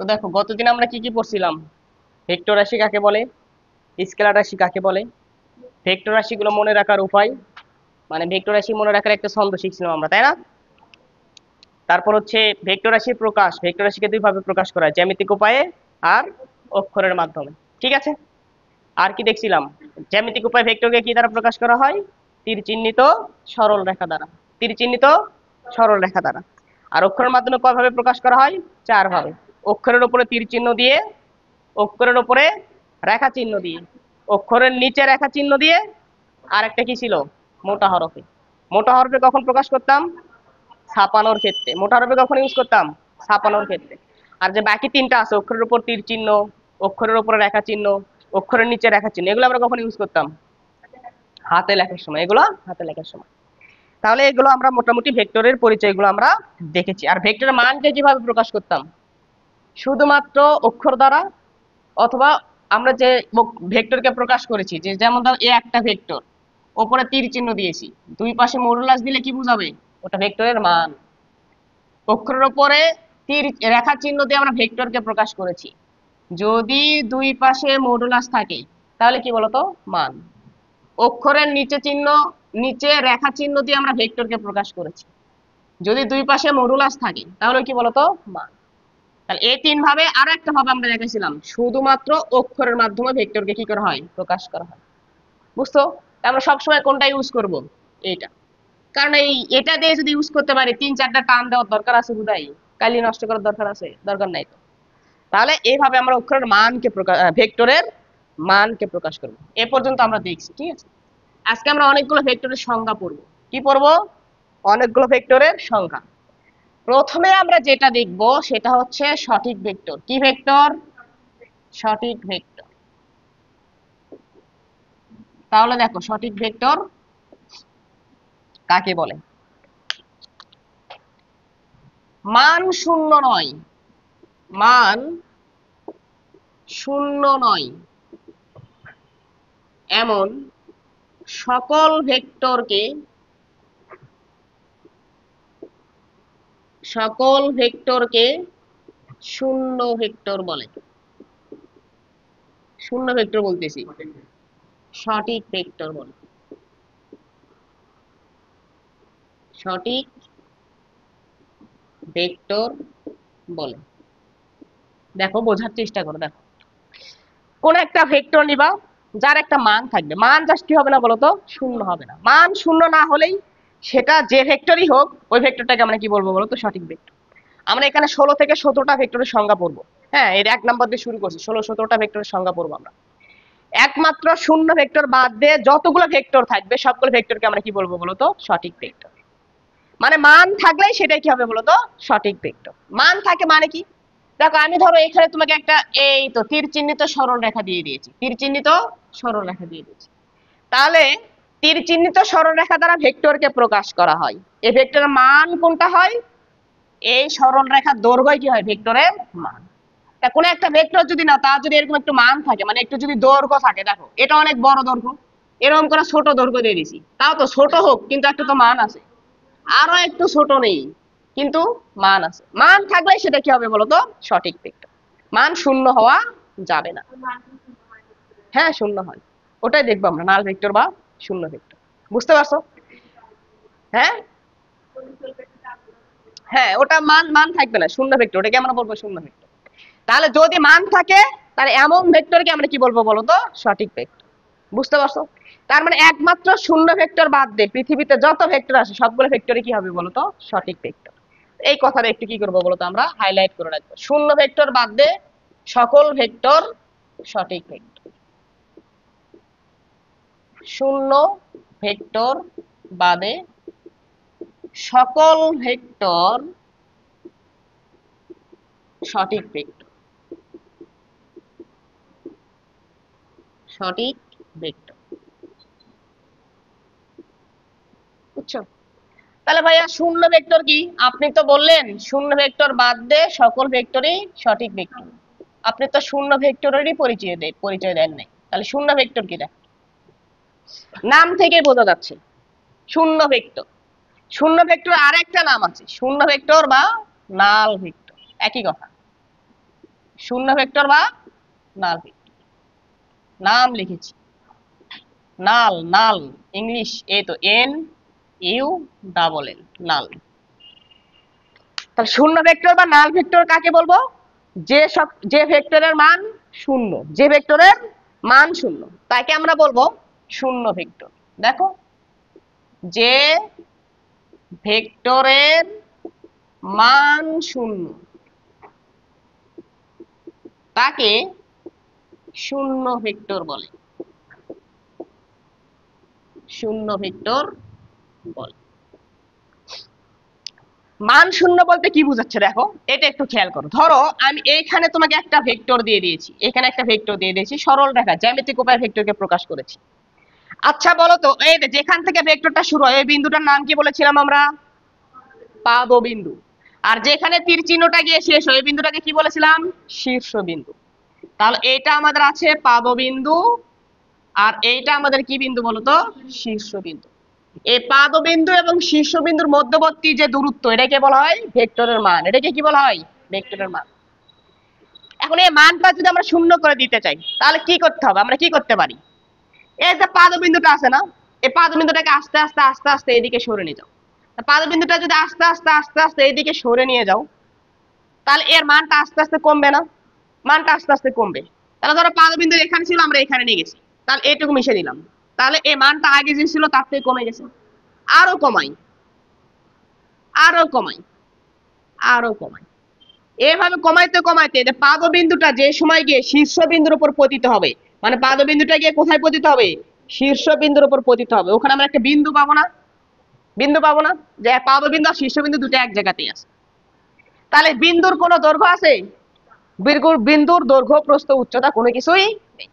দেখো গতদিন আমরা কি কি পড়ছিলাম, ভেক্টর রাশি কাকে বলে, স্কেলার রাশি কাকে বলে, ভেক্টর রাশিগুলো মনে রাখার উপায়, মানে ভেক্টর রাশি মনে রাখার একটা ছন্দ শিখছিলাম আমরা, তাই না? তারপর হচ্ছে ভেক্টর রাশির প্রকাশ, ভেক্টর রাশিকে দুই ভাবে প্রকাশ করা হয়, জ্যামিতিক উপায়ে আর অক্ষরের মাধ্যমে। ঠিক আছে, আর কি দেখছিলাম, জ্যামিতিক উপায়ে ভেক্টরকে কি দ্বারা প্রকাশ করা হয়, তীর চিহ্নিত সরল রেখা দ্বারা, তীর চিহ্নিত সরল রেখা দ্বারা। আর অক্ষরের মাধ্যমে কয় ভাবে প্রকাশ করা হয়, চার ভাবে। অক্ষরের উপরে তীর চিহ্ন দিয়ে, অক্ষরের উপরে রেখা চিহ্ন দিয়ে, অক্ষরের নিচে রেখা চিহ্ন দিয়ে, আর একটা কি ছিল, মোটা হরফে। মোটা হরফে কখন প্রকাশ করতাম, ছাপানোর ক্ষেত্রে। মোটা হরফে কখন ইউজ করতাম, ছাপানোর ক্ষেত্রে। আর যে বাকি তিনটা আছে, অক্ষরের উপর তীর চিহ্ন, অক্ষরের উপরে রেখা চিহ্ন, অক্ষরের নিচে রেখা চিহ্ন, এগুলো আমরা কখন ইউজ করতাম, হাতে লেখার সময়। এগুলো হাতে লেখার সময়। তাহলে এগুলো আমরা মোটামুটি ভেক্টরের পরিচয়গুলো আমরা দেখেছি। আর ভেক্টরের মানকে কিভাবে প্রকাশ করতাম, শুধুমাত্র অক্ষর দ্বারা, অথবা আমরা যে ভেক্টরকে প্রকাশ করেছি, যে যেমন ধর এ একটা ভেক্টর, ওপরে তীর চিহ্ন দিয়েছি, দুই পাশে মডুলাস দিলে কি বুঝাবে, ওটা ভেক্টরের মান। অক্ষরের উপরে তীর রেখা চিহ্ন দিয়ে আমরা ভেক্টরকে প্রকাশ করেছি, যদি দুই পাশে মডুলাস থাকে তাহলে কি বলতো, মান। অক্ষরের নিচে চিহ্ন, নিচে রেখা চিহ্ন দিয়ে আমরা ভেক্টরকে প্রকাশ করেছি, যদি দুই পাশে মডুলাস থাকে তাহলে কি বলতো, মান। তাহলে এই তিন ভাবে। আরো একটা ভাবে আমরা দেখেছিলাম, শুধুমাত্র অক্ষরের মাধ্যমে ভেক্টরকে কি করা হয়, প্রকাশ করা হয়। বুঝছো? আমরা সবসময় কোনটা ইউজ করব, এইটা। কারণ এটা দিয়ে যদি ইউজ করতে পারি, তিন চারটা টান দেওয়ার দরকার আছে বুঝাই, কালি নষ্ট করার দরকার আছে, দরকার নাই তো। তাহলে এইভাবে আমরা অক্ষরের মানকে প্রকাশ, ভেক্টরের মানকে প্রকাশ করব। এ পর্যন্ত আমরা দেখছি, ঠিক আছে। আজকে আমরা অনেকগুলো ভেক্টরের সংজ্ঞা পড়ব। কি পড়ব, অনেকগুলো ভেক্টরের সংজ্ঞা। প্রথমে আমরা যেটা দেখব সেটা হচ্ছে সঠিক ভেক্টর। কি ভেক্টর, সঠিক ভেক্টর। তাহলে দেখো সঠিক ভেক্টর কাকে বলে। মান শূন্য নয়, মান শূন্য নয় এমন সকল ভেক্টরকে, সকল ভেক্টরকে শূন্য ভেক্টর বলে। শূন্য ভেক্টর বলতেছি, সঠিক ভেক্টর বলে, সঠিক ভেক্টর বলে। দেখো বোঝার চেষ্টা করো। দেখো কোন একটা ভেক্টর নিবা, যার একটা মান থাকবে, মান জাস্ট কি হবে না বলতো, শূন্য হবে না। মান শূন্য না হলেই সেটা যে ভেক্টরই হোক, ওই ভেক্টরটাকে আমরা কি বলবো বলতো, সঠিক ভেক্টর। আমরা এখানে 16 থেকে 17টা ভেক্টরের সংজ্ঞা পড়বো। হ্যাঁ, এর 1 নাম্বার দিয়ে শুরু করছি, 16-17টা ভেক্টরের সংজ্ঞা পড়বো আমরা। একমাত্র শূন্য ভেক্টর বাদ দিয়ে যতগুলো ভেক্টর থাকবে সবগুলো ভেক্টরকে আমরা কি বলবো বলতো, সঠিক ভেক্টর। মানে মান থাকলেই সেটাই কি হবে বলতো, সঠিক ভেক্টর। মান থাকে মানে কি, দেখো আমি ধরো এখানে তোমাকে একটা এই তো তীর চিহ্নিত সরল রেখা দিয়ে দিয়েছি, তীর চিহ্নিত সরল রেখা দিয়ে দিয়েছি। তাহলে তীর চিহ্নিত সরল রেখা দ্বারা ভেক্টরকে প্রকাশ করা হয়। এই ভেক্টরের মান কোনটা হয়, এই সরল রেখার দৈর্ঘ্য কি হয়, ভেক্টরের মান। তা কোনো একটা ভেক্টর যদি না, তার যদি এরকম একটু মান থাকে, মানে একটু যদি দৈর্ঘ্য থাকে, দেখো এটা অনেক বড় দৈর্ঘ্য, এরকম করে ছোট দৈর্ঘ্য দিয়ে দিছি, তাও তো ছোট হোক কিন্তু একটা তো মান আছে। আরো একটু ছোট নেই কিন্তু মান আছে। মান থাকলে সেটা কি হবে বলতো, সঠিক ভেক্টর। মান শূন্য হওয়া যাবে না। হ্যাঁ শূন্য হয়, ওটাই দেখবো আমরা, নাল ভেক্টর বা শূন্য ভেক্টর। বুঝতে পারছো? হ্যাঁ হ্যাঁ, ওটা মান মান থাকবে না, শূন্য ভেক্টর, ওটাকে আমরা বলবো শূন্য ভেক্টর। তাহলে যদি মান থাকে তাহলে এমন ভেক্টরকে আমরা কি বলবো বলতো, সঠিক ভেক্টর। বুঝতে পারছো? তার মানে একমাত্র শূন্য ভেক্টর বাদ দিয়ে পৃথিবীতে যত ভেক্টর আছে সবগুলো ভেক্টরে কি হবে বলতো, সঠিক ভেক্টর। এই কথাটা একটু কি করবো বলতো, আমরা হাইলাইট করে রাখবো। শূন্য ভেক্টর বাদ দিয়ে সকল ভেক্টর সঠিক ভেক্টর। শূন্য ভেক্টর বাদে সকল ভেক্টর সঠিক ভেক্টর, সঠিক ভেক্টর। বুঝছো? তাহলে ভাইয়া শূন্য ভেক্টর কি, আপনি তো বললেন শূন্য ভেক্টর বাদ দিয়ে সকল ভেক্টরই সঠিক ভেক্টর। আপনি তো শূন্য ভেক্টরেরই পরিচয় দেন নাই। তাহলে শূন্য ভেক্টর কি, দেখ নাম থেকে বোঝা যাচ্ছে শূন্য ভেক্টর। শূন্য ভেক্টর আর একটা নাম আছে, শূন্য ভেক্টর বা নাল ভেক্টর, একই কথা। শূন্য ভেক্টর বা নাল ভেক্টর। নাম লিখেছি, নাল, নাল ইংলিশ এই তো NULL, নাল। তাহলে শূন্য ভেক্টর বা নাল ভেক্টর কাকে বলবো? যে ভেক্টরের মান শূন্য, যে ভেক্টরের মান শূন্য তাকে আমরা বলবো শূন্য ভেক্টর। দেখো, যে ভেক্টরের মান শূন্য তাকে শূন্য ভেক্টর বলে, শূন্য ভেক্টর বলে। মান শূন্য বলতে কি বোঝাচ্ছে দেখো, এটা একটু খেয়াল করো। ধরো আমি এইখানে তোমাকে একটা ভেক্টর দিয়ে দিয়েছি, এখানে একটা ভেক্টর দিয়ে দিয়েছি, সরল রেখা জ্যামিতিক উপায়ে ভেক্টরকে প্রকাশ করেছি। আচ্ছা বলো তো, এই যেখান থেকে ভেক্টরটা শুরু হয় এই বিন্দুটার নাম কি বলেছিলাম আমরা? পাদবিন্দু। আর যেখানে তীর চিহ্নটা গিয়ে শেষ হয় এই বিন্দুটাকে কি বলেছিলাম? শীর্ষবিন্দু। তাহলে এটা আমাদের আছে পাদবিন্দু, আর এইটা আমাদের কি বিন্দু বলতো? শীর্ষবিন্দু। এই পাদবিন্দু এবং শীর্ষবিন্দুর মধ্যবর্তী যে দূরত্ব এটাকে বলা হয় ভেক্টরের মান। এটাকে কি বলা হয়? ভেক্টরের মান। এখন এই মানটা যদি আমরা শূন্য করে দিতে চাই তাহলে কি করতে হবে? আমরা কি করতে পারি? এই যে পাদবিন্দুটা আছে না, এই পাদবিন্দুটাকে আস্তে আস্তে আস্তে আস্তে এদিকে সরে নিয়ে যাও। পাদবিন্দুটা যদি আস্তে আস্তে আস্তে আস্তে এইদিকে সরে নিয়ে যাও তাহলে এর মানটা আস্তে আস্তে কমবে না? মানটা আস্তে আস্তে কমবে। তাহলে ধরো পাদবিন্দু এখানে ছিল, আমরা এখানে নিয়ে গেছি, তাহলে এইটুকু মিশে দিলাম, তাহলে এই মানটা আগে যে ছিল তার থেকে কমে গেছে। আরো কমাই, আরো কমাই, আরো কমাই, এভাবে কমাইতে কমাইতে পাদবিন্দুটা যে সময় গিয়ে শীর্ষবিন্দুর উপর পতিত হবে, মানে পাদবিন্দুটা গিয়ে কোথায় পতিত হবে? শীর্ষবিন্দুর উপর পতিত হবে। ওখানে আমরা একটা বিন্দু পাবো না? বিন্দু পাবো না? যে পাদবিন্দু আর শীর্ষবিন্দু দুটো এক জায়গাতেই আছে। তাহলে বিন্দুর কোনো দৈর্ঘ্য আছে? বিন্দুর দৈর্ঘ্য, প্রস্থ, উচ্চতা কোনো কিছুই নেই।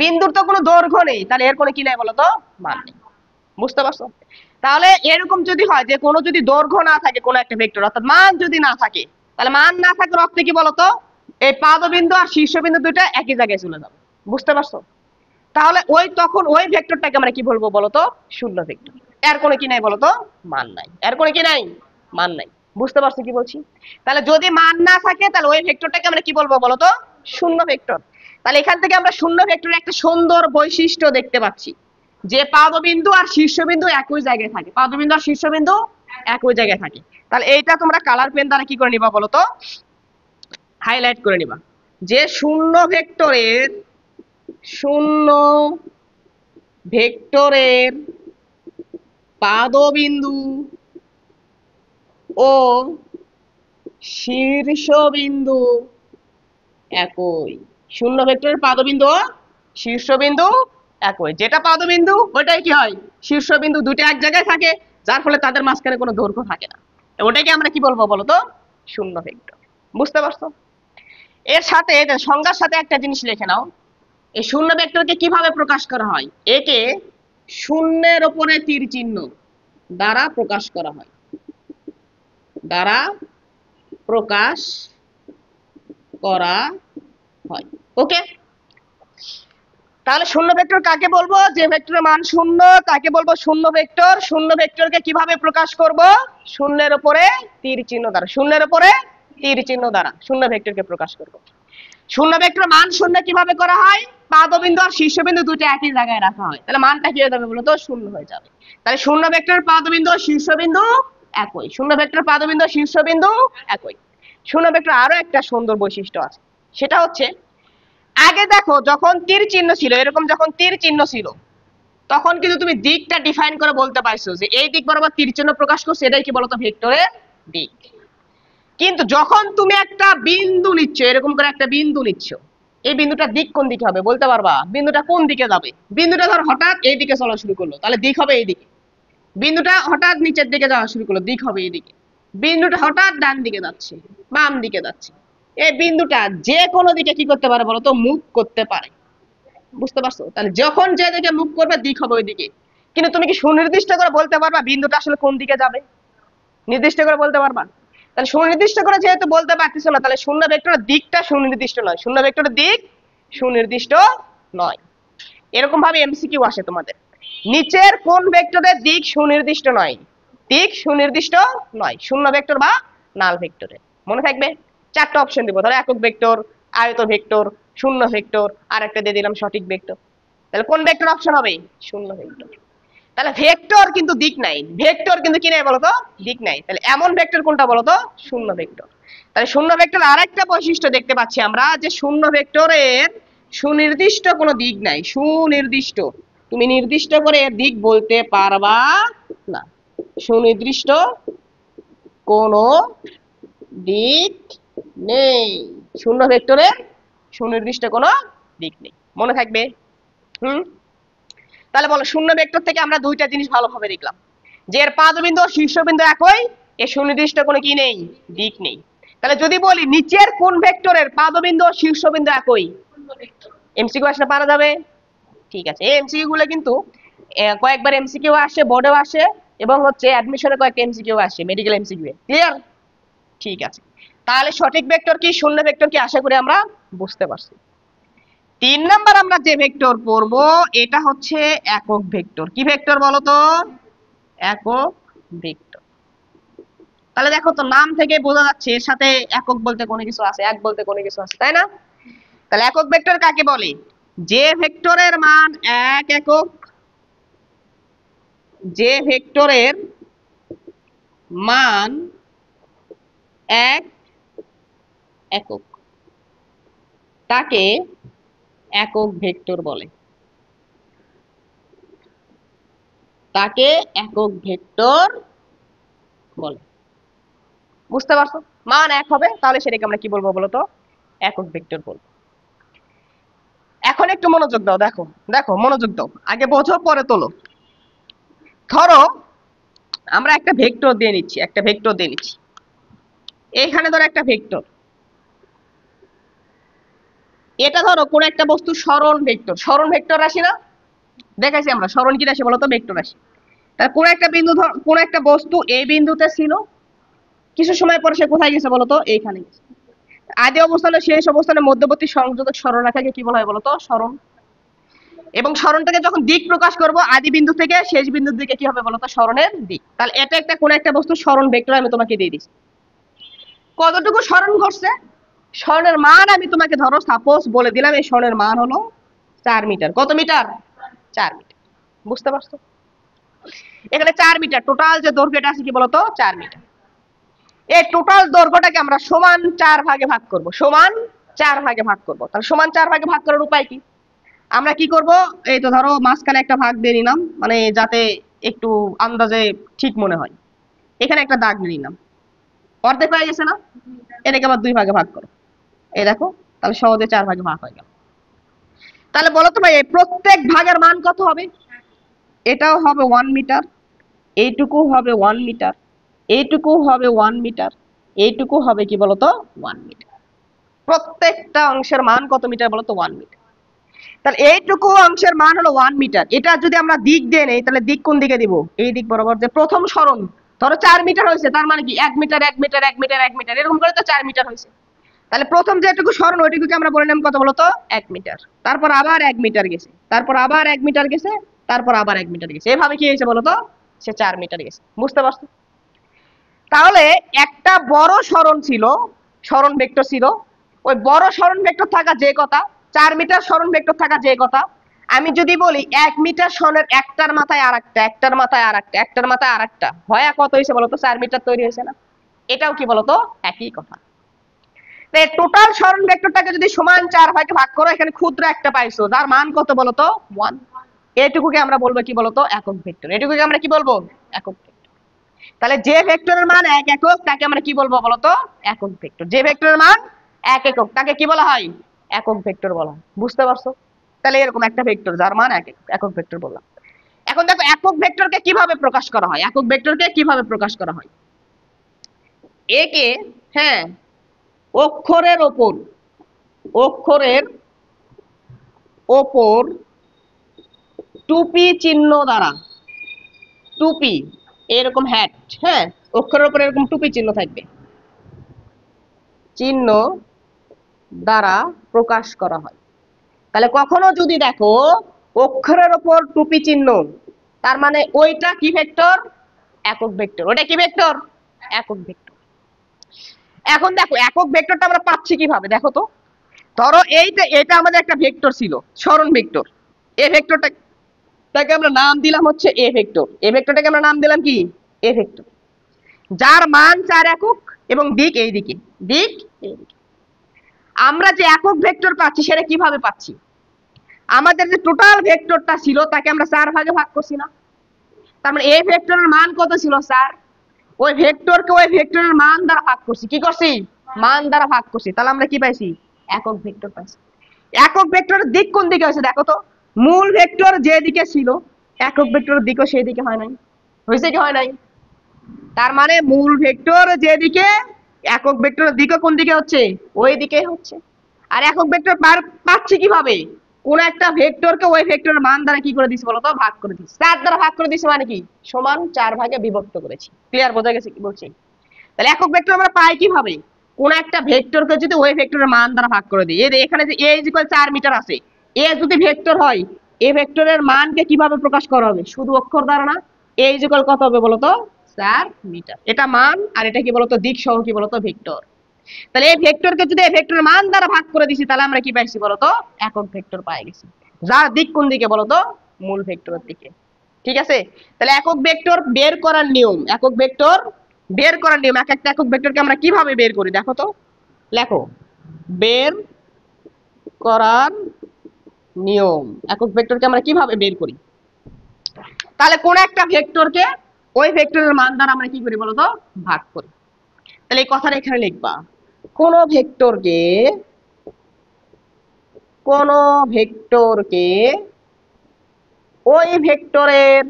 বিন্দুর তো কোনো দৈর্ঘ্য নেই, তাহলে এর কোনো কি নাই বলতো? মান নেই। বুঝতে পারছো? তাহলে এরকম যদি হয় যে কোনো যদি দৈর্ঘ্য না থাকে কোনো একটা ভেক্টর, অর্থাৎ মান যদি না থাকে, তাহলে মান না থাকার অর্থে কি বলতো? এই পাদবিন্দু আর শীর্ষবিন্দু দুইটা একই জায়গায় চলে যাবে। বুঝতে পারছো? তাহলে তখন ওই ভেক্টরটাকে আমরা কি বলবো বলতো? শূন্য ভেক্টর। এর কোনো কি নাই বলতো? মান নাই। এর কোনো কি নাই? মান নাই। বুঝতে পারছো কি বলছি? তাহলে যদি মান না থাকে তাহলে ওই ভেক্টরটাকে আমরা কি বলবো বলতো? শূন্য ভেক্টর। তাহলে এখান থেকে আমরা শূন্য ভেক্টরের একটা সুন্দর বৈশিষ্ট্য দেখতে পাচ্ছি, যে পাদবিন্দু আর শীর্ষবিন্দু একই জায়গায় থাকে, পাদবিন্দু আর শীর্ষবিন্দু একই জায়গায় থাকে। তাহলে এইটা তোমরা কালার পেন দ্বারা কি করে নিবা বলতো? হাইলাইট করে নিবা, যে শূন্য ভেক্টরের পাদবিন্দু ও শীর্ষবিন্দু একই। শূন্য ভেক্টরের পাদবিন্দু ও শীর্ষবিন্দু একই। যেটা পাদবিন্দু ওইটাই কি হয়? শীর্ষবিন্দু, দুটো এক জায়গায় থাকে, যার ফলে তাদের মাঝখানে কোনো দৈর্ঘ্য থাকে না। ওটাকে আমরা কি বলবো বলতো? শূন্য ভেক্টর। বুঝতে পারছো? এর সাথে সংজ্ঞার সাথে একটা জিনিস লিখে নাও, এই শূন্য ভেক্টরকে কিভাবে প্রকাশ করা হয়? একে শূন্যের উপরে তীর চিহ্ন দ্বারা প্রকাশ করা হয়, দ্বারা প্রকাশ করা হয়। ওকে, তাহলে শূন্য ভেক্টর কাকে বলবো? যে ভেক্টরের মান শূন্য তাকে বলবো শূন্য ভেক্টর। শূন্য ভেক্টরকে কিভাবে প্রকাশ করব? শূন্যের উপরে তীর চিহ্ন দ্বারা, শূন্যের উপরে তীর চিহ্ন দ্বারা শূন্য ভেক্টরকে প্রকাশ করব। শূন্য ভেক্টর মান শূন্য কিভাবে করা হয়? পাদবিন্দু আর শীর্ষবিন্দু দুটো একই জায়গায় রাখা হয়, তাহলে মানটা কি হয়ে যাবে বলতো? শূন্য হয়ে যাবে। তাহলে শূন্য ভেক্টর পাদবিন্দু ও শীর্ষবিন্দু একই, শূন্য ভেক্টর পাদবিন্দু ও শীর্ষবিন্দু একই। শূন্য ভেক্টর আরো একটা সুন্দর বৈশিষ্ট্য আছে, সেটা হচ্ছে আগে দেখো যখন তীর চিহ্ন ছিল, এরকম যখন তীর চিহ্ন ছিল তখন কিন্তু তুমি দিকটা ডিফাইন করে বলতে পারছো যে এই দিক বরাবর তীর চিহ্ন প্রকাশ করছে, এটাই কি বলতো? ভেক্টরের দিক। কিন্তু যখন তুমি একটা বিন্দু নিচ্ছ, এরকম করে একটা বিন্দু নিচ্ছ, এই বিন্দুটার দিক কোন দিকে হবে বলতে পারবা? বিন্দুটা কোন দিকে যাবে? বিন্দুটা ধর হঠাৎ এই দিকে চলা শুরু করলো, তাহলে দিক হবে এই দিকে। বিন্দুটা হঠাৎ নিচের দিকে যাওয়া শুরু করলো, দিক হবে এই দিকে। বিন্দুটা হঠাৎ ডান দিকে যাচ্ছে, বাম দিকে যাচ্ছে, এই বিন্দুটা যে কোনো দিকে কি করতে পারে বলতো? মুভ করতে পারে। বুঝতে পারছো? তাহলে যখন যে দিকে মুভ করবে দিক হবে ওই দিকে। কিন্তু তুমি কি সুনির্দিষ্ট করে বলতে পারবা বিন্দুটা আসলে কোন দিকে যাবে? নির্দিষ্ট করে বলতে পারবা? তাহলে সুনির্দিষ্ট করে যেহেতু বলতে পারতেছো না, তাহলে শূন্য ভেক্টরের দিকটা সুনির্দিষ্ট নয়, শূন্য ভেক্টরের দিক সুনির্দিষ্ট নয়। এরকম ভাবে এমসিকিউ আসে তোমাদের, নিচের কোন ভেক্টরের দিক সুনির্দিষ্ট নয়? দিক সুনির্দিষ্ট নয়, শূন্য ভেক্টর বা নাল ভেক্টরের। মনে থাকবে? চারটা অপশন দিব, ধরো একক ভেক্টর, আয়ত ভেক্টর, শূন্য ভেক্টর, আর একটা দিয়ে দিলাম সঠিক ভেক্টর। তাহলে কোন ভেক্টর অপশন হবে? শূন্য ভেক্টর। তাহলে ভেক্টর কিন্তু দিক নাই, ভেক্টর কিন্তু কি নাই বলতো? দিক নাই। তাহলে এমন ভেক্টর কোনটা বলতো? শূন্য ভেক্টর। তাহলে শূন্য ভেক্টর আরেকটা বৈশিষ্ট্য দেখতে পাচ্ছি আমরা, যে শূন্য ভেক্টরের সুনির্দিষ্ট কোনো দিক নাই। সুনির্দিষ্ট, তুমি নির্দিষ্ট করে এর দিক বলতে পারবা না। সুনির্দিষ্ট কোনো দিক নেই, শূন্য ভেক্টরের সুনির্দিষ্ট কোনো দিক নেই, মনে থাকবে। তাহলে বলো, শূন্য ভেক্টর থেকে আমরা দুইটা জিনিস ভালোভাবে দেখলাম, যে এর পাদবিন্দু ও শীর্ষবিন্দু একই, এর সুনির্দিষ্ট কোনো কি নেই? দিক নেই। তাহলে যদি বলি নিচের কোন ভেক্টরের পাদবিন্দু ও শীর্ষবিন্দু একই? এমসিকিউ আসলে পারা যাবে? ঠিক আছে, এই এমসিকিউ গুলো কিন্তু কয়েকবার এমসিকিউ আসে, বোর্ডেও আসে, এবং হচ্ছে অ্যাডমিশনে কয়েকটা এমসিকিউ আসে, মেডিকেল এমসিকিউ। ক্লিয়ার? ঠিক আছে, তাহলে সঠিক ভেক্টর কি, শূন্য ভেক্টর কি, আশা করি আমরা বুঝতে পারছি। 3 নাম্বার আমরা যে ভেক্টর পড়ব এটা হচ্ছে একক ভেক্টর। কি ভেক্টর বলো তো? একক ভেক্টর। তাহলে দেখো তো, নাম থেকে বোঝা যাচ্ছে এর সাথে একক বলতে কোনো কিছু আছে, এক বলতে কোনো কিছু আছে, তাই না? তাহলে একক ভেক্টর কাকে বলে? যে ভেক্টরের মান 1 একক, যে ভেক্টরের মান 1 একক তাকে একক ভেক্টর বলে, তাকে একক ভেক্টর বলে। বুঝতে পারছো? মান 1 হবে, তাহলে সেটাকে আমরা কি বলবো বলতো? একক ভেক্টর বলবো। এখন একটু মনোযোগ দাও, দেখো দেখো মনোযোগ দাও, আগে বোঝো পরে তোলো। ধরো আমরা একটা ভেক্টর দিয়ে নিচ্ছি, একটা ভেক্টর দিয়ে নিচ্ছি। এইখানে ধরো একটা ভেক্টর, এটা ধরো কোন একটা বস্তু সরণ ভেক্টর। সরণ ভেক্টর রাশি না? দেখাইছি আমরা সরণ কি রাশি বলতো? ভেক্টর রাশি। তাহলে কোন একটা বিন্দু, কোন একটা বস্তু এই বিন্দুতে ছিল, কিছু সময় পরে সে কোথায় গেছে বলতো? এইখানে গেছে। আদি অবস্থানে শেষ অবস্থানের মধ্যবর্তী সংযোজক সরলরেখাকে কি বলা হয় বলতো? সরণ। এবং সরণটাকে যখন দিক প্রকাশ করব, আদি বিন্দু থেকে শেষ বিন্দুর দিকে কি হবে বলতো? সরণের দিক। তাহলে এটা একটা কোন একটা বস্তু সরণ ভেক্টর আমি তোমাকে দিয়ে দিচ্ছি। কতটুকু সরণ ঘটছে, সরণের মান আমি তোমাকে ধরো সাপোজ বলে দিলাম, এই সরণের মান হলো 4 মিটার। কত মিটার? 4 মিটার। বুঝতে পারছো? এখানে 4 মিটার টোটাল যে দৈর্ঘ্যটা আছে কি বলতো? 4 মিটার। এই টোটাল দৈর্ঘ্যটাকে আমরা সমান 4 ভাগে ভাগ করব, সমান 4 ভাগে ভাগ করব। তাহলে সমান 4 ভাগে ভাগ করার উপায় কি? আমরা কি করব, এই তো ধরো মাঝখানে একটা ভাগ দিয়ে নিলাম, মানে যাতে একটু আন্দাজে ঠিক মনে হয়। এখানে একটা দাগ নিয়ে নিলাম, অর্ধেক হয়ে গেছে না? এটাকে আবার 2 ভাগে ভাগ করো, এই দেখো, তাহলে সহজে 4 ভাগে ভাগ হয়ে গেল। তাহলে বলো তো ভাই, এই প্রত্যেক ভাগের মান কত হবে? এটাও হবে 1 মিটার, এইটুকু হবে 1 মিটার, এইটুকু হবে 1 মিটার, এইটুকু হবে কি বলতো? 1 মিটার। প্রত্যেকটা অংশের মান কত মিটার বলতো? 1 মিটার। তাহলে এইটুকু অংশের মান হলো 1 মিটার। এটা যদি আমরা দিক দিয়ে নেই, তাহলে দিক কোন দিকে দিব? এই দিক বরাবর। যে প্রথম সরণ ধরো 4 মিটার হয়েছে, তার মানে কি 1 মিটার 1 মিটার 1 মিটার 1 মিটার, এরকম করে তো 4 মিটার হয়েছে। তাহলে প্রথম যেটুকু সরণ ওইটুকুকে আমরা বলে নিলাম কত বলতো? 1 মিটার। তারপর আবার 1 মিটার গেছে, তারপর আবার 1 মিটার গেছে, তারপর আবার 1 মিটার গেছে, এভাবে কি হয়েছে বলতো? সে 4 মিটার গেছে। বুঝতে পারছো? তাহলে একটা বড় সরণ ছিল, সরণ ভেক্টর ছিল, ওই বড় সরণ ভেক্টর থাকা যে কথা, 4 মিটার সরণ ভেক্টর থাকা যে কথা, আমি যদি বলি 1 মিটার সরণের একটার মাথায় আরেকটা, একটার মাথায় আরেকটা, একটার মাথায় আরেকটা, হয় কত হয়েছে বলতো? 4 মিটার তৈরি হয়েছে না? এটাও কি বলতো? একই কথা। টোটাল সরণ ভেক্টরটাকে যদি সমান 4 ভাগে ভাগ করো, এখানে ক্ষুদ্র একটা পাইছো, যার মান কত বলতো? 1। এটুকুকে আমরা বলবো কি বলতো? একক ভেক্টর। এটুকুকে আমরা কি বলবো? একক ভেক্টর। তাহলে যে ভেক্টরের মান 1 একক তাকে আমরা কি বলবো বলতো? একক ভেক্টর। যে ভেক্টরের মান 1 একক তাকে কি বলা হয়? একক ভেক্টর বলা হয়। বুঝতে পারছো? তাহলে এরকম একটা ভেক্টর যার মান 1 একক, একক ভেক্টর বললাম। এখন দেখো একক ভেক্টরকে কিভাবে প্রকাশ করা হয়, একক ভেক্টরকে কিভাবে প্রকাশ করা হয়। একে, হ্যাঁ, অক্ষরের ওপর, অক্ষরের ওপর টুপি চিহ্ন দ্বারা, টুপি এরকম হ্যাট, হ্যাঁ, অক্ষরের উপর এরকম টুপি চিহ্ন থাকবে, চিহ্ন দ্বারা প্রকাশ করা হয়। তাহলে কখনো যদি দেখো অক্ষরের উপর টুপি চিহ্ন, তার মানে ওইটা কি ভেক্টর? একক ভেক্টর। ওটা কি ভেক্টর? একক ভেক্টর। এখন দেখো একক ভেক্টরটা আমরা পাচ্ছি কিভাবে, দেখো তো। ধরো এটা আমাদের একটা ভেক্টর ছিল, সরণ ভেক্টর। এ ভেক্টরটাকে আমরা নাম দিলাম হচ্ছে এ ভেক্টর। এ ভেক্টরটাকে আমরা নাম দিলাম কি? এ ভেক্টর, যার মান 4 একক এবং দিক এইদিকে, দিক এইদিকে। আমরা যে একক ভেক্টর পাচ্ছি সেটা কিভাবে পাচ্ছি? আমাদের যে টোটাল ভেক্টরটা ছিল তাকে আমরা 4 ভাগে ভাগ করছি না? তার মানে এই ভেক্টরের মান কত ছিল? 4। ওই ভেক্টরকে ওই ভেক্টরের মান দ্বারা ভাগ করছি। কি করছি? মান দ্বারা ভাগ করছি। তাহলে আমরা কি পাইছি? একক ভেক্টর পাইছি। একক ভেক্টরের দিক কোন দিকে হয়েছে দেখো তো। মূল ভেক্টর যে দিকে ছিল একক ভেক্টরের দিকও সেই দিকে হয় নাই। হয়েছে কি হয় নাই? তার মানে মূল ভেক্টর যেদিকে, একক ভেক্টরের দিকও কোন দিকে হচ্ছে? ওই দিকে হচ্ছে। আর একক ভেক্টর পাচ্ছি কিভাবে? কোন একটা ভেক্টরকে ওই ভেক্টরের মান দ্বারা কি করে দিছি বলতো? ভাগ করে দিছি। 4 দ্বারা ভাগ করে দিছি মানে কি? সমান 4 ভাগে বিভক্ত করেছি। ক্লিয়ার? বোঝা গেছে কি বলছি? তাহলে একক ভেক্টর আমরা পাই কিভাবে? কোন একটা ভেক্টরকে যদি ওই ভেক্টরের মান দ্বারা ভাগ করে দিই, এখানে যে a = 4 মিটার আছে, a যদি ভেক্টর হয়, এই ভেক্টরের মানকে কিভাবে প্রকাশ করা হবে? শুধু অক্ষর দ্বারা না। a = কত হবে বলতো? 4 মিটার। এটা মান, আর এটা কি বলতো? দিক সহ কি বলতো? ভেক্টর। তাহলে এই ভেক্টরকে যদি এই ভেক্টরের মান দ্বারা ভাগ করে দিছি তাহলে আমরা কি পাইছি বলতো? একক ভেক্টর পাই গেছি, যার দিক কোন দিকে বলতো? মূল ভেক্টরের দিকে। ঠিক আছে? তাহলে একক ভেক্টর বের করার নিয়ম, একক ভেক্টর বের করার নিয়ম, এক একটা একক ভেক্টরকে আমরা কিভাবে বের করি দেখো তো। লেখো, বের করার নিয়ম। একক ভেক্টরকে আমরা কিভাবে বের করি? তাহলে কোন একটা ভেক্টরকে ওই ভেক্টরের মান দ্বারা আমরা কি করি বলতো? ভাগ করি। তাহলে এই কথাটা এখানে লিখবা, কোন ভেক্টরকে ওই ভেক্টরের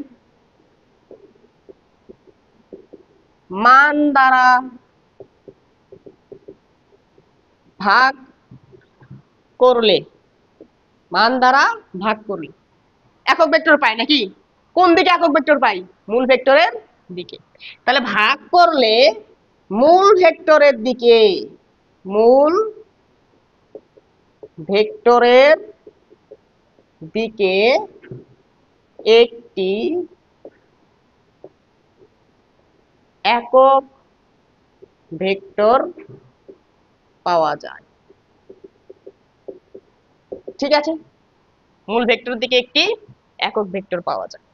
মান দ্বারা ভাগ করলে, মান দ্বারা ভাগ করলে একক ভেক্টর পাই নাকি? কোন দিকে একক ভেক্টর পাই? মূল ভেক্টরের দিকে। তাহলে ভাগ করলে মূল ভেক্টরের দিকে, মূল ভেক্টরের দিকে একটি একক ভেক্টর পাওয়া যায়। ঠিক আছে? মূল ভেক্টরের দিকে একটি একক ভেক্টর পাওয়া যায়।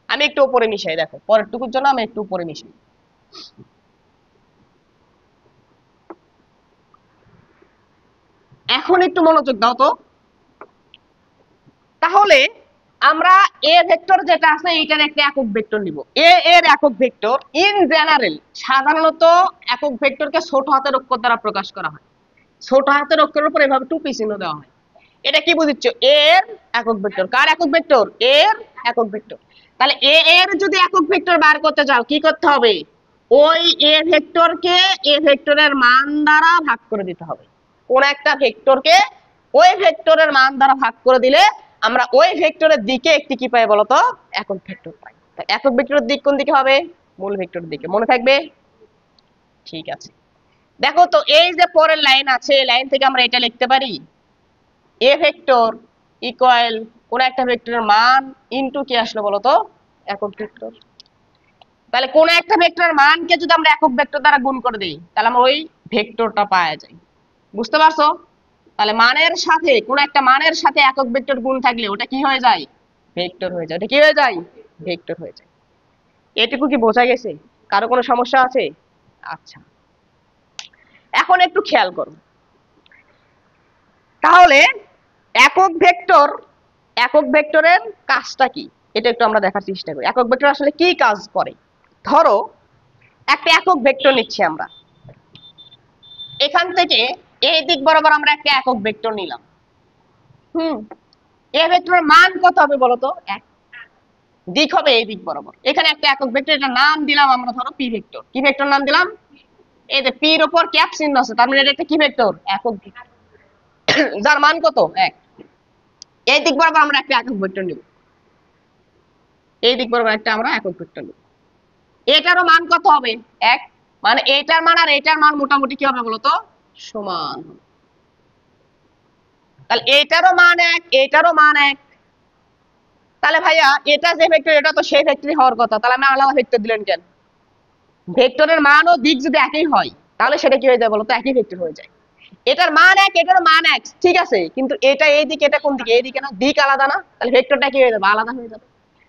আমি একটু উপরে মিশাই, দেখো পরের টুকুর জন্য আমি একটু উপরে মিশাই। এখন একটু মনোযোগ দাও তো। তাহলে আমরা এ ভেক্টর যেটা আছে এইটার একটা একক ভেক্টর নিব। এর একক ভেক্টর ইন জেনারেল, সাধারণত একক ভেক্টরকে ছোট হাতের অক্ষর দ্বারা প্রকাশ করা হয়। ছোট হাতের অক্ষরের উপর এভাবে টুপি চিহ্ন দেওয়া হয়। এটা কি বুঝছো? এর একক ভেক্টর। কার একক ভেক্টর? এর একক ভেক্টর। তাহলে এর যদি একক ভেক্টর বার করতে চাও কি করতে হবে? ওই এ ভেক্টরকে এ ভেক্টরের মান দ্বারা ভাগ করে দিতে হবে। কোন একটা ভেক্টরকে ওই ভেক্টরের মান দ্বারা ভাগ করে দিলে আমরা ওই ভেক্টরের দিকে একটি কি পাই বলতো? একক ভেক্টর পাই। তাই একক ভেক্টরের দিক কোন দিকে হবে? মূল ভেক্টরের দিকে। মনে থাকবে? ঠিক আছে। দেখো তো এই যে পরের লাইন আছে, এই লাইন থেকে আমরা এটা লিখতে পারি, এ ভেক্টর ইকুয়াল কোন একটা ভেক্টরের মান ইনটু কি আসলো বলতো? একক ভেক্টর। তাহলে কোন একটা ভেক্টরের মানকে যদি আমরা একক ভেক্টর দ্বারা গুণ করে দেই তাহলে আমরা ওই ভেক্টরটা পাওয়া যায়। বুঝতে পারছো? তাহলে মানের সাথে, কোন একটা মানের সাথে একক ভেক্টর গুণ থাকলে ওটা কি হয়ে যায়? ভেক্টর হয়ে যায়। ওটা কি হয়ে যায়? ভেক্টর হয়ে যায়। এটুকু কি বোঝা গেছে? কারো কোনো সমস্যা আছে? আচ্ছা, এখন একটু খেয়াল করো। তাহলে একক ভেক্টরের কাজটা কি এটা একটু আমরা দেখার চেষ্টা করি। একক ভেক্টর আসলে কি কাজ করে? ধরো একটা একক ভেক্টর নিচ্ছি আমরা, এখান থেকে এই দিক বরাবর আমরা একটা একক ভেক্টর নিলাম। এই ভেক্টরের মান কত হবে বলতো? 1। দিক হবে এই দিক বরাবর। এখানে একটা একক ভেক্টর, এটা নাম দিলাম আমরা ধরো পি ভেক্টর। কি ভেক্টর নাম দিলাম? এই যে পি এর উপর ক্যাপ চিহ্ন আছে, তার মানে এটা একটা কি ভেক্টর? একক ভেক্টর, যার মান কত? 1। এই দিক বরাবর আমরা একটা একক ভেক্টর নিব, এই দিক বরাবর একটা আমরা একক ভেক্টর নিব। এটারও মান কত হবে? 1। মানে এটার মান আর এটার মান মোটামুটি কি হবে বলতো? সমান। তাহলে এটারও মান 1, এটারও মান 1। তাহলে ভাইয়া এটা যে ভেক্টর এটা তো সেই ভেক্টরই হওয়ার কথা, তাহলে আপনি আলাদা ভেক্টর দিলেন কেন? ভেক্টরের মান ও দিক যদি একই হয় তাহলে সেটা কি হয়ে যায় বলতো? একই ভেক্টর হয়ে যায়। এটার মান এক, এটার মান এক, ঠিক আছে, কিন্তু এটা এই দিকে, এটা কোন দিকে? এই দিকে না, দিক আলাদা না, তাহলে ভেক্টরটা কি হয়ে যাবে? আলাদা হয়ে যাবে।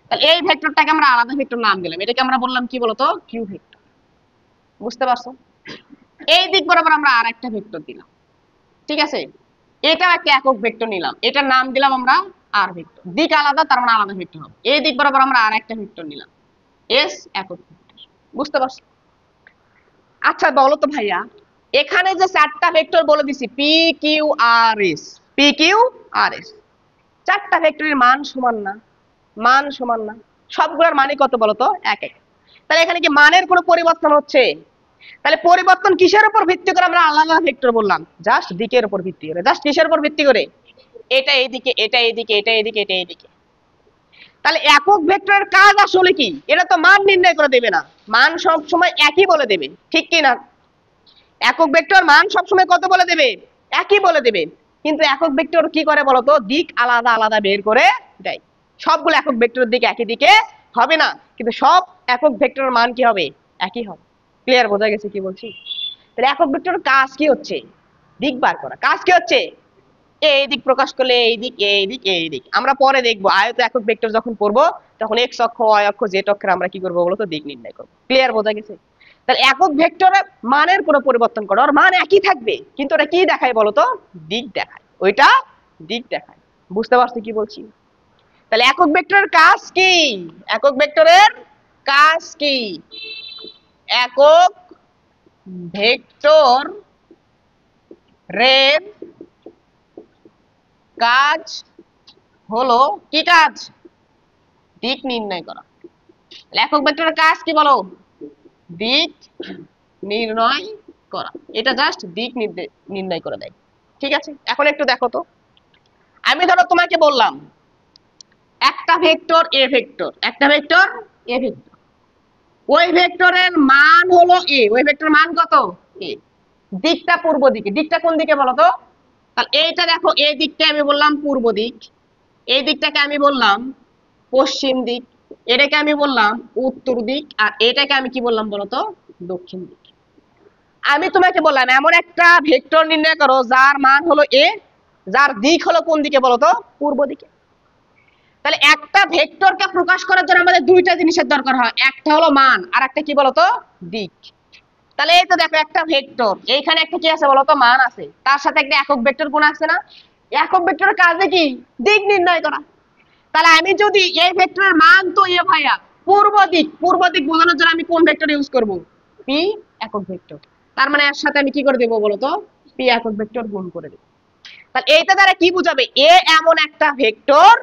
তাহলে এই ভেক্টরটাকে আমরা আলাদা ভেক্টর নাম দিলাম, এটাকে আমরা বললাম কি বলতো? Q vector. বুঝতে পারছো? এই দিক বরাবর আমরা আর একটা ভেক্টর দিলাম, ঠিক আছে, এটা একটা একক ভেক্টর নিলাম, এটার নাম দিলাম আমরা আর ভেক্টর। দিক আলাদা, তার মানে আলাদা ভেক্টর হবে। এই দিক বরাবর আমরা আর একটা ভেক্টর নিলাম, এস একক ভেক্টর। বুঝতে পারছো? আচ্ছা বলো তো ভাইয়া, এখানে যে চারটা ভেক্টর বলে দিছি P Q R S, P Q R S, চারটা ভেক্টরের মান সমান না? মান সমান না, সবগুলোর মানই কত বলো তো? এক এক। তাহলে এখানে কি মানের কোনো পরিবর্তন হচ্ছে? তাহলে পরিবর্তন কিসের উপর ভিত্তি করে আমরা আলাদা ভেক্টর বললাম? জাস্ট দিকের উপর ভিত্তি করে। জাস্ট কিসের উপর ভিত্তি করে? এটা এইদিকে, এটা এইদিকে, এটা এইদিকে, এটা এইদিকে। তাহলে একক ভেক্টরের কাজ আসলে কি? এটা তো মান নির্ণয় করে দেবে না, মান সব সময় একই বলে দেবে, ঠিক কি না? একক ভেক্টর মান সবসময় কত বলে দেবে? একই বলে দেবে। কিন্তু একক ভেক্টর কি করে বলতো? দিক আলাদা আলাদা বের করে দেয়। সবগুলো একক ভেক্টরের দিক একই দিকে হবে না, কিন্তু সব একক ভেক্টরের মান কি হবে? একই হবে। ক্লিয়ার? বোঝা গেছে কি বলছি? তাহলে একক ভেক্টরের কাজ কি হচ্ছে? দিক বার করা। কাজ কি হচ্ছে? এই দিক প্রকাশ করলে এই দিক, এই দিক, এই দিক। আমরা পরে দেখবো আয়ত একক ভেক্টর যখন পড়বো, তখন এক্স অক্ষ, ওয়াই অক্ষ, জেড অক্ষের আমরা কি করবো বলতো? দিক নির্ণয় করবো। ক্লিয়ার? বোঝা গেছে? তাহলে একক ভেক্টরের মানের কোনো পরিবর্তন করো, ওর মান একই থাকবে, কিন্তু ওটা কি দেখায় বলতো? দিক দেখায়, ওইটা দিক দেখায়। বুঝতে পারছো কি বলছি? তাহলে একক ভেক্টরের কাজ কি? একক ভেক্টরের কাজ কি? একক ভেক্টর রের কাজ হলো কি কাজ? দিক নির্ণয় করা। একক ভেক্টরের কাজ কি বলো? দিক নির্ণয় করা। এটা জাস্ট দিক নির্ণয় করে দেয়, ঠিক আছে? এখন একটু দেখো তো, আমি ধরো তোমাকে বললাম একটা ভেক্টর এ ভেক্টর, একটা ভেক্টর এ ভেক্টর, ওই ভেক্টরের মান হলো এ, ওই ভেক্টরের মান কত? এ। দিকটা পূর্ব দিকে, দিকটা কোন দিকে বলো তো? তাহলে এইটা দেখো, এই দিকটা আমি বললাম পূর্ব দিক, এই দিকটাকে আমি বললাম পশ্চিম দিক, এটাকে আমি বললাম উত্তর দিক, আর এটাকে আমি কি বললাম বলতো? দক্ষিণ দিক। আমি তোমাকে বললাম এমন একটা ভেক্টর নির্ণয় করো যার মান হলো এ, যার দিক হলো কোন দিকে বলতো? পূর্ব দিকে। তাহলে একটা ভেক্টরকে প্রকাশ করার জন্য আমাদের দুইটা জিনিসের দরকার হয়, একটা হলো মান, আর একটা কি বলতো? দিক। তাহলে এই তো দেখো একটা ভেক্টর, এইখানে একটা কি আছে বলতো? মান আছে, তার সাথে একটা একক ভেক্টর গুণ আছে না? একক ভেক্টরের কাজে কি? দিক নির্ণয় করা। তাহলে আমি যদি এই ভেক্টরের মান তো এ ভাইয়া, পূর্ব দিক, পূর্ব দিক বোঝানোর জন্য আমি কোন ভেক্টর ইউজ করব? পি একক ভেক্টর। তার মানে এর সাথে আমি কি করে দেবো বলতো? পি একক ভেক্টর গুণ করে দেব। তাহলে এইটা দ্বারা কি বুঝাবে? এ এমন একটা ভেক্টর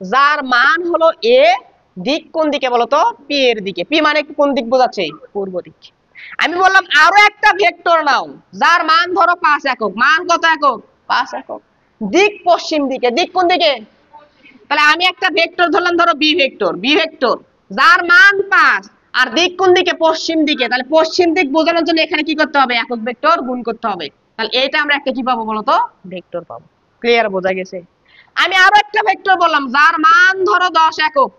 যার মান হলো এ, দিক কোন দিকে বলতো? পি এর দিকে। পি মানে কোন দিক বোঝাচ্ছে? পূর্ব দিক। আমি বললাম আরো একটা ভেক্টর নাও যার মান ধরো 5 একক, মান কত একক? 5 একক, দিক পশ্চিম দিকে, দিক কোন দিকে? তাহলে আমি একটা ভেক্টর ধরলাম ধরো বি ভেক্টর, বি ভেক্টর যার মান 5 আর দিক কোন দিকে? পশ্চিম দিকে। তাহলে পশ্চিম দিক বোঝানোর জন্য এখানে কি করতে হবে? একক ভেক্টর গুণ করতে হবে। তাহলে এটা আমরা একটা কি পাবো বলতো? ভেক্টর পাবো। ক্লিয়ার? বোঝা গেছে? আমি আরো একটা ভেক্টর বললাম যার মান ধরো 10 একক,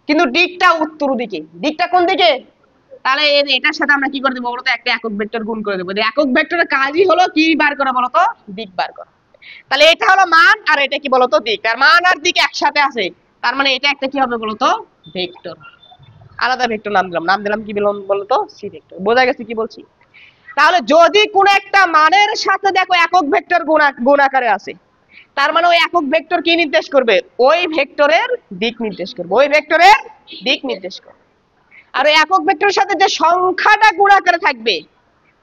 কিন্তু দিকটা উত্তর দিকে, দিকটা কোন দিকে? তাহলে এটার সাথে আমরা কি করে দেবো বলতো? একটা একক ভেক্টর গুণ করে দেবো। একক ভেক্টরের কাজই হলো কি বার করা বলতো? দিক বার করা। তাহলে এটা হলো মান, আর এটা কি বলতো? দিক। আর মান আর দিক একসাথে আছে, তার মানে এটা একটা কি হবে বলতো? ভেক্টর। আলাদা ভেক্টর নাম দিলাম কি বলতো? C vector. বোঝা গেছে কি বলছি? তাহলে যদি কোন একটা মানের সাথে দেখো একক ভেক্টর গুণ আকারে আছে, তার মানে ওই একক ভেক্টর কি নির্দেশ করবে? ওই ভেক্টরের দিক নির্দেশ করবে, ওই ভেক্টরের দিক নির্দেশ করবে। আর ওই একক ভেক্টরের সাথে যে সংখ্যাটা গুণ আকারে থাকবে,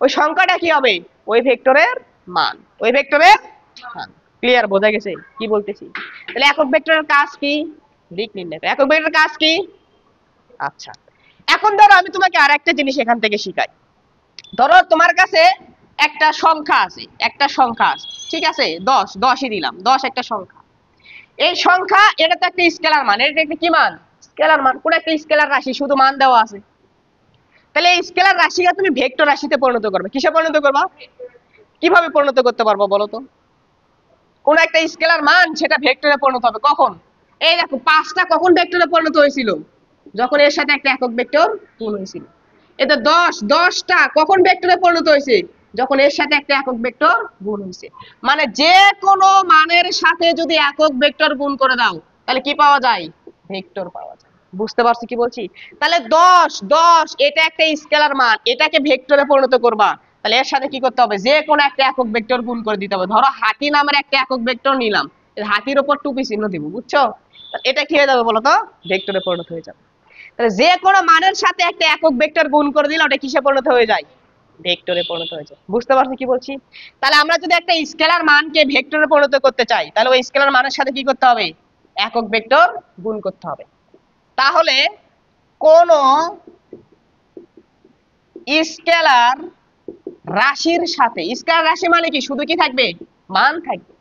ওই সংখ্যাটা কি হবে? ওই ভেক্টরের মান, ওই ভেক্টরের মান। ক্লিয়ার? বোঝা গেছে কি বলতেছি? তাহলে একক ভেক্টরের কাজ কি? দিক নির্ণয়। একক ভেক্টরের কাজ কি? আচ্ছা, এখন ধরো আমি তোমাকে আর একটা জিনিস এখান থেকে শিখাই। ধরো তোমার কাছে একটা সংখ্যা আছে, একটা সংখ্যা আছে, ঠিক আছে? 10, 10ই দিলাম, 10 একটা সংখ্যা। এই সংখ্যা, এটা তো একটা স্কেলার মান, এটা একটা কি মান? স্কেলার মান। কোন একটা স্কেলার রাশি, শুধু মান দেওয়া আছে। তাহলে এই স্কেলার রাশিকে তুমি ভেক্টর রাশিতে পরিণত করবে। কিসে পরিণত করবা? কিভাবে পরিণত করতে পারবো বলো তো? কোন একটা স্কেলার মান সেটা ভেক্টরে পরিণত হবে কখন? এই দেখো 5টা কখন ভেক্টরে পরিণত হয়েছিল? যখন এর সাথে একটা একক ভেক্টর গুণ হয়েছিল। এটা 10, 10টা কখন ভেক্টরে পরিণত হয়েছে? যখন এর সাথে একটা একক ভেক্টর গুণ হয়েছে। মানে যে কোনো মানের সাথে যদি একক ভেক্টর গুণ করে দাও তাহলে কি পাওয়া যায়? ভেক্টর পাওয়া যায়। বুঝতে পারছো কি বলছি? তাহলে 10 10 এটা একটা স্কেলার মান, এটাকে ভেক্টরে পরিণত করবা, তাহলে এর সাথে কি করতে হবে? যে কোনো একটা একক ভেক্টর গুণ করে দিতে হবে। ধরো হাতি নামের একটা একক ভেক্টর নিলাম, হাতির উপর টুপি চিহ্ন দিব, বুঝছো? এটা কি হয়ে যাবে বলো তো? ভেক্টরে পরিণত হয়ে যাবে। তাহলে যে কোনো মানের সাথে একটা একক ভেক্টর গুণ করে দিলে ওটা কিসে পরিণত হয়ে যায়? ভেক্টরে পরিণত হয়ে যায়। বুঝতে পারছো কি বলছি? তাহলে আমরা যদি একটা স্কেলার মানকে ভেক্টরে পরিণত করতে চাই তাহলে ওই স্কেলার মানের সাথে কি করতে হবে? একক ভেক্টর গুণ করতে হবে। তাহলে কোন স্কেলার রাশির সাথে, স্কেলার রাশি মানে কি শুধু কি থাকবে? মান থাকবে।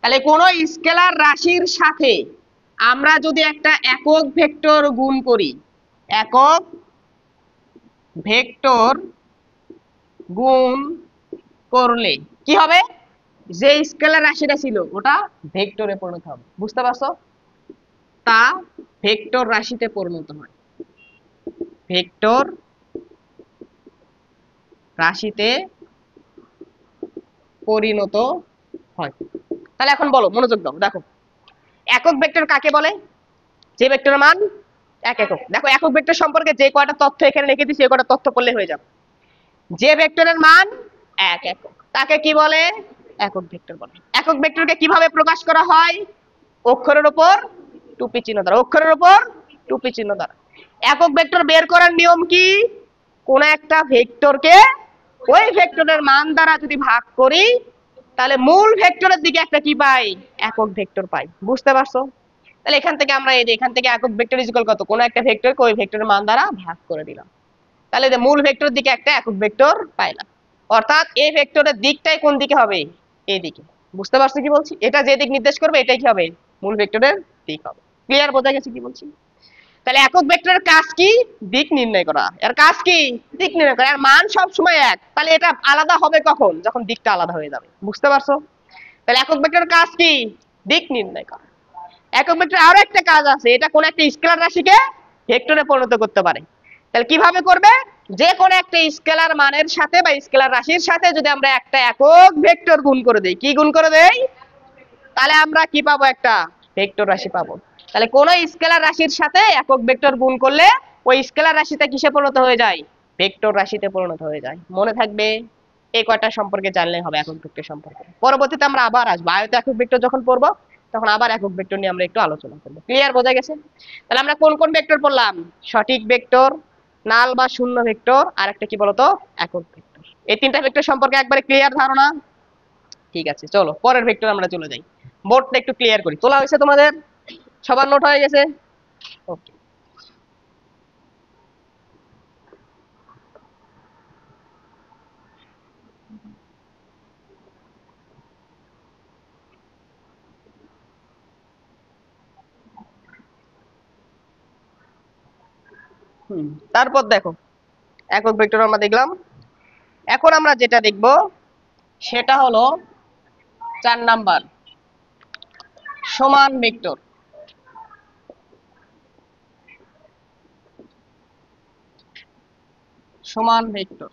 তাহলে কোন স্কেলার রাশির সাথে আমরা যদি একটা একক ভেক্টর গুণ করি, একক ভেক্টর গুণ করলে কি হবে? যে স্কেলার রাশিটা ছিল ওটা ভেক্টরে পরিণত হবে। বুঝতে পারছো? তা ভেক্টর রাশিতে পরিণত হয়, ভেক্টর রাশিতে পরিণত হয়। তাহলে এখন বলো, মনোযোগ দাও, দেখো একক ভেক্টর কাকে বলে? যে ভেক্টরের মান এক একক। দেখো একক ভেক্টর সম্পর্কে যে কয়টা তথ্য এখানে লিখে দিচ্ছি, এই কয়টা তথ্য পড়লে হয়ে যাবে। যে ভেক্টরের মান এক একক তাকে কি বলে? একক ভেক্টর বলে। একক ভেক্টরকে কিভাবে প্রকাশ করা হয়? অক্ষরের উপর টুপি চিহ্ন দ্বারা, অক্ষরের উপর টুপি চিহ্ন দ্বারা। একক ভেক্টর বের করার নিয়ম কি? কোন একটা ভেক্টরকে ওই ভেক্টরের মান দ্বারা যদি ভাগ করি তাহলে মূল ভেক্টরের দিকে একটা কি পাই? একক ভেক্টর পাই। বুঝতে পারছো? তাহলে এখান থেকে আমরা এই যে এখান থেকে একক ভেক্টর ইকুয়াল কত? কোন একটা ভেক্টরকে ওই ভেক্টরের মান দ্বারা ভাগ করে দিলাম, তাহলে যে মূল ভেক্টরের দিকে একটা একক ভেক্টর পাইলাম। অর্থাৎ এই ভেক্টরের দিকটাই কোন দিকে হবে? এই দিকে। বুঝতে পারছো কি বলছি? এটা যে দিক নির্দেশ করবে এটাই কি হবে? মূল ভেক্টরের দিক হবে। ক্লিয়ার? বোঝা গেছে কি বলছি? তাহলে একক ভেক্টরের কাজ কি? দিক নির্ণয় করা। এর কাজ কি? দিক নির্ণয় করা। এর মান সব সময় এক। তাহলে এটা আলাদা হবে কখন? যখন দিকটা আলাদা হয়ে যাবে। বুঝতে পারছো? তাহলে একক ভেক্টরের কাজ কি? দিক নির্ণয় করা। একক ভেক্টর আরো একটা কাজ আছে, এটা কোন একটা স্কেলার রাশিকে ভেক্টরে পরিণত করতে পারে। তাহলে কিভাবে করবে? যে কোন একটা স্কেলার মানের সাথে বা স্কেলার রাশির সাথে যদি আমরা একটা একক ভেক্টর গুণ করে দেই, কি গুণ করে দেই? তাহলে আমরা কি পাবো? একটা ভেক্টর রাশি পাবো। তাহলে কোন স্কেলার রাশির সাথে একক ভেক্টর গুণ করলে ওই স্কেলার রাশিটা কিসে পরিণত হয়ে যায়? ভেক্টর রাশিতে পরিণত হয়ে যায়। মনে থাকবে? এই কয়টা সম্পর্কে জানলে হবে একক ভেক্টর সম্পর্কে। পরবর্তীতে আমরা আবার আসবো, আয়ত একক ভেক্টর যখন পড়বো তখন আবার একক ভেক্টর নিয়ে আমরা একটু আলোচনা করবো। ক্লিয়ার? বোঝা গেছে? তাহলে আমরা কোন কোন ভেক্টর পড়লাম? সঠিক ভেক্টর, নাল বা শূন্য ভেক্টর, আর একটা কি বলতো? একক ভেক্টর। এই তিনটা ভেক্টর সম্পর্কে একবারে ক্লিয়ার ধারণা? ঠিক আছে, চলো পরের ভেক্টর আমরা চলে যাই। বোর্ডটা একটু ক্লিয়ার করি। তোলা হয়েছে তোমাদের? সবার নোট হয়ে গেছে? ওকে। তারপর দেখো একক ভেক্টর আমরা দেখলাম। এখন আমরা যেটা দেখব সেটা হলো 4 নাম্বার, সমান ভেক্টর। সমান ভেক্টর,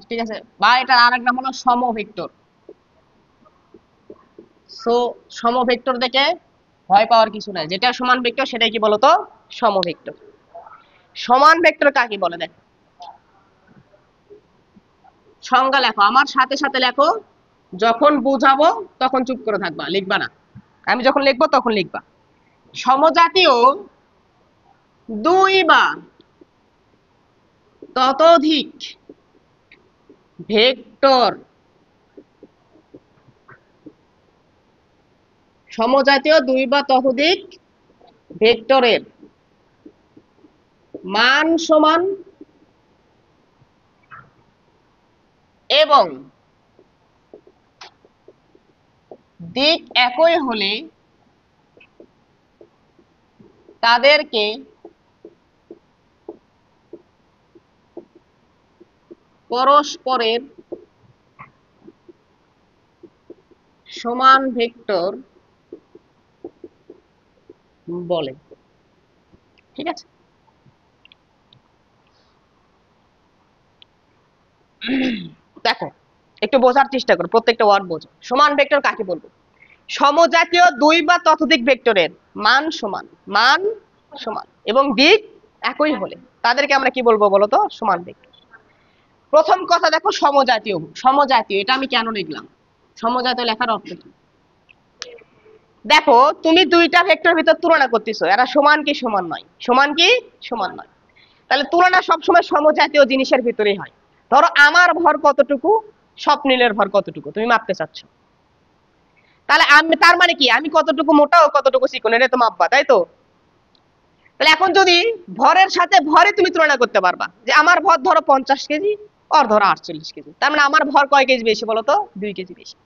ঠিক আছে? বা এটা আরেক নাম হলো সমভেক্টর। সো সমভেক্টর দেখে ভয় পাওয়ার কিছু নাই, যেটা সমান ভেক্টর সেটাই কি বলতো? সমভেক্টর। সমান ভেক্টর কাকে বলে? দেখো সংজ্ঞা লেখো, আমার সাথে সাথে লেখো। যখন বুঝাবো তখন চুপ করে থাকবা, লিখবা না। আমি যখন লিখবো তখন লিখবা। সমজাতীয় দুই বা ততোধিক ভেক্টর, সমজাতীয় দুই বা ততোধিক ভেক্টরের মান সমান এবং দিক একই হলে তাদেরকে পরস্পরের সমান ভেক্টর বলে। ঠিক আছে? দেখো একটু বোঝার চেষ্টা করো, প্রত্যেকটা ওয়ার্ড বোঝো। সমান ভেক্টর কাকে বলবো? সমজাতীয় দুই বা ততোধিক ভেক্টরের মান সমান, মান সমান এবং দিক একই হলে তাদেরকে আমরা কি বলবো বলো তো? সমান ভেক্টর। প্রথম কথা দেখো, সমজাতীয়। সমজাতীয় এটা আমি কেন লিখলাম? সমজাতীয় লেখার অর্থ কি? দেখো, তুমি দুইটা ভেক্টর ভিতর তুলনা করতেছো, এরা সমান কি সমান নয়, সমান কি সমান নয়। তাহলে তুলনা সবসময় সমজাতীয় জিনিসের ভিতরেই হয়। ধরো আমার ভর কতটুকু, স্বপ্নিলের ভর কতটুকু তুমি মাপতে চাচ্ছ, তাহলে আমি, তার মানে কি আমি কতটুকু মোটা ও কতটুকু চিকন এটা তো মাপবা, তাই তো? তাহলে এখন যদি ভরের সাথে ভরে তুমি তুলনা করতে পারবা, যে আমার ভর ধরো 50 কেজি, ওর ধরো 48 কেজি, তার মানে আমার ভর কয় কেজি বেশি বলো তো? 2 কেজি বেশি।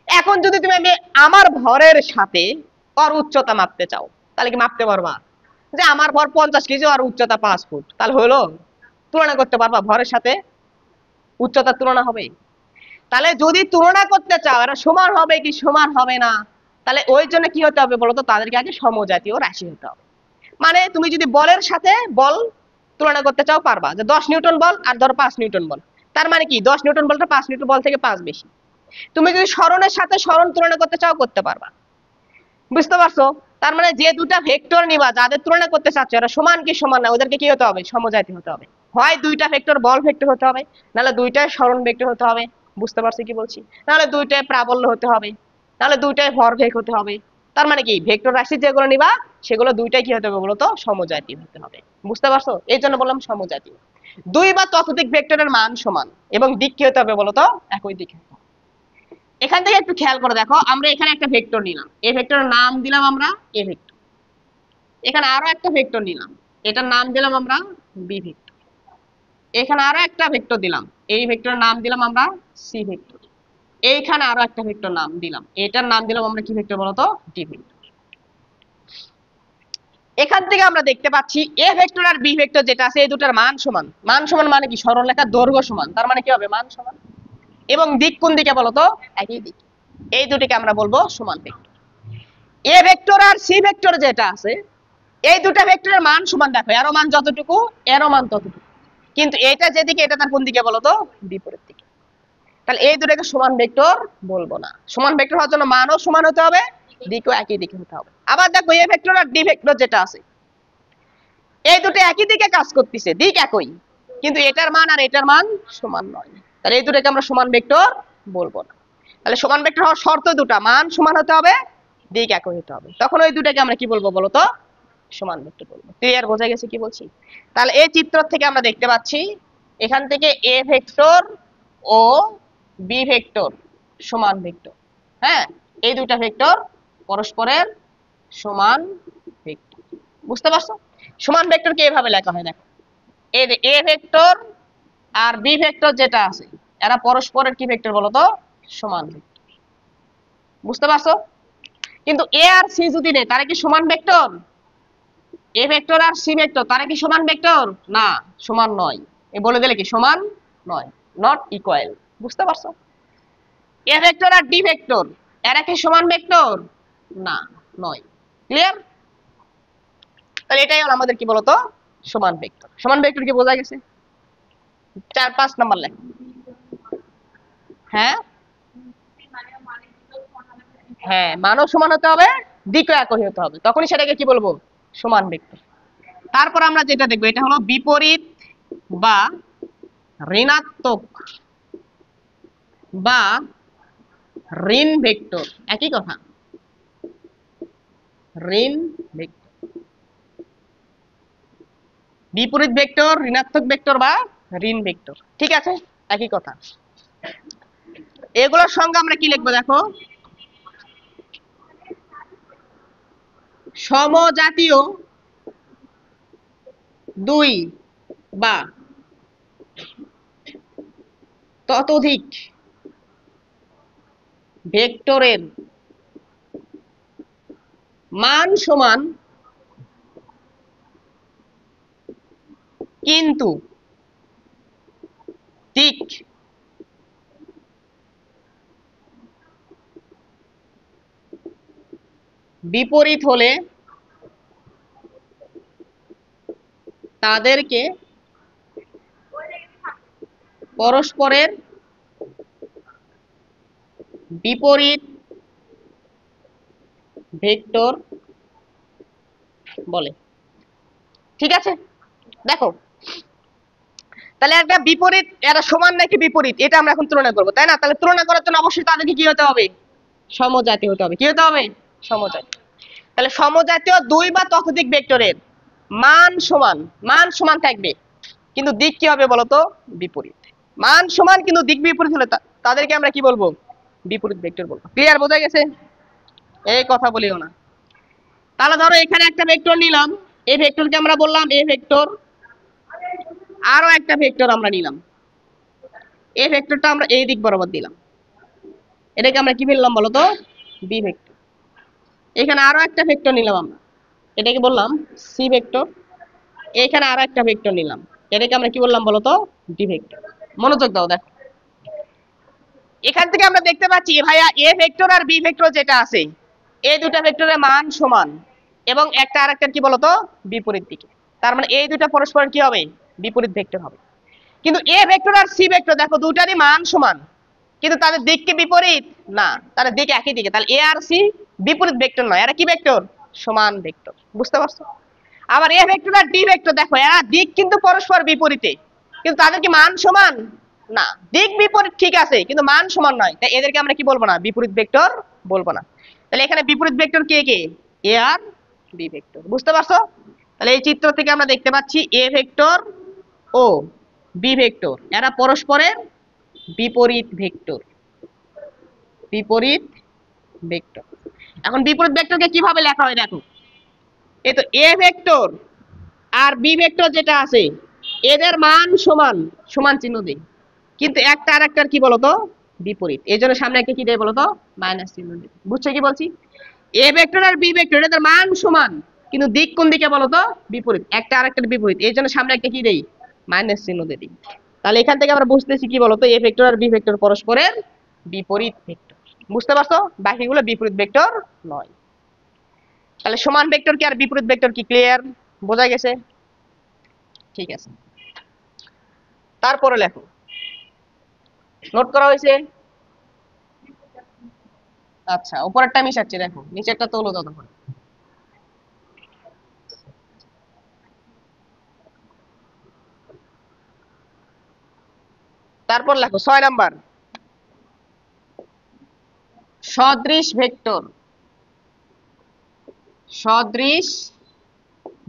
এখন যদি তুমি আমার ভরের সাথে ওর উচ্চতা মাপতে চাও, তাহলে কি মাপতে পারবা? যে আমার ভর 50 কেজি আর উচ্চতা 5 ফুট, তাহলে হলো? তুলনা করতে পারবা? ভরের সাথে উচ্চতার তুলনা হবে? তাহলে যদি তুলনা করতে চাও এরা সমান হবে কি সমান হবে না, তাহলে ওই জন্য কি হতে হবে বলতো? তাদেরকে আগে সমজাতীয় রাশি হতে হবে। মানে তুমি যদি বলের সাথে বল তুলনা করতে চাও পারবা, যে 10 নিউটন বল আর ধরো 5 নিউটন বল, তার মানে কি 10 নিউটন বলটা 5 নিউটন বল থেকে 5 বেশি। তুমি যদি স্মরণের সাথে স্মরণ তুলনা করতে চাও করতে পারবা। বুঝতে পারছো? তার মানে যে দুটা ভেক্টর নিবা, যাদের তুলনা করতে চাচ্ছ এরা সমান কি সমান না, ওদেরকে কি হতে হবে? সমজাতীয় হতে হবে। হয় দুইটা ভেক্টর বল ভেক্টর হতে হবে, নাহলে দুইটাই স্মরণ ভেক্টর হতে হবে। বুঝতে পারছো কি বলছি? নাহলে দুইটাই প্রাবল্য হতে হবে, নাহলে দুইটাই ভরবেগ হতে হবে। তার মানে কি ভেক্টর রাশি যেগুলো নিবা সেগুলো দুইটাই কি হতে হবে বলতো? সমজাতীয় হতে হবে। বুঝতে পারছো? এই জন্য বললাম সমজাতীয়। দুই বা ততোধিক ভেক্টরের মান সমান এবং দিক কি হতে হবে বলতো? একই দিকে। এখান থেকে একটু খেয়াল করে দেখো, আমরা এখানে একটা ভেক্টর নিলাম, এই ভেক্টরের নাম দিলাম আমরা এ ভেক্টর। এখানে আরো একটা ভেক্টর নিলাম, এটার নাম দিলাম আমরা বি ভেক্টর। এখানে আরো একটা ভেক্টর দিলাম, এই ভেক্টরের নাম দিলাম আমরা সি ভেক্টর। এইখানে আরো একটা ভেক্টর নাম দিলাম, এটার নাম দিলাম আমরা কি ভেক্টর বলতো? D vector. এখান থেকে আমরা দেখতে পাচ্ছি এ ভেক্টর আর বি ভেক্টর যেটা আছে এই দুটার মান সমান। মান সমান মানে কি? সরলরেখার দৈর্ঘ্য সমান, তার মানে কি হবে? মান সমান। এবং দিক কোন দিকে বলতো? একই দিক। এই দুটিকে আমরা বলবো সমান ভেক্টর। এ ভেক্টর আর সি ভেক্টর যেটা আছে এই দুটা ভেক্টরের মান সমান। দেখো এরো মান যতটুকু এরো মান ততটুকু, কিন্তু এটা যেদিকে এটা তার কোন দিকে বলতো? বিপরীত দিকে। তাহলে এই দুটাকে সমান ভেক্টর বলবো না। সমান ভেক্টর হওয়ার জন্য মানও সমান হতে হবে, দিকও একই দিকে হতে হবে। আবার দেখো এ ভেক্টর আর ডি ভেক্টর যেটা আছে এই দুটো একই দিকে কাজ করতেছে, দিক একই, কিন্তু এটার মান আর এটার মান সমান নয়। তাহলে এই দুটাকে আমরা সমান ভেক্টর বলবো না। তাহলে সমান ভেক্টর হওয়ার শর্ত দুটা, মান সমান হতে হবে, দিক একই হতে হবে, তখন ওই দুটাকে আমরা কি বলবো বলতো? সমান ভেক্টর বলবো। ক্লিয়ার? বোঝা গেছে কি বলছি? তাহলে এই চিত্র থেকে আমরা দেখতে পাচ্ছি এখান থেকে এ ভেক্টর ও বি ভেক্টর সমান ভেক্টর। হ্যাঁ, এই দুইটা ভেক্টর পরস্পরের সমান ভেক্টর। বুঝতে পারছো? সমান ভেক্টরকে এভাবে লেখা হয়, দেখো এই যে এ ভেক্টর আর বি ভেক্টর যেটা আছে এরা পরস্পরের কি ভেক্টর বলতো? সমান ভেক্টর। বুঝতে পারছো? কিন্তু এ আর সি যদি নেই তারা কি সমান ভেক্টর? এ ভেক্টর আর সি ভেক্টর তারা কি সমান ভেক্টর? না, সমান নয়। এ বলে দিলে কি সমান নয়, নট ইকুয়াল। বুঝতে পারছো? এ ভেক্টর আর ডি ভেক্টর এরা কি সমান ভেক্টর? না, নয়। ক্লিয়ার? তাহলে এটাই হলো আমাদের কি বলতো? সমান ভেক্টর। সমান ভেক্টর কি বোঝা গেছে? 4-5 নাম্বার লেখ। হ্যাঁ হ্যাঁ, মানও সমান হতে হবে, দিকও একই হতে হবে, তখনই সেটাকে কি বলবো? সমান ভেক্টর। তারপর আমরা যেটা দেখবো এটা হলো বিপরীত বা ঋণাত্মক বা ঋণ ভেক্টর। একই কথা, ঋণ ভেক্টর। বিপরীত ভেক্টর, ঋণাত্মক ভেক্টর বা ঋণ ভেক্টর, ঠিক আছে? একই কথা। এগুলোর সঙ্গে আমরা কি লিখবো দেখো? সমজাতীয় দুই বা ততোধিক ভেক্টরের মান সমান, কিন্তু দিক বিপরীত হলে তাদেরকে পরস্পরের বিপরীত ভেক্টর বলে। ঠিক আছে, দেখো তাহলে একটা বিপরীত এরা সমান নাকি বিপরীত এটা আমরা এখন তুলনা করবো, তাই না? তাহলে তুলনা করার জন্য অবশ্যই তাদেরকে কি হতে হবে? সমজাতীয় হতে হবে। কি হতে হবে? সমজাতীয়। তাহলে সমজাতীয় দুই বা ততোধিক ভেক্টরের মান সমান থাকবে, কিন্তু দিক কি হবে বলতো? বিপরীত। মান সমান কিন্তু দিক বিপরীত হলে তাদেরকে আমরা কি বলবো? বিপরীত ভেক্টর বলবো। ক্লিয়ার? বোঝা গেছে? এই কথা বলিও না। তাহলে ধরো এখানে একটা ভেক্টর নিলাম, এই ভেক্টরকে আমরা বললাম এ ভেক্টর। আরো একটা ভেক্টর আমরা নিলাম, এই ভেক্টরটা আমরা এই দিক বরাবর দিলাম, এটাকে আমরা কি বললাম বলতো? B vector. এখানে আরো একটা ভেক্টর নিলাম আমরা, এটাকে বললাম সি ভেক্টর। এখানে আরো একটা ভেক্টর নিলাম, এটাকে আমরা কি বললাম বলতো? D vector. মনোযোগ দাও, দেখো এখান থেকে আমরা দেখতে পাচ্ছি ভাইয়া এ ভেক্টর আর বি ভেক্টর যেটা আছে, এই দুটা ভেক্টরের মান সমান এবং একটা আরেকটার কি বলতো? বিপরীত দিকে। তার মানে এই দুটা পরস্পর কি হবে? বিপরীত ভেক্টর হবে। কিন্তু এ ভেক্টর আর সি ভেক্টর দেখো দুটারই মান সমান, কিন্তু তাদের দিক কি বিপরীত? না, তাদের দিক একই দিকে। তাহলে এ আর সি বিপরীত ভেক্টর নয়, এরা কি ভেক্টর? সমান ভেক্টর। বুঝতে পারছো? আবার এ ভেক্টর আর ডি ভেক্টর দেখো এরা দিক কিন্তু পরস্পর বিপরীতে, কিন্তু তাদের কি মান সমান? না, দিক বিপরীত ঠিক আছে কিন্তু মান সমান নয়, তাই এদেরকে আমরা কি বলবো না? বিপরীত ভেক্টর বলবো না। তাহলে এখানে বিপরীত ভেক্টর কে কে? এ আর বি ভেক্টর। বুঝতে পারছো? তাহলে এই চিত্র থেকে আমরা দেখতে পাচ্ছি এ ভেক্টর ও বি ভেক্টর এরা পরস্পরের বিপরীত ভেক্টর। বিপরীত ভেক্টর। এখন বিপরীত ভেক্টরকে কিভাবে লেখা হয় দেখো, এই তো এ ভেক্টর আর বি ভেক্টর যেটা আছে এদের মান সমান, সমান চিহ্ন দেই, কিন্তু একটা আর একটার কি বলতো? বিপরীত। এই জন্য সামনে একটা কি দেয় বলতো? মাইনাস চিহ্ন দেয়। বুঝছো কি বলছি? এ ভেক্টর আর বি ভেক্টর এদের মান সমান, কিন্তু দিক কোন দিকে বলতো? বিপরীত। একটা আর একটার বিপরীত, এই জন্য সামনে একটা কি দেই? মাইনাস চিহ্ন দিয়ে দিই। তাহলে এখান থেকে আমরা বুঝতেছি কি বলতো? এ ভেক্টর আর বি ভেক্টর পরস্পরের বিপরীত ভেক্টর। বুঝতে পারছো? বাকিগুলো বিপরীত ভেক্টর নয়। তাহলে সমান ভেক্টর কি আর বিপরীত ভেক্টর কি? ক্লিয়ার? বোঝা গেছে? ঠিক আছে, তারপরে লেখো। নোট করা হয়েছে? আচ্ছা, উপরেরটা মিশাচ্ছি, দেখো নিচেরটা তোলো ততক্ষণ। তারপর লেখো 6 নাম্বার, সদৃশ ভেক্টর। সদৃশ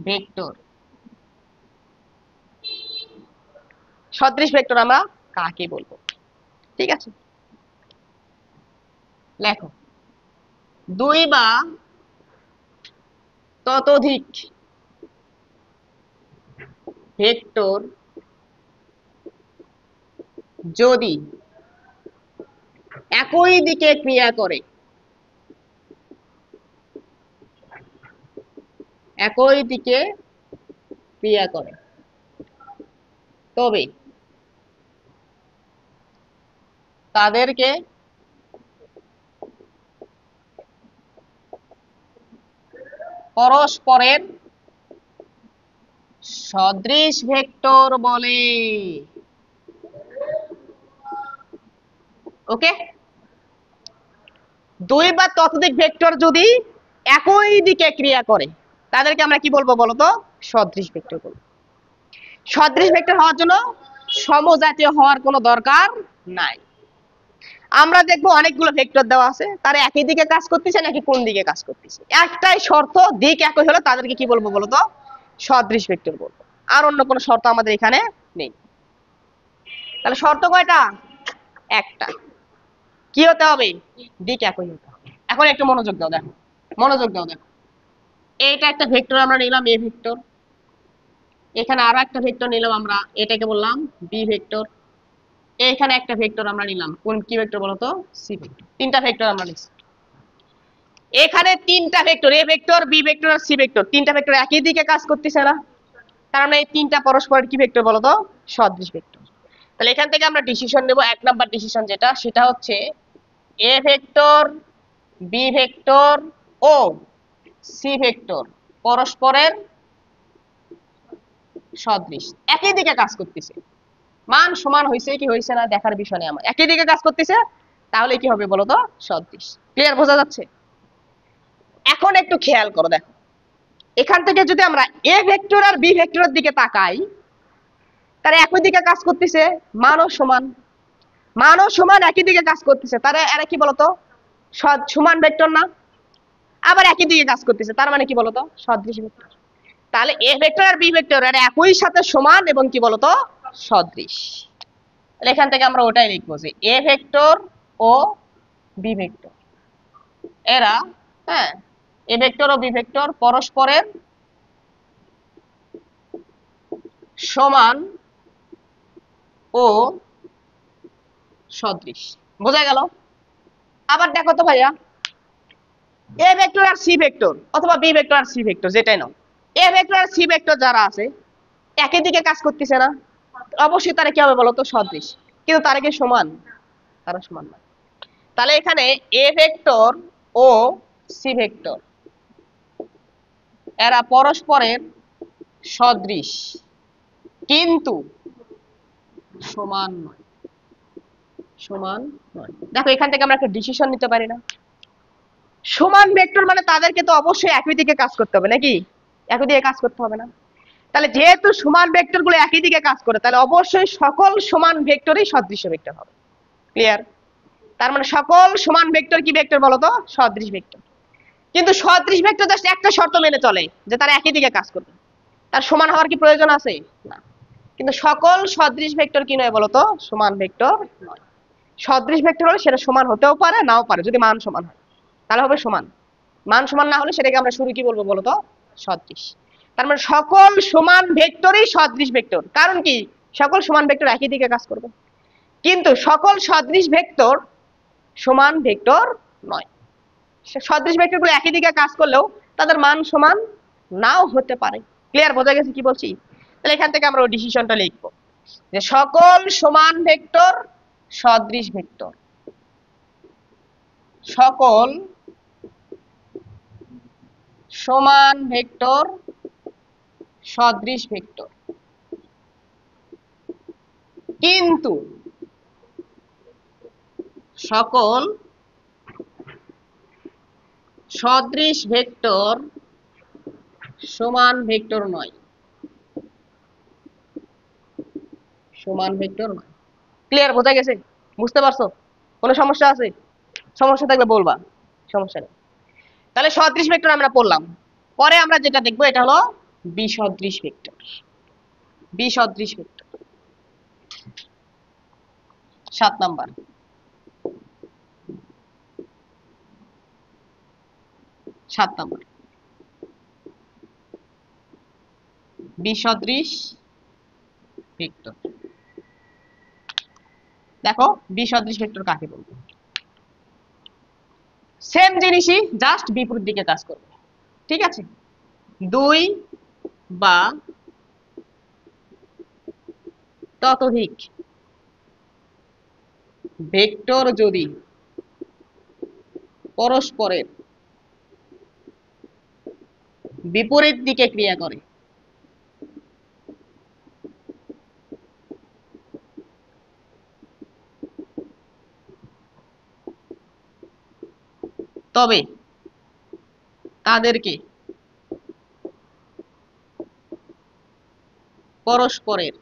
ভেক্টর। সদৃশ ভেক্টর আমরা কাকে বলবো? ঠিক আছে, লেখো দুই বা ততোধিক ভেক্টর যদি একই দিকে ক্রিয়া করে, একই দিকে ক্রিয়া করে, তবে তাদেরকে পরস্পরের সদৃশ ভেক্টর বলে। ওকে, দুই বা ততোধিক ভেক্টর যদি একই দিকে ক্রিয়া করে তাদেরকে আমরা কি বলবো বলতো? সদৃশ ভেক্টর বলবো। সদৃশ ভেক্টর হওয়ার জন্য সমজাতীয় হওয়ার কোনো দরকার নাই। আমরা দেখবো অনেকগুলো ভেক্টর দেওয়া আছে, তারা একই দিকে কাজ করতেছে নাকি কোন দিকে কাজ করতেছে, একটাই শর্ত, দিক একই হলে তাদেরকে কি বলবো বলতো? সদৃশ ভেক্টর বলবো। আর অন্য কোনো শর্ত আমাদের এখানে নেই। তাহলে শর্ত কয়টা? একটা। কি হতে হবে? দিক একই হতে হবে। এখন একটু মনোযোগ দাও, দেখো মনোযোগ দাও, দেখো এইটা একটা ভেক্টর আমরা নিলাম এ ভেক্টর, এখানে আরো একটা ভেক্টর নিলাম আমরা, এটাকে বললাম বি ভেক্টর। এখানে একটা ভেক্টর আমরা নিলাম, কোন কি ভেক্টর বলতো? C vector. তিনটা ভেক্টর আমরা নিচ্ছি। এখানে তিনটা vector A vector B vector আর সি ভেক্টর, তিনটা ভেক্টর একই দিকে কাজ করতেছে না? তার মানে এই তিনটা পরস্পরের কি ভেক্টর বলতো? সদৃশ ভেক্টর। তাহলে এখান থেকে আমরা ডিসিশন নেব, এক নাম্বার ডিসিশন যেটা, সেটা হচ্ছে এ ভেক্টর বি ভেক্টর ও সি ভেক্টর পরস্পরের সদৃশ, একই দিকে কাজ করতেছে। মান সমান হয়েছে কি হয়েছে না দেখার বিষয় নেই আমার, একই দিকে কাজ করতেছে তাহলে কি হবে বলো তো? সদৃশ। ক্লিয়ার, বোঝা যাচ্ছে? এখন একটু খেয়াল করো, দেখো এখান থেকে যদি আমরা এ ভেক্টর আর বি ভেক্টরের দিকে তাকাই, তারা একই দিকে কাজ করতেছে, মানও সমান, মানও সমান, একই দিকে কাজ করতেছে, তারা এরা কি বলতো? সমান ভেক্টর না? আবার একই দিকে কাজ করতেছে, তার মানে কি বলতো? সদৃশ ভেক্টর। তাহলে এ ভেক্টর আর বি ভেক্টর এরা একই সাথে সমান এবং কি বলতো? সদৃশ। তাহলে এখান থেকে আমরা ওটাই লিখবো যে এ ভেক্টর ও বি ভেক্টর এরা, হ্যাঁ, এ ভেক্টর ও বি ভেক্টর পরস্পরের সমান ও সদৃশ। বোঝা গেল? আবার দেখো তো ভাইয়া, এ ভেক্টর আর সি ভেক্টর অথবা বি ভেক্টর আর সি ভেক্টর যেটাই নাও, এ ভেক্টর আর সি ভেক্টর যারা আছে একই দিকে কাজ করতেছে না? অবশ্যই তারা কি হবে বলতো? সদৃশ। কিন্তু তারা কি সমান? তারা সমান না। তাহলে এখানে এ ভেক্টর ও সি ভেক্টর এরা পরস্পরের সদৃশ কিন্তু সমান নয়, সমান নয়। দেখো এখান থেকে আমরা একটা ডিসিশন নিতে পারি না? সমান ভেক্টর মানে তাদেরকে তো অবশ্যই একই দিকে কাজ করতে হবে, নাকি? একই দিকে কাজ করতে হবে না? তাহলে যেহেতু সমান ভেক্টর গুলো একই দিকে কাজ করে, তাহলে অবশ্যই সকল সমান ভেক্টরই সদৃশ্য ভেক্টর হবে। ক্লিয়ার? তার মানে সকল সমান ভেক্টর কি ভেক্টর বলতো? সদৃশ ভেক্টর। কিন্তু সদৃশ ভেক্টর জাস্ট একটা শর্ত মেনে চলে, যে তারা একই দিকে কাজ করবে। তার সমান হওয়ার কি প্রয়োজন আছে? না। কিন্তু সকল সদৃশ ভেক্টর কি নয় বলতো? সমান ভেক্টর নয়। সদৃশ ভেক্টর হলে সেটা সমান হতেও পারে, নাও পারে। যদি মান সমান হয় তাহলে হবে সমান, মান সমান না হলে সেটাকে আমরা শুরু কি বলবো বলতো? সদৃশ। তার মানে সকল সমান ভেক্টরই সদৃশ ভেক্টর। কারণ কি? সকল সমান ভেক্টর একই দিকে কাজ করবে। কিন্তু সকল সদৃশ ভেক্টর সমান ভেক্টর নয়। সদৃশ ভেক্টর গুলো একই দিকে কাজ করলেও তাদের মান সমান নাও হতে পারে। ক্লিয়ার, বোঝা গেছে কি বলছি? তাহলে এখান থেকে আমরা ওই ডিসিশনটা লিখবো যে সকল সমান ভেক্টর সদৃশ ভেক্টর, সকল সমান ভেক্টর সদৃশ ভেক্টর, কিন্তু সকল সদৃশ ভেক্টর সমান ভেক্টর নয়, সমান ভেক্টর নয়। ক্লিয়ার, বোঝা গেছে? বুঝতে পারছো? কোনো সমস্যা আছে? সমস্যা থাকলে বলবা, সমস্যা নেই। তাহলে সদৃশ ভেক্টর আমরা পড়লাম। পরে আমরা যেটা দেখবো এটা হলো বিসদৃশ ভেক্টর। বিসদৃশ ভেক্টর 7 নাম্বার। 7 নাম্বার বিসদৃশ ভেক্টর। দেখো বিসদৃশ ভেক্টর কাকে বলবো? সেম জিনিসই, জাস্ট বিপরীত দিকে কাজ করবে। ঠিক আছে? দুই বা ততোধিক ভেক্টর যদি পরস্পরের বিপরীত দিকে ক্রিয়া করে তবে তাদেরকে পরস্পরের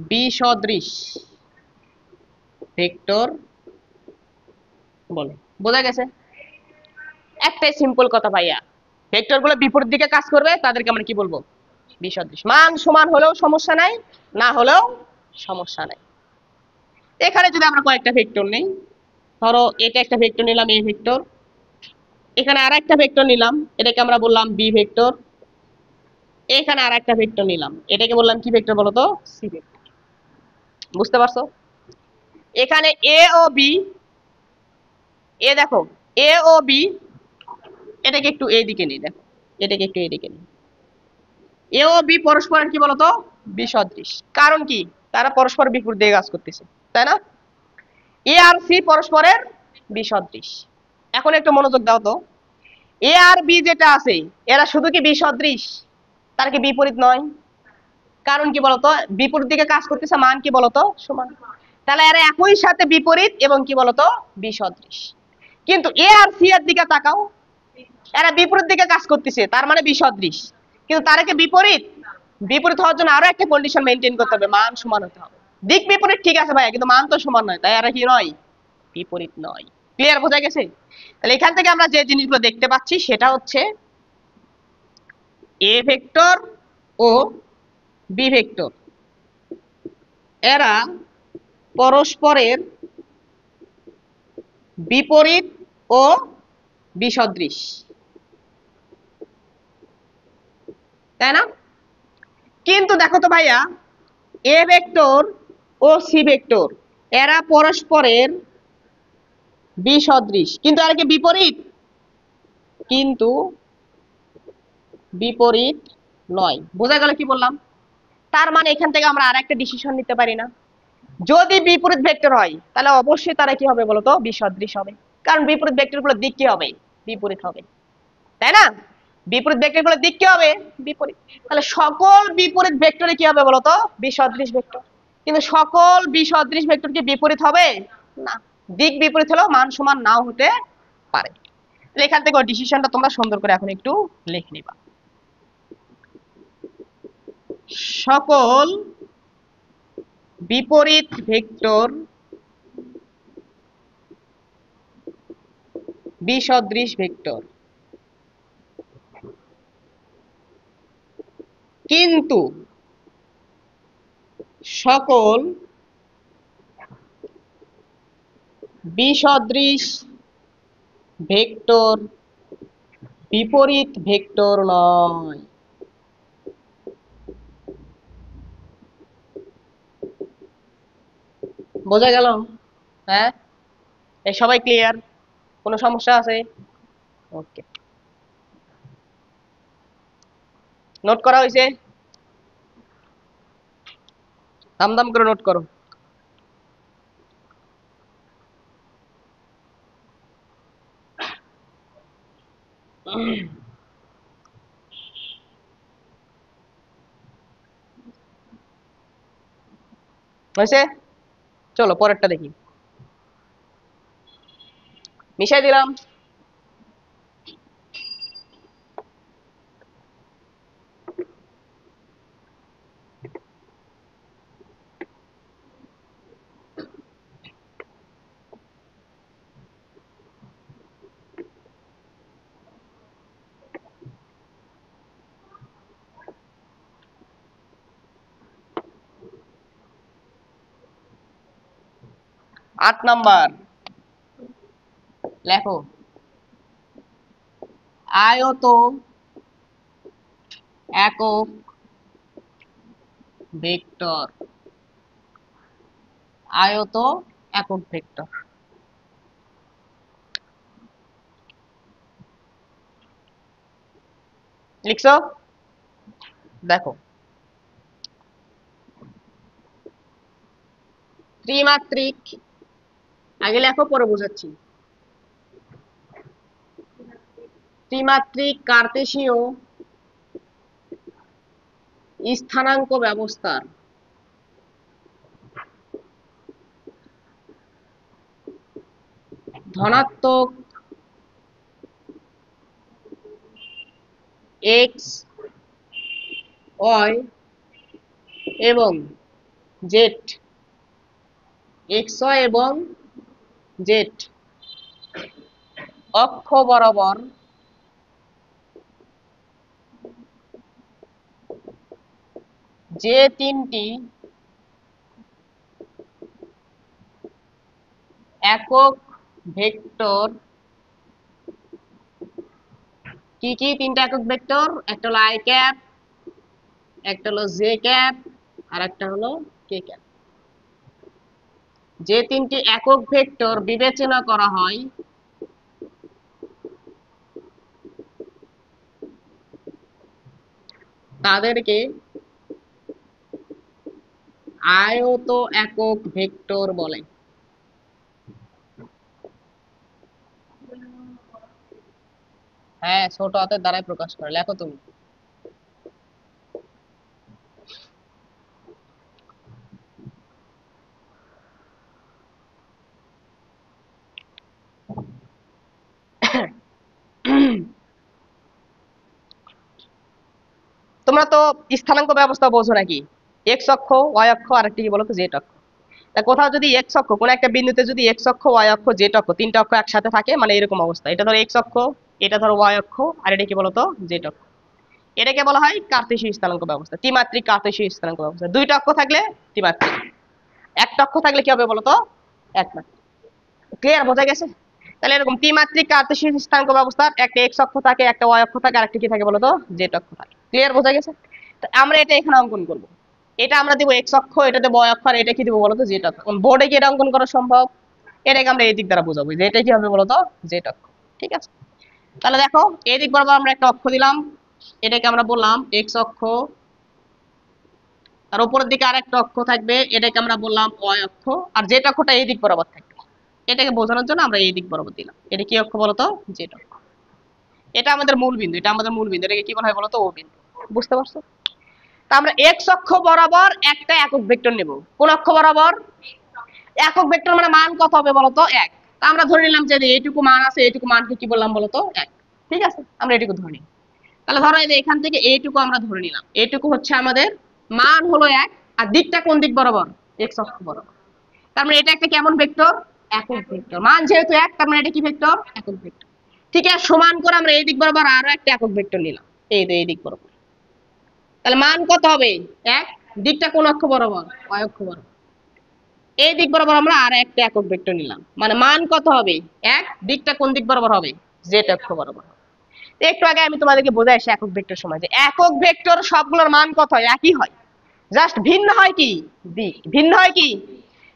বিসদৃশ ভেক্টর বলে। বোঝা গেছে? একটাই সিম্পল কথা ভাইয়া, ভেক্টর গুলো বিপরীত দিকে কাজ করবে, তাদেরকে আমরা কি বলবো? বিসদৃশ। মান সমান হলেও সমস্যা নাই, না হলেও সমস্যা নাই। এখানে যদি আমরা কয়েকটা ভেক্টর নেই, ধরো এটা একটা ভেক্টর নিলাম এ ভেক্টর, এখানে আর একটা ভেক্টর নিলাম, এটাকে আমরা বললাম বি ভেক্টর, এখানে আর একটা ভেক্টর নিলাম, এটাকে বললাম কি ভেক্টর বলতো? C vector. বুঝতে পারছো? এখানে এ ও বি, এ দেখো এ ও বি, এটাকে একটু এইদিকে নিই, দেখো এটাকে একটু এইদিকে নিই। এ ও বি পরস্পরের কি বলতো? বিসদৃশ। কারণ কি? তারা পরস্পর বিপরীত দিকে কাজ করতেছে, তাই না? এ আর সি পরস্পরের বিসদৃশ। এখন একটু মনোযোগ দাও তো, এ আর বি যেটা আছে এরা শুধু কি বিসদৃশ, তার কি বিপরীত নয়? কারণ কি বলতো? বিপরীত দিকে কাজ করতেছে, মান কি বলতো? সমান। তাহলে এরা একই সাথে বিপরীত এবং কি বলতো বিসদৃশ। কিন্তু এ আর সি এর দিকে তাকাও, এরা বিপরীত দিকে কাজ করতেছে, তার মানে বিসদৃশ। কিন্তু তারা কি বিপরীত? বিপরীত হওয়ার জন্য আরো একটা কন্ডিশন মেনটেন করতে হবে, মান সমান হতে হবে। দিক বিপরীত ঠিক আছে ভাইয়া, কিন্তু মান তো সমান নয়, তাই এরা কি নয়? বিপরীত নয়। ক্লিয়ার, বোঝা গেছে? তাহলে এখান থেকে আমরা যে জিনিসগুলো দেখতে পাচ্ছি সেটা হচ্ছে এ ভেক্টর ও বি ভেক্টর এরা পরস্পরের বিপরীত ও বিসদৃশ, তাই না? কিন্তু দেখো তো ভাইয়া, এ ভেক্টর ও সি ভেক্টর এরা পরস্পরের বিসদৃশ, কিন্তু এরা কি বিপরীত? কিন্তু বিপরীত নয়। বোঝা গেল কি বললাম? তার মানে এখান থেকে আমরা আর একটা ডিসিশন নিতে পারি না, যদি বিপরীত ভেক্টর হয় তাহলে অবশ্যই তারা কি হবে বলতো? বিসদৃশ হবে। কারণ বিপরীত ভেক্টরগুলোর দিক কি হবে? বিপরীত হবে, তাই না? বিপরীত ভেক্টরগুলোর দিক কি হবে? বিপরীত। তাহলে সকল বিপরীত ভেক্টরে কি হবে বলতো? বিসদৃশ ভেক্টর। কিন্তু সকল বিসদৃশ ভেক্টর কি বিপরীত হবে? না। দিক বিপরীত হলেও মান সমান নাও হতে পারে। এখান থেকে ডিসিশনটা তোমরা সুন্দর করে এখন একটু লিখে নিবা। সকল বিপরীত ভেক্টর বিসদৃশ ভেক্টর, কিন্তু সকল বিসদৃশ ভেক্টর বিপরীত ভেক্টর নয়। বোঝা গেল? হ্যাঁ, এই সবাই ক্লিয়ার? কোনো সমস্যা আছে? ওকে, নোট করা হয়েছে? দাম দাম করে নোট করো। হয়েছে? চলো পরেরটা দেখি। মিশাই দিলাম। আট নাম্বার লেখো, আয়ত একক ভেক্টর। আয়ত একক ভেক্টর লিখছো? দেখো, ত্রিমাত্রিক, আগে লেখো পরে বোঝাচ্ছি। ত্রিমাত্রিক কার্তেশীয় স্থানাঙ্ক ব্যবস্থার ধনাত্মক এক্স ওয়াই এবং জেড, এক্স ওয়াই এবং জেড অক্ষ বরাবর যে তিনটি একক ভেক্টর, কি কি তিনটা একক ভেক্টর? একটা হলো আই ক্যাপ, একটা হলো জে ক্যাপ, আর একটা হলো কে ক্যাপ। যে তিনটি একক ভেক্টর বিবেচনা করা হয় তাদেরকে আয়ত একক ভেক্টর বলে। হ্যাঁ, ছোট হাতের দ্বারাই প্রকাশ করে, লেখো তুমি। তোমরা তো স্থানাঙ্ক ব্যবস্থা বোঝো নাকি? এক্স অক্ষ, ওয়াই অক্ষ, আর একটা কি বলো তো, জেড অক্ষ। তা কোথাও যদি এক্স অক্ষ, কোন একটা বিন্দুতে যদি এক্স অক্ষ, ওয়াই অক্ষ, জেড অক্ষ, তিনটা অক্ষ একসাথে থাকে, মানে এরকম অবস্থা, এটা ধরো এক্স অক্ষ, এটা ধরো ওয়াই অক্ষ, আর এটা কি বলতো, জেড অক্ষ। এটাকে বলা হয় কার্তেশীয় স্থানাঙ্ক ব্যবস্থা, ত্রিমাত্রিক কার্তেশীয় স্থানাঙ্ক ব্যবস্থা। দুইটা অক্ষ থাকলে ত্রিমাত্রিক, একটা অক্ষ থাকলে কি হবে বলতো, একমাত্রিক। ক্লিয়ার, বোঝা গেছে? তাহলে এরকম ত্রিমাত্রিক কার্তেশীয় স্থানাঙ্ক ব্যবস্থার একটা এক্স অক্ষ থাকে, একটা ওয়াই অক্ষ থাকে, আর একটা কি থাকে বলতো, জেড অক্ষ থাকে। ক্লিয়ার, বোঝা গেছে? তো আমরা এটা এখানে অঙ্কন করব। এটা আমরা দিব এক্স অক্ষ, এটা দেবো ওয়াই অক্ষ, আর এটা কি দিব বলতো, জেড অক্ষ। বোর্ডে কি এটা অঙ্কন করা সম্ভব? এটাকে আমরা এই দিক দ্বারা বোঝাবো যে এটা কি হবে বলতো, জেড অক্ষ। ঠিক আছে, তাহলে দেখো এই দিক বরাবর আমরা একটা অক্ষ দিলাম, এটাকে আমরা বললাম এক্স অক্ষ। আর উপরের দিকে আরেকটা অক্ষ থাকবে, এটাকে আমরা বললাম ওয়াই অক্ষ। আর জেড অক্ষটা এই দিক বরাবর থাকবে, এটাকে বোঝানোর জন্য আমরা এই দিক বরাবর দিলাম। এটা কি অক্ষ বলতো, জেড অক্ষ। এটা আমাদের মূল বিন্দু, এটা আমাদের মূল বিন্দু, এটাকে কি বলা হয় বলতো, ও বিন্দু। বুঝতে পারছো? তা আমরা এক্স অক্ষ বরাবর একটা একক ভেক্টর নেব। কোন অক্ষ বরাবর? একক ভেক্টর মানে মান কত হবে বলতো, এক। তা আমরা ধরে নিলাম যে এইটুকু মান আছে, এইটুকু মানকে কি বললাম বলতো, এক। ঠিক আছে, আমরা এটুকু ধরে নিই। তাহলে ধরো এই যে এখান থেকে এইটুকু আমরা ধরে নিলাম, এইটুকু হচ্ছে আমাদের মান হলো এক। আর দিকটা কোন দিক বরাবর, এক্স অক্ষ বরাবর। তার মানে এটা একটা কেমন ভেক্টর, একক ভেক্টর। মান যেহেতু এক, তার মানে এটা কি ভেক্টর, একক ভেক্টর। ঠিক আছে, সমান করে আমরা এই দিক বরাবর আরো একটা একক ভেক্টর নিলাম, এই তো এই দিক বরাবর। তাহলে মান কত হবে, এক। দিকটা কোন অক্ষ বরাবর, ওয়াই অক্ষ বরাবর। এই দিক বরাবর আমরা আর একটা একক ভেক্টর নিলাম, মানে মান কত হবে, এক। দিকটা কোন দিক বরাবর হবে, জেড অক্ষ বরাবর। একটু আগে আমি তোমাদেরকে বোঝাই এসে একক ভেক্টর সময় যে একক ভেক্টর সবগুলোর মান কত হয়, একই হয়, জাস্ট ভিন্ন হয় কি, দিক ভিন্ন হয় কি।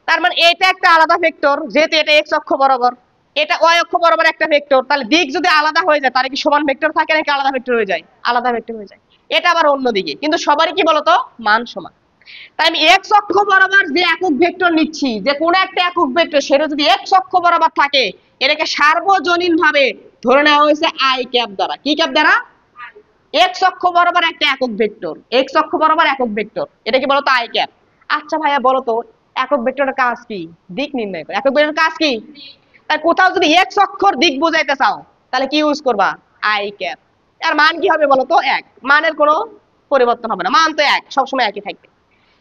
তার মানে এটা একটা আলাদা ভেক্টর, যেহেতু এটা এক্স অক্ষ বরাবর, এটা ওয়াই অক্ষ বরাবর একটা ভেক্টর, তাহলে দিক যদি আলাদা হয়ে যায় তাহলে কি সমান ভেক্টর থাকে নাকি আলাদা ভেক্টর হয়ে যায়, আলাদা ভেক্টর হয়ে যায়। এটা আবার অন্য দিকে, কিন্তু সবারই কি বলতো, মান সমান। তাই আমি এক্স অক্ষ বরাবর যে একক ভেক্টর নিচ্ছি, যে কোন একটা একক ভেক্টর সেটা যদি এক্স অক্ষ বরাবর থাকে, এটাকে সার্বজনীন ভাবে ধরে নেওয়া হয়েছে আই ক্যাপ দ্বারা। কি ক্যাপ দ্বারা, এক্স অক্ষ বরাবর একটা একক ভেক্টর, এক্স অক্ষ বরাবর একক ভেক্টর, এটা কি বলতো, আই ক্যাপ। আচ্ছা ভাইয়া বলো তো, একক ভেক্টরের কাজ কি, দিক নির্ণয় করে। একক ভেক্টরের কাজ কি, তাই কোথাও যদি এক্স অক্ষর দিক বোঝাইতে চাও তাহলে কি ইউজ করবা, আই ক্যাপ। আর মান কি হবে বলতো, এক। মানের কোনো পরিবর্তন হবে না, মান তো এক, সবসময় একই থাকবে।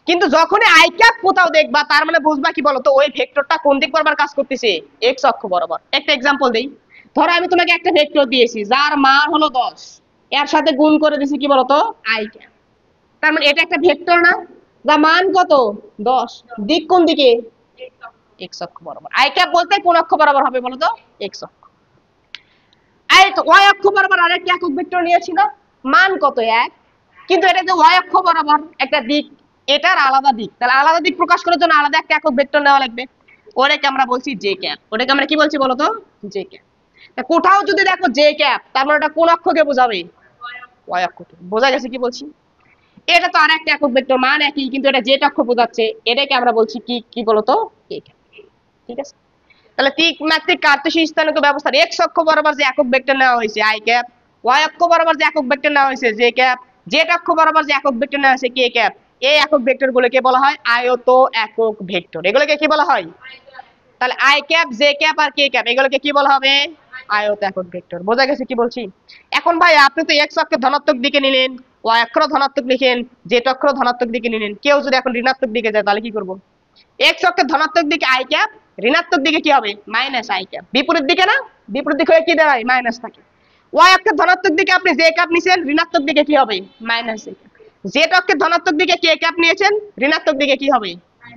কিন্তু যখনই আই ক্যাপ কোথাও দেখবা, তার মানে বুঝবা কি বলতো, ওই ভেক্টরটা কোন দিক বরাবর কাজ করতেছে, এক্স অক্ষ বরাবর। একটা এক্সাম্পল দেই, ধরো আমি তোমাকে একটা ভেক্টর দিয়েছি যার মান হলো 10, এর সাথে গুণ করে দিছি কি বলতো, আই ক্যাপ। তার মানে এটা একটা ভেক্টর না, যার মান কত, 10, দিক কোন দিকে, এক্স অক্ষ বরাবর। আই ক্যাপ বলতে কোন অক্ষ বরাবর হবে বলতো, এক্স অক্ষ। এই তো ওয়াই অক্ষ বরাবর আরেকটা একক ভেক্টর নিয়েছি না, মান কত, এক। কিন্তু এটা যে ওয়াই অক্ষ বরাবর একটা দিক, এটার আলাদা দিক, তাহলে আলাদা দিক প্রকাশ করার জন্য আলাদা একটা একক ভেক্টর নেওয়া লাগবে, ওটাকে আমরা বলছি জে ক্যাপ। ওটাকে আমরা কি বলছি বলতো, জে ক্যাপ। কোথাও যদি দেখো জে ক্যাপ, তার মানে ওটা কোন অক্ষকে বোঝাবে, ওয়াই অক্ষকে। বোঝা গেছে কি বলছি? এটা তো আরেকটা একক ভেক্টর, মান একই, কিন্তু এটা জেড অক্ষ বোঝাচ্ছে, এটাকে আমরা বলছি কি কি বলতো, কে ক্যাপ। ঠিক আছে, তাহলে ত্রিমাত্রিক কার্তেশীয় স্থানাঙ্ক ব্যবস্থার এক্স অক্ষ বরাবর যে একক ভেক্টর নেওয়া হয়েছে আই ক্যাপ, ওয়াই অক্ষ বরাবর যে একক ভেক্টর নেওয়া হয়েছে জে ক্যাপ, জেড অক্ষ বরাবর যে একক ভেক্টর নেওয়া হয়েছে কে ক্যাপ, এই একক ভেক্টর গুলোকে বলা হয় আয়ত একক ভেক্টর। এগুলোকে কি বলা হয়, তাহলে আই ক্যাপ, জে ক্যাপ আর কে ক্যাপ, এগুলোকে কি বলা হবে, আয়ত একক ভেক্টর। বোঝা গেছে কি বলছি? এখন ভাই আপনি তো এক্স অক্ষের ধনাত্মক দিকে নিলেন, ওয়াই অক্ষ ধনাত্মক লিখেন, জেড অক্ষ ধনাত্মক দিকে নিলেন, কেউ যদি এখন ঋণাত্মক দিকে যায় তাহলে কি করব? এক্স অক্ষের ধনাত্মক দিকে আই ক্যাপ, ঋণাত্মক দিকে কি হবে, মাইনাস আই ক্যাপ। বিপরীত দিকে না, বিপরীত দিকে হয়ে কি দাঁড়ায়, মাইনাস থাকে। ওয়াই অক্ষের ধনাত্মক দিকে আপনি জে ক্যাপ নিছেন, ঋণাত্মক দিকে কি হবে, মাইনাস জে ক্যাপ। জেড অক্ষের ধনাত্মক দিকে কে ক্যাপ নিয়েছেন, ঋণাত্মক দিকে কি হবে,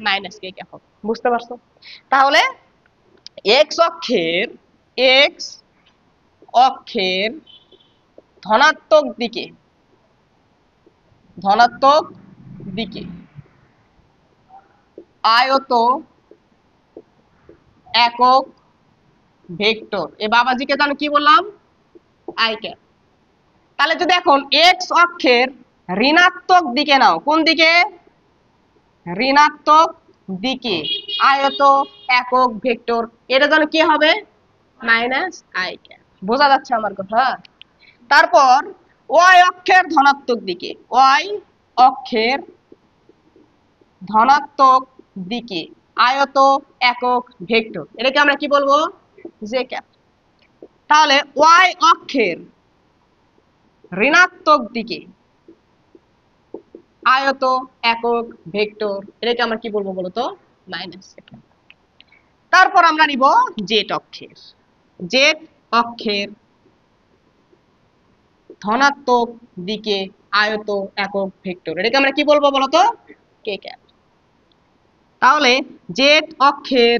মাইনাস কে ক্যাপ হবে। বুঝতে পারছো? তাহলে এক্স অক্ষের, এক্স অক্ষের ধনাত্মক দিকে, ধনাত্মক দিকে আয়ত একক ভেক্টর, এ বাবাজিকে জানো কি বললাম, আই ক্যাপ। তাহলে যদি এখন এক্স অক্ষের ঋণাত্মক দিকে নাও, কোন দিকে, ঋণাত্মক দিকে আয়ত একক ভেক্টর, এটা যেন কি হবে, মাইনাস আই ক্যাপ। বোঝা যাচ্ছে আমার কথা? তারপর ওয়াই অক্ষের ধনাত্মক দিকে, ওয়াই অক্ষের ধনাত্মক দিকে আয়ত একক ভেক্টর, এটাকে আমরা কি বলবো, জে ক্যাপ। তাহলে ওয়াই অক্ষের ঋণাত্মক দিকে আয়ত একক ভেক্টর, এটাকে আমরা কি বলবো বলতো? মাইনাস। তারপর আমরা নিব জেড অক্ষের, জেড অক্ষের ধনাত্মক দিকে আয়ত একক ভেক্টর, এটাকে আমরা কি বলবো বলতো? কে ক্যাপ। তাহলে জেড অক্ষের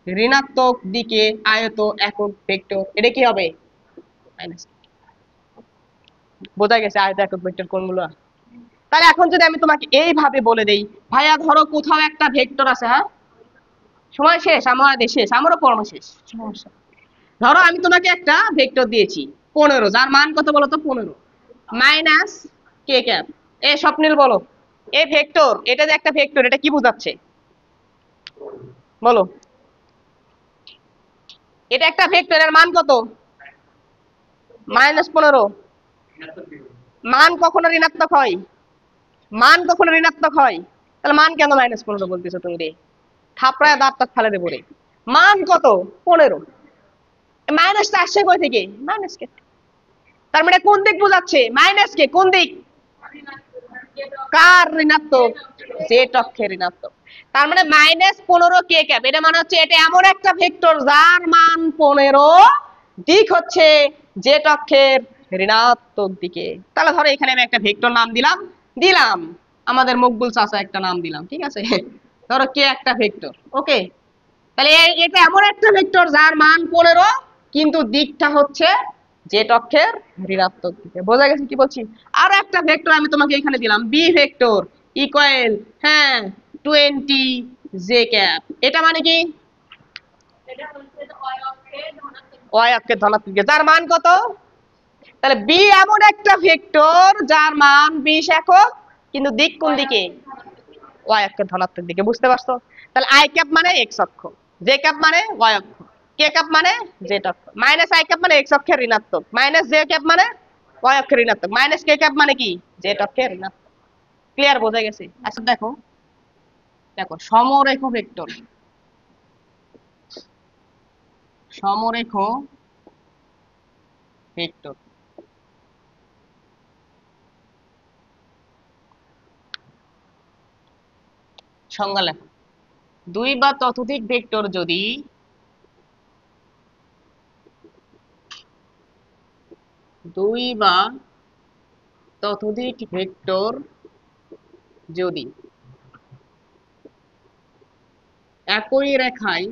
ঋণাত্মক দিকে আয়ত একক ভেক্টর, এটা কি হবে? মাইনাস। বোঝা গেছে আয়ত একক ভেক্টর কোনগুলো? তাহলে এখন যদি আমি তোমাকে এইভাবে বলে দেই, ভাইয়া ধরো কোথাও একটা ভেক্টর আছে, হ্যাঁ সময় শেষ, আমাদের শেষ, আমারও পড়ানো শেষ, সমস্যা। ধরো আমি তোমাকে একটা ভেক্টর দিয়েছি 15, যার মান কত বলো তো? 15 মাইনাস কে ক্যাপ। এ স্বপ্নিল বলো, এই ভেক্টর, এটা যে একটা ভেক্টর, এটা কি বোঝাচ্ছে বলো? এটা একটা ভেক্টর, এর মান কত? -15। মান কখনো ঋণাত্মক হয়? মান কখনো ঋণাত্মক হয়? তাহলে মান কেন -15 বলতেছো তুমি রে? থাপড়ায় দাঁত টাত ফালে দেবো রে। মান কত? 15। মাইনাসটা আসছে কই থেকে? মাইনাস কে। তার মানে কোন দিক বোঝাচ্ছে? মাইনাস কে। কোন দিক? কার ঋণাত্মক? জেড অক্ষের ঋণাত্মক। তার মানে -15 কে ক্যাপ, এটা মানে হচ্ছে এটা এমন একটা ভেক্টর যার মান 15, দিক হচ্ছে জেড অক্ষের ঋণাত্মক দিকে। তাহলে ধরো এখানে আমি একটা ভেক্টর নাম দিলাম আমাদের মকবুল চাচা একটা নাম দিলাম, ঠিক আছে? ধরো কে একটা ভেক্টর, ওকে। তাহলে এটা এমন একটা ভেক্টর যার মান 15, কিন্তু দিকটা হচ্ছে জেড অক্ষের ঋণাত্মক দিকে। বোঝা গেছে কি বলছি? আর একটা ভেক্টর আমি তোমাকে এখানে দিলাম, বি ভেক্টর ইকুয়াল, হ্যাঁ 20 জে ক্যাপ। এটা মানে কি? ওয়াই অক্ষের ধনাত্মক দিকে, যার মান কত? তাহলে বি এমন একটা ভেক্টর যার মান 20 একক, কিন্তু দিক কোন দিকে? ওয়াই অক্ষের ধনাত্মক দিকে। বুঝতে পারছো? তাহলে আই ক্যাপ মানে এক্স অক্ষ, জে ক্যাপ মানে ওয়াই অক্ষ, কে ক্যাপ মানে জেড অক্ষ, মাইনাস আই ক্যাপ মানে এক্স অক্ষের ঋণাত্মক, মাইনাস জে ক্যাপ মানে ওয়াই অক্ষের ঋণাত্মক, মাইনাস কে ক্যাপ মানে কি? জেড অক্ষের ঋণাত্মক। ক্লিয়ার? বোঝা গেছে? আচ্ছা দেখো, দেখো সমরেখ ভেক্টর, সমরেখ ভেক্টর সংজ্ঞা লেখো। দুই বা ততোধিক ভেক্টর যদি দুই বা ততোধিক ভেক্টর যদি একই রেখায়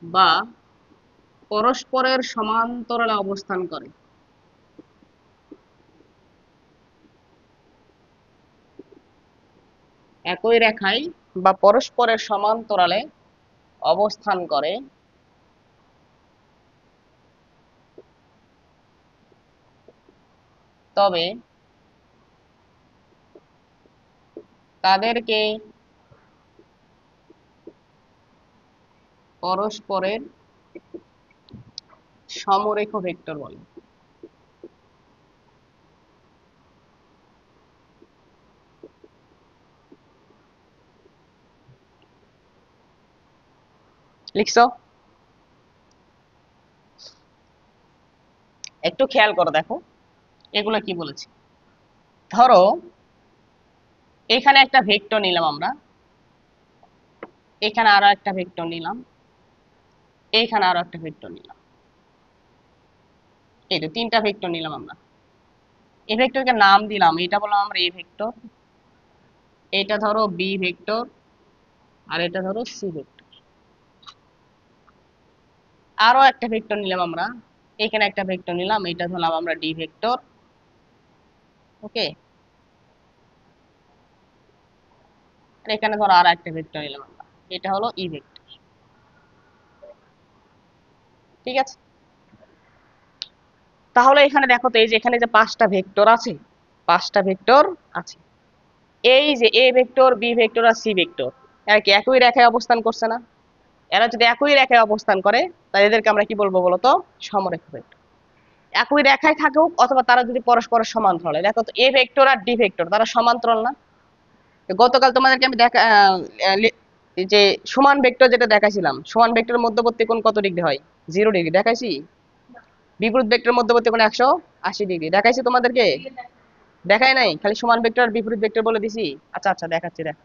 বা পরস্পরের সমান্তরালে অবস্থান করে, একই রেখায় বা পরস্পরের সমান্তরালে অবস্থান করে, তবে তাদেরকে পরস্পরের সমরেখ ভেক্টর বলে। লিখছো? একটু খেয়াল করো, দেখো এগুলো কি বলেছে। ধরো এখানে একটা ভেক্টর নিলাম আমরা, এখানে আরো একটা ভেক্টর নিলাম, এইখানে আরো একটা ভেক্টর নিলাম, এই তো তিনটা ভেক্টর নিলাম আমরা। এই ভেক্টরকে নাম দিলাম, এটা বললাম আমরা এ ভেক্টর, এটা ধরো বি ভেক্টর, আর এটা ধরো সি ভেক্টর। আরো একটা ভেক্টর নিলাম আমরা, এখানে একটা ভেক্টর নিলাম, এটা ধরলাম আমরা ডি ভেক্টর, ওকে। আর এখানে ধরো আর একটা ভেক্টর নিলাম আমরা, এটা হলো ই ভেক্টর, ঠিক আছে? তাহলে এখানে দেখো তো, এই যে এখানে যে পাঁচটা ভেক্টর আছে, পাঁচটা ভেক্টর আছে, এই যে এ ভেক্টর, বি ভেক্টর আর সি ভেক্টর, এরা কি একই রেখায় অবস্থান করছে না? এরা যদি একই রেখায় অবস্থান করে, তাহলে এদেরকে আমরা কি বলবো বলতো? সমরেখ ভেক্টর। একই রেখায় থাকুক অথবা তারা যদি পরস্পরের সমান্তরাল, দেখো তো এ ভেক্টর আর ডি ভেক্টর তারা সমান্তরাল না? গতকাল তোমাদেরকে আমি দেখা যে সমান ভেক্টর যেটা দেখাইছিলাম, সমান ভেক্টরের মধ্যবর্তী কোণ কত ডিগ্রি হয়? 0 ডিগ্রি দেখাইছি। বিপরীত ভেক্টর মধ্যবর্তী কোণ 180 ডিগ্রি। দেখাইছি তোমাদেরকে? দেখাই নাই, খালি সমান ভেক্টর বিপরীত ভেক্টর বলে দিছি। আচ্ছা আচ্ছা দেখাচ্ছি, দেখো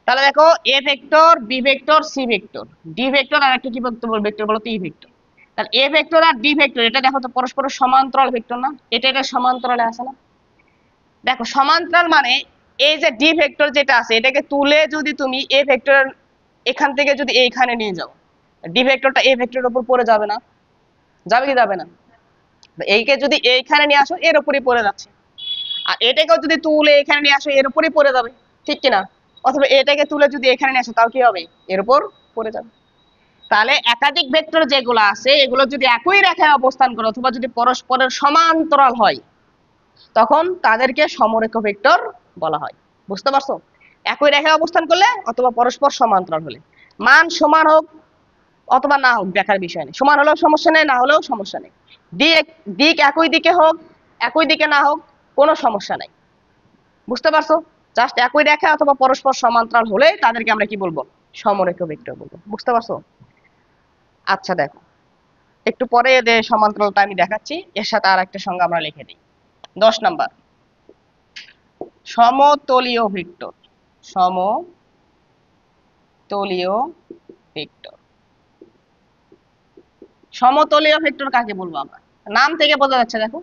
তাহলে দেখো A vector, B vector, C vector, D vector আর একটা কি ভেক্টর বলো তো, ই ভেক্টর। তাহলে এ ভেক্টর আর ডি ভেক্টর এটা দেখো তো পরস্পর সমান্তরাল ভেক্টর না? এটা সমান্তরালে আছে না? দেখো সমান্তরাল মানে এই যে ডি ভেক্টর যেটা আছে এটাকে তুলে যদি তুমি এ ভেক্টর এখান থেকে যদি এইখানে নিয়ে যাও, ডি ভেক্টরটা এ ভেক্টরের উপর পড়ে যাবে না? যাবে কি যাবে না? এইকে যদি এইখানে নিয়ে আসো এর উপরই পড়ে যাচ্ছে, আর এটাকেও যদি তুলে এখানে নিয়ে আসো এর উপরই পড়ে যাবে, ঠিক কিনা? অথবা এটাকে তুলে যদি এখানে নিয়ে আসো তাও কি হবে? এর উপর পড়ে যাবে। তাহলে একাধিক ভেক্টর যেগুলো আছে এগুলো যদি একই রেখায় অবস্থান করে অথবা যদি পরস্পরের সমান্তরাল হয় তখন তাদেরকে সমরেখ ভেক্টর বলা হয়। বুঝতে পারছো? একই রেখায় অবস্থান করলে অথবা পরস্পর সমান্তরাল হলে, মান সমান হোক অথবা না হোক দেখার বিষয় নেই, সমান হলেও সমস্যা নেই, না হলেও সমস্যা নেই, দিক একই দিকে হোক একই দিকে না হোক কোনো সমস্যা নাই। বুঝতে পারছো? জাস্ট একই রেখা অথবা পরস্পর সমান্তরাল হলে তাদেরকে আমরা কি বলবো? সমরেখ ভেক্টর বলবো। বুঝতে পারছো? আচ্ছা দেখো, একটু পরে এদের সমান্তরালটা আমি দেখাচ্ছি, এর সাথে আর একটা সংজ্ঞা আমরা লিখে দিই। 10 নাম্বার, সমতলীয় ভেক্টর। সমতলীয় ভেক্টর, সমতলীয় ভেক্টর কাকে বলবো আমরা? নাম থেকে বোঝা যাচ্ছে, দেখো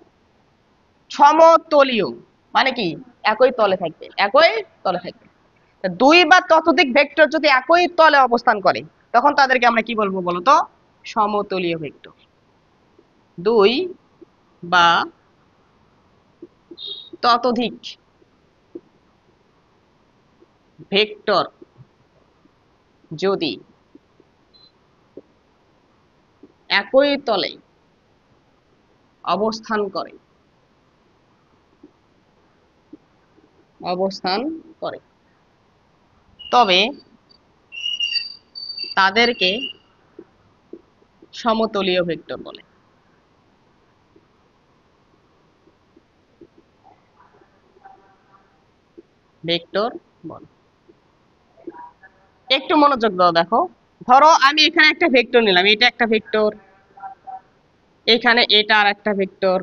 সমতলীয় মানে কি? একই তলে থাকবে, একই তলে থাকবে। দুই বা ততোধিক ভেক্টর যদি একই তলে অবস্থান করে তখন তাদেরকে আমরা কি বলবো বলো তো? সমতলীয় ভেক্টর। দুই বা ততোধিক ভেক্টর যদি একই তলে অবস্থান করে তবে তাদেরকে সমতলীয় ভেক্টর বলে। ভেক্টর বলে। একটু মনোযোগ দাও, দেখো ধরো আমি এখানে একটা ভেক্টর নিলাম, এটা একটা ভেক্টর, এখানে এটা আর একটা ভেক্টর,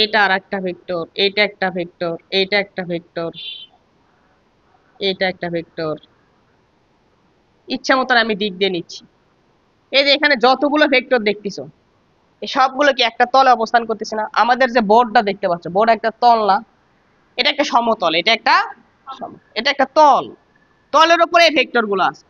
এটা আর একটা ভেক্টর, এটা একটা ভেক্টর, এটা একটা ভেক্টর, এটা একটা ভেক্টর, ইচ্ছা মতন আমি দিক দিয়ে নিচ্ছি। এই যে এখানে যতগুলো ভেক্টর দেখতেছো এই সবগুলো কি একটা তলে অবস্থান করতেছে না? আমাদের যে বোর্ডটা দেখতে পাচ্ছ, বোর্ড একটা তল না? এটা একটা সমতল, এটা একটা এটা একটা তল, তলের উপরে এই ভেক্টর গুলো আছে।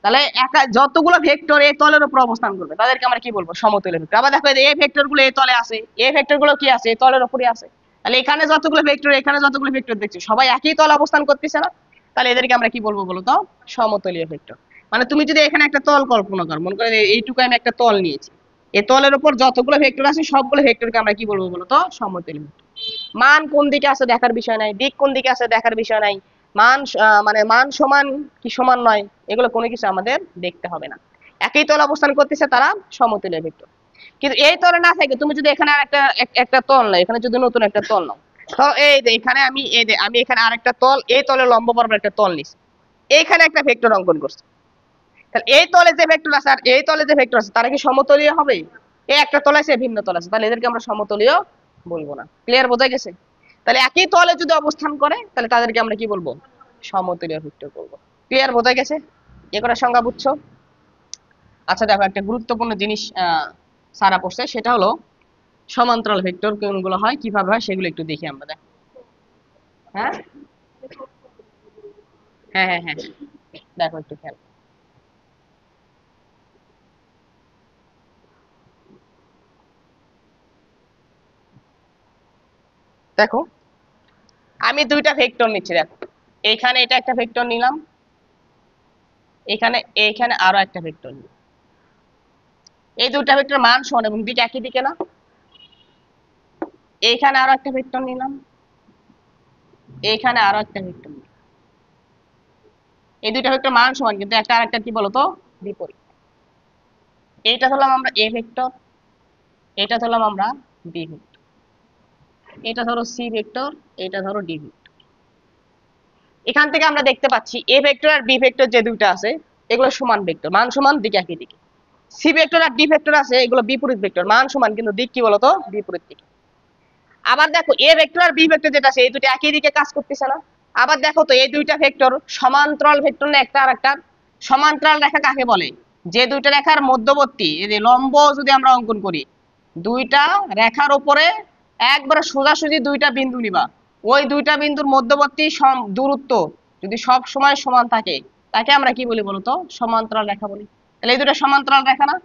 তাহলে একা যতগুলো ভেক্টর এই তলের উপর অবস্থান করবে তাদেরকে আমরা কি বলবো? সমতলীয় ভেক্টর। আবার দেখো এই ভেক্টর গুলো এই তলে আছে, এই ভেক্টর গুলো কি আছে? এই তলের উপরে আছে। তাহলে এখানে যতগুলো ভেক্টর এখানে যতগুলো ভেক্টর দেখছি সবাই একই তলে অবস্থান করতেছে না? তাহলে এদেরকে আমরা কি বলবো বলো তো? সমতলীয় ভেক্টর। মানে তুমি যদি এখানে একটা তল কল্পনা করো, মনে করো এইটুকু আমি একটা তল নিয়েছি, এই তলের উপর যতগুলো ভেক্টর আছে সবগুলো ভেক্টরকে আমরা কি বলবো বলো তো? সমতলীয় ভেক্টর। মান কোন দিকে আছে দেখার বিষয় নাই, দিক কোন দিকে আছে দেখার বিষয় নাই, মান মানে মান সমান কি সমান নয় এগুলো কোনো কিছু আমাদের দেখতে হবে না, একই তলে অবস্থান করতেছে তারা সমতলীয় ভেক্টর। কিন্তু এই তলে না থাকে তুমি যদি এখানে আরেকটা একটা তল নাও, এখানে যদি নতুন একটা তল নাও, ধরো এই যে এখানে আমি এখানে আরেকটা তল, এই তলে লম্ব বরাবর একটা তল নিছি, এইখানে একটা ভেক্টর অঙ্কন করছি, তাহলে এই তলে যে ভেক্টর আছে আর এই তলে যে ভেক্টর আছে তারা কি সমতলীয় হবে? এই একটা তল আছে ভিন্ন তল আছে, তাহলে এদেরকে আমরা সমতলীয় বলবো না। ক্লিয়ার? বোঝা গেছে? তাহলে একই তলে যদি অবস্থান করে তাহলে তাদেরকে আমরা কি বলবো? সমতলীয় ভেক্টর বলবো। ক্লিয়ার? বোঝা গেছে? এ কটার সংজ্ঞা বুঝছো? আচ্ছা দেখো, একটা গুরুত্বপূর্ণ জিনিস সারা পড়ছে, সেটা হলো সমান্তরাল ভেক্টর কোনগুলো হয়, কিভাবে হয় সেগুলো একটু দেখি আমরা। দেখো, হ্যাঁ হ্যাঁ হ্যাঁ হ্যাঁ, দেখো একটু খেয়াল। দেখো আমি দুইটা ভেক্টর নিচ্ছি, দেখো এইখানে এটা একটা ভেক্টর নিলাম, এখানে এইখানে আরো একটা ভেক্টর নিলাম, এই দুইটা ভেক্টর মান সমান এবং দিক একই দিকে না? এইখানে আরো একটা ভেক্টর নিলাম, এইখানে আরো একটা ভেক্টর নিলাম, এই দুইটা ভেক্টর মান সমান কিন্তু একটা আরেকটা কি বলতো? বিপরীত। এইটা ধরলাম আমরা এ ভেক্টর, এটা ধরলাম আমরা বি ভেক্টর, এটা ধরো সি ভেক্টর, এটা ধরো ডি ভেক্টর। এখান থেকে আমরা দেখতে পাচ্ছি এ ভেক্টর আর বি ভেক্টর যে দুইটা আছে এগুলো সমান ভেক্টর, মান সমান, দিক একই দিকে। সি ভেক্টর আর ডি ভেক্টর আছে, এগুলো বিপরীত ভেক্টর, মান সমান কিন্তু দিক কি বলতো বিপরীত দিক। আবার দেখো এ ভেক্টর আর বি ভেক্টর যেটা আছে এই দুটো একই দিকে কাজ করতেছে না। আবার দেখো তো এই দুইটা ভেক্টর সমান্তরাল ভেক্টর না একটা আরেকটা? সমান্তরাল রেখা কাকে বলে? যে দুইটা রেখার মধ্যবর্তী এই যে লম্ব যদি আমরা অঙ্কন করি, দুইটা রেখার উপরে একবারে সোজাসুজি দুইটা বিন্দু নিবা, ওই দুইটা বিন্দুর মধ্যবর্তী দূরত্ব যদি সব সময় সমান থাকে তাকে আমরা কি বলি বলতো সমান্তরাল রেখা বলি। তাহলে এই দুটো সমান্তরাল রেখা না?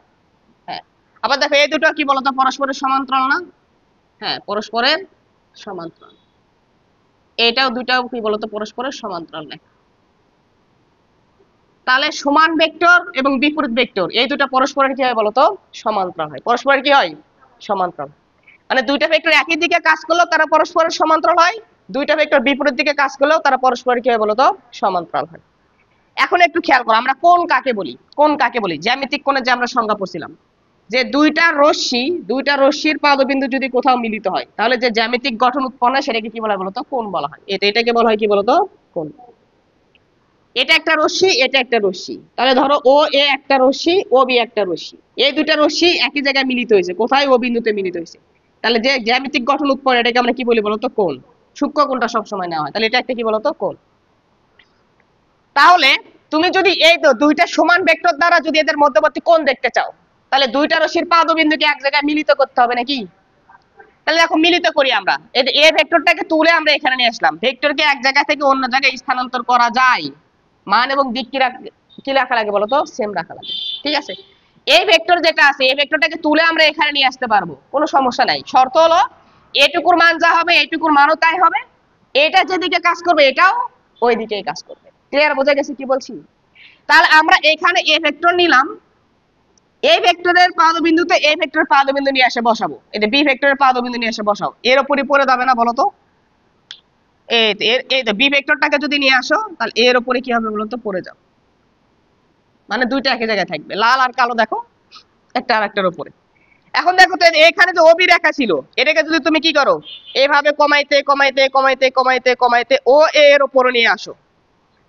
হ্যাঁ। আবার দেখো এই দুটো কি বলতো পরস্পরের সমান্তরাল না? হ্যাঁ পরস্পরের সমান্তরাল। এটাও দুইটাও কি বলতো পরস্পরের সমান্তরাল রেখা। তাহলে সমান ভেক্টর এবং বিপরীত ভেক্টর এই দুটো পরস্পরের কি হয় বলতো সমান্তরাল হয়। পরস্পরের কি হয় সমান্তরাল। মানে দুইটা ভেক্টর একই দিকে কাজ করলেও তারা পরস্পরের সমান্তরাল হয়, দুইটা ভেক্টর বিপরীত দিকে কাজ করলেও তারা পরস্পরের কি হয় বলতো সমান্তরাল হয়। এখন একটু খেয়াল করো আমরা কোণ কাকে বলি, কোণ কাকে বলি? জ্যামিতিক কোণের যে আমরা সংজ্ঞা পড়ছিলাম যে দুইটা রশ্মির পাদবিন্দু যদি কোথাও মিলিত হয় তাহলে যে জ্যামিতিক গঠন উৎপন্ন হয় সেটাকে কি বলা হয় বলতো কোণ বলা হয়। এটাকে বলা হয় কি বলতো কোণ। এটা একটা রশ্মি, এটা একটা রশ্মি, তাহলে ধরো ও এ একটা রশ্মি, ও বি একটা রশ্মি, এই দুইটা রশ্মি একই জায়গায় মিলিত হয়েছে, কোথায়? ও বিন্দুতে মিলিত হয়েছে। তাহলে যে জ্যামিতিক গঠন উৎপন্ন এটাকে আমরা কি বলি বলতো কোণ। সূক্ষ্ম কোণটা সবসময় নেওয়া হয়, তাহলে এটা একটা কি বলতো কোণ। তাহলে তুমি যদি এই দুইটা সমান ভেক্টর দ্বারা যদি এদের মধ্যবর্তী কোণ দেখতে চাও তাহলে দুইটা রশ্মির পাদবিন্দুকে এক জায়গায় মিলিত করতে হবে নাকি? তাহলে দেখো মিলিত করি আমরা, এই এ ভেক্টরটাকে তুলে আমরা এখানে নিয়ে আসলাম। ভেক্টরকে এক জায়গা থেকে অন্য জায়গায় স্থানান্তর করা যায়, মান এবং দিক কি রাখা লাগে বলতো সেম রাখা লাগে। ঠিক আছে, এই ভেক্টর যেটা আছে এই ভেক্টরটাকে তুলে আমরা এখানে নিয়ে আসতে পারবো, কোনো সমস্যা নাই। শর্ত হলো এটুকুর মান যা হবে এইটুকুর মানও তাই হবে, এটা যেদিকে কাজ করবে এটাও ওই দিকেই কাজ করবে। ক্লিয়ার? বোঝা গেছে কি বলছি? তাহলে আমরা এখানে এ ভেক্টর নিলাম, এই ভেক্টরের পাদবিন্দুতে এই ভেক্টরের পাদবিন্দু নিয়ে এসে বসাবো, এটা বি ভেক্টরের পাদবিন্দু নিয়ে এসে বসাও, এর উপরই পড়ে যাবে না বলতো? এই বি ভেক্টরটাকে যদি নিয়ে আসো তাহলে এর উপরে কি হবে বলতো পড়ে যাও, মানে দুইটা একই জায়গায় থাকবে, লাল আর কালো দেখো একটা আর একটার উপরে। এখন দেখো তো এখানে যে ওবি রেখা ছিল এটাকে যদি তুমি কি করো এইভাবে কমাইতে কমাইতে কমাইতে কমাইতে কমাইতে ও এর উপরে নিয়ে আসো,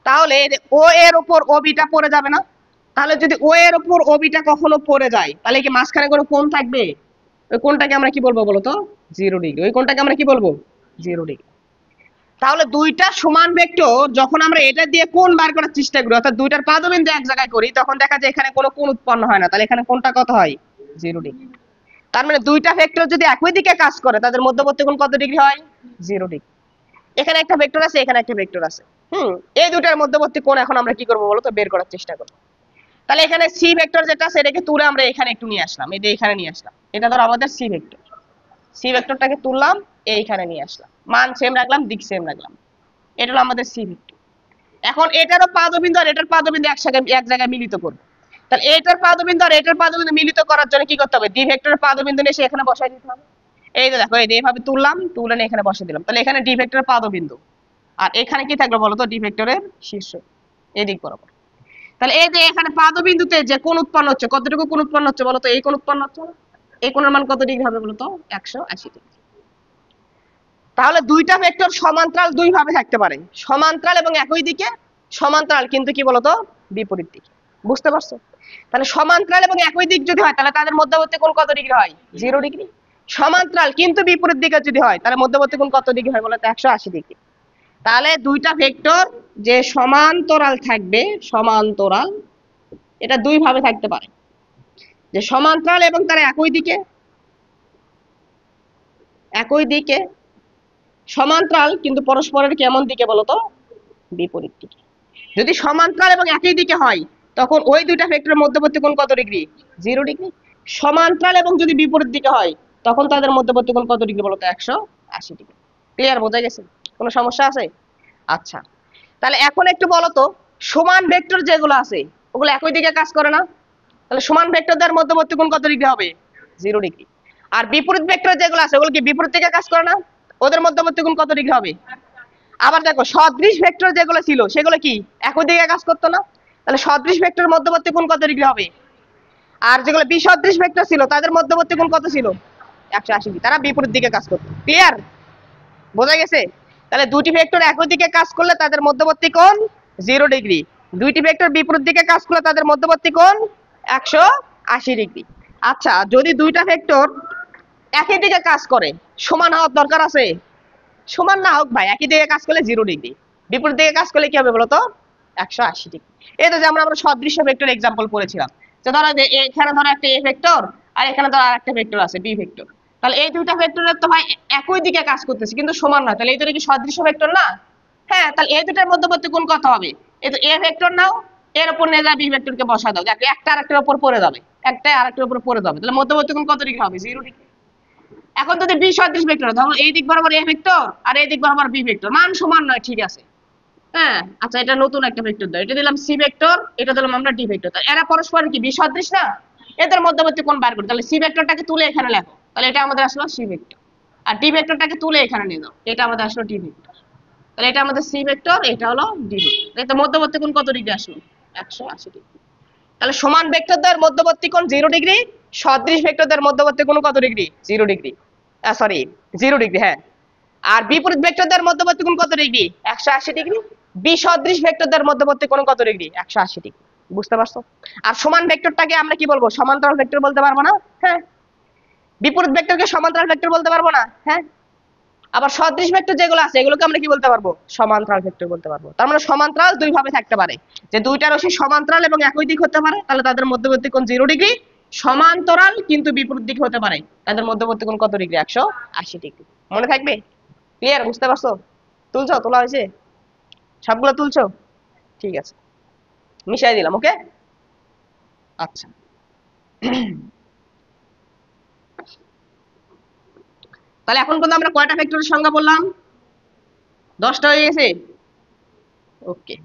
তাহলে ও এর উপর ওবিটা পড়ে যাবে না? তাহলে যদি ও এর উপর ওবিটা কখনো পড়ে যায় তাহলে কি মাঝখানে কোনো কোণ থাকবে? ওই কোণটাকে আমরা কি বলবো বলতো 0 ডিগ্রি। ওই কোণটাকে আমরা কি বলবো 0 ডিগ্রি। তাহলে দুইটা সমান ভেক্টর যখন আমরা এটা দিয়ে কোণ বার করার চেষ্টা করি অর্থাৎ দুইটার পাদবিন্দু এক জায়গায় করি তখন দেখা যায় এখানে কোনো কোণ উৎপন্ন হয় না, তাহলে এখানে কোণটা কত হয় 0 ডিগ্রি। তার মানে দুইটা ভেক্টর যদি একই দিকে কাজ করে তাদের মধ্যবর্তী কোণ কত ডিগ্রি হয় 0 ডিগ্রি। এখানে একটা ভেক্টর আছে এখানে একটা ভেক্টর আছে, এই দুটার মধ্যবর্তী কোণ এখন আমরা কি করবো বলতো বের করার চেষ্টা করবো। তাহলে এখানে সি ভেক্টর যেটা আছে এটাকে তুলে আমরা এখানে একটু নিয়ে আসলাম, এই যে এখানে নিয়ে আসলাম, এটা ধরো আমাদের সি ভেক্টর, সি ভেক্টরটাকে তুললাম এইখানে নিয়ে আসলাম, মান সেম রাখলাম দিক সেম রাখলাম, এটা হলো আমাদের সি ভেক্টর। এখন এটারও পাদবিন্দু আর এটার পাদবিন্দু এক জায়গায় মিলিত করব, তাহলে এটার পাদবিন্দু আর এটার পাদবিন্দু মিলিত করার জন্য কি করতে হবে ডি ভেক্টরের পাদবিন্দু নিয়ে এখানে বসাই দিতে হবে। এই যে দেখো এই যে এইভাবে তুললাম, তুলে নিয়ে এখানে বসিয়ে দিলাম, তাহলে এখানে ডি ভেক্টরের পাদবিন্দু আর এখানে কি থাকবে বলতো ডি ভেক্টরের শীর্ষ এদিক বরাবর। তাহলে এই যে এখানে পাদবিন্দুতে যে কোণ উৎপন্ন হচ্ছে কতটুকু কোণ উৎপন্ন হচ্ছে বলতো? এই কোণ উৎপন্ন হচ্ছে, এই কোণের মান কত ডিগ্রি হবে বলতো 180 ডিগ্রি। তাহলে দুইটা ভেক্টর সমান্তরাল দুই ভাবে থাকতে পারে, সমান্তরাল এবং একই দিকে, সমান্তরাল কিন্তু কি বলতো বিপরীত দিকে। বুঝতে পারছো? তাহলে সমান্তরাল এবং একই দিক যদি হয় তাহলে তাদের মধ্যবর্তী কোণ কত ডিগ্রি হয় 0 ডিগ্রি। সমান্তরাল কিন্তু বিপরীত দিকে যদি হয় তাহলে মধ্যবর্তী কোণ কত ডিগ্রি হয় বলতো 180 ডিগ্রি। তাহলে দুইটা ভেক্টর যে সমান্তরাল থাকবে, সমান্তরাল এটা দুই ভাবে থাকতে পারে, যে সমান্তরাল এবং তারা একই দিকে সমান্তরাল কিন্তু পরস্পরের কেমন দিকে বলতো বিপরীত দিকে। যদি সমান্তরাল এবং একই দিকে হয় তখন ওই দুইটা ভেক্টরের মধ্যবর্তী কোণ কত ডিগ্রি 0 ডিগ্রি। সমান্তরাল এবং যদি বিপরীত দিকে হয় তখন তাদের মধ্যবর্তী কোণ কত ডিগ্রি বলতো 180 ডিগ্রি। ক্লিয়ার? বোঝা গেছে? কোনো সমস্যা আছে? আচ্ছা, তাহলে এখন একটু বলতো সমান ভেক্টর যেগুলো আছে ওগুলো একই দিকে কাজ করে না, তাহলে সমান ভেক্টরদের মধ্যবর্তী কোণ কত ডিগ্রি হবে 0 ডিগ্রি। আর বিপরীত ভেক্টর যেগুলো আছে ওগুলো কি বিপরীত দিকে কাজ করে না, ওদের মধ্যবর্তী কোণ কত ডিগ্রি হবে? আবার দেখো সদৃশ ভেক্টর যেগুলো ছিল সেগুলো কি একই দিকে কাজ করতো না, তাহলে সদৃশ ভেক্টরের মধ্যবর্তী কোণ কত ডিগ্রি হবে? আর যেগুলো বিসদৃশ ভেক্টর ছিল তাদের মধ্যবর্তী কোণ কত ছিল 180 ডিগ্রি, তারা বিপরীত দিকে কাজ করতো। ক্লিয়ার? বোঝা গেছে? তাহলে দুটি ভেক্টর একই দিকে কাজ করলে তাদের মধ্যবর্তী কোণ 0 ডিগ্রি, দুইটি ভেক্টর বিপরীত দিকে কাজ করলে তাদের মধ্যবর্তী কোণ 80 ডিগ্রি। আচ্ছা, যদি দুইটা ভেক্টর একই দিকে কাজ করে, সমান হওয়ার দরকার আছে? সমান না হোক ভাই, একই দিকে কাজ করলে 0 ডিগ্রি, বিপরীত দিকে কাজ করলে কি হবে বলতো? 180 ডিগ্রি। এই তো যেমন আমরা সদৃশ্য ভেক্টর এক্সাম্পল পড়েছিলাম, যে ধরো যে এখানে ধরো একটা এ ভেক্টর, আর এখানে ধরো আরেকটা ভেক্টর আছে বি ভেক্টর। তাহলে এই দুইটা ভেক্টরের তো ভাই একই দিকে কাজ করতেছে কিন্তু সমান নয়, তাহলে এই দুটো কি সদৃশ্য ভেক্টর না? হ্যাঁ, তাহলে এই দুটার মধ্যবর্তী কোণ কত হবে? এই তো এ ভেক্টর নাও, এর উপর নিয়ে যা বি ভেক্টরকে বসা দাও, যাতে একটা আরেকটার উপর পড়ে যাবে, একটা আরেকটার উপর পড়ে যাবে, তাহলে মধ্যবর্তী কোণ কত ডিগ্রি হবে? 0 ডিগ্রি। এখন যদি বি সদৃশ ভেক্টর, ধরো এই দিক বরাবর এ ভেক্টর আর এই দিক বরাবর বি ভেক্টর, মান সমান নয়, ঠিক আছে। হ্যাঁ, আচ্ছা, এটা নতুন একটা ভেক্টর দাও, এটা দিলাম সি ভেক্টর, এটা দিলাম আমরা ডি ভেক্টর, তাহলে এরা পরস্পর কি বি সদৃশ না? এদের মধ্যবর্তী কোণ বার করি, তাহলে সি ভেক্টরটাকে তুলে এখানে লেখো, তাহলে এটা আমাদের আসলো সি ভেক্টর। আর ডি ভেক্টরটাকে তুলে এখানে নিয়ে দাও, এটা আমাদের আসলো ডি ভেক্টর। তাহলে এটা আমাদের সি ভেক্টর, এটা হলো ডি ভেক্টর। এটা মধ্যবর্তী কোণ কত ডিগ্রি আসলো? 180 ডিগ্রি। তাহলে সমান ভেক্টরদের মধ্যবর্তী কোণ 0 ডিগ্রি, সদৃশ ভেক্টরদের মধ্যবর্তী কোণ কত ডিগ্রি? 0 ডিগ্রি, সরি 0 ডিগ্রি, হ্যাঁ। আর বিপরীত ভেক্টরদের মধ্যবর্তী কোণ কত ডিগ্রি? 180 ডিগ্রি। বিসদৃশ ভেক্টরদের মধ্যবর্তী কোণ কত ডিগ্রি? 180 ডিগ্রি। বুঝতে পারছো? আর সমান ভেক্টরটাকে আমরা কি বলবো? সমান্তরাল ভেক্টর বলতে পারবো না? হ্যাঁ। বিপরীত ভেক্টরকে সমান্তরাল ভেক্টর বলতে পারবো না? হ্যাঁ। আবার সদৃশ ভেক্টর যেগুলো আছে এগুলোকে আমরা কি বলতে পারবো? সমান্তরাল ভেক্টর বলতে পারবো। তার মানে সমান্তরাল দুই ভাবে থাকতে পারে, যে দুইটা রশ্মি সমান্তরাল এবং একই দিক হতে পারে, তাহলে তাদের মধ্যবর্তী কোণ 0 ডিগ্রি। সমান্তরাল কিন্তু বিপরীত দিক হতে পারে, তাদের মধ্যবর্তী কোণ কত ডিগ্রি? 180 ডিগ্রি। মনে থাকবে? ক্লিয়ার? বুঝতে পারছো? তুলছো? তোলা হয়েছে? সবগুলো তুলছো? ঠিক আছে, মিশাই দিলাম। ওকে, আচ্ছা। তাহলে এখন পর্যন্ত আমরা কয়টা ভেক্টরের সংজ্ঞা বললাম? 10টা হয়ে গেছে। ওকে,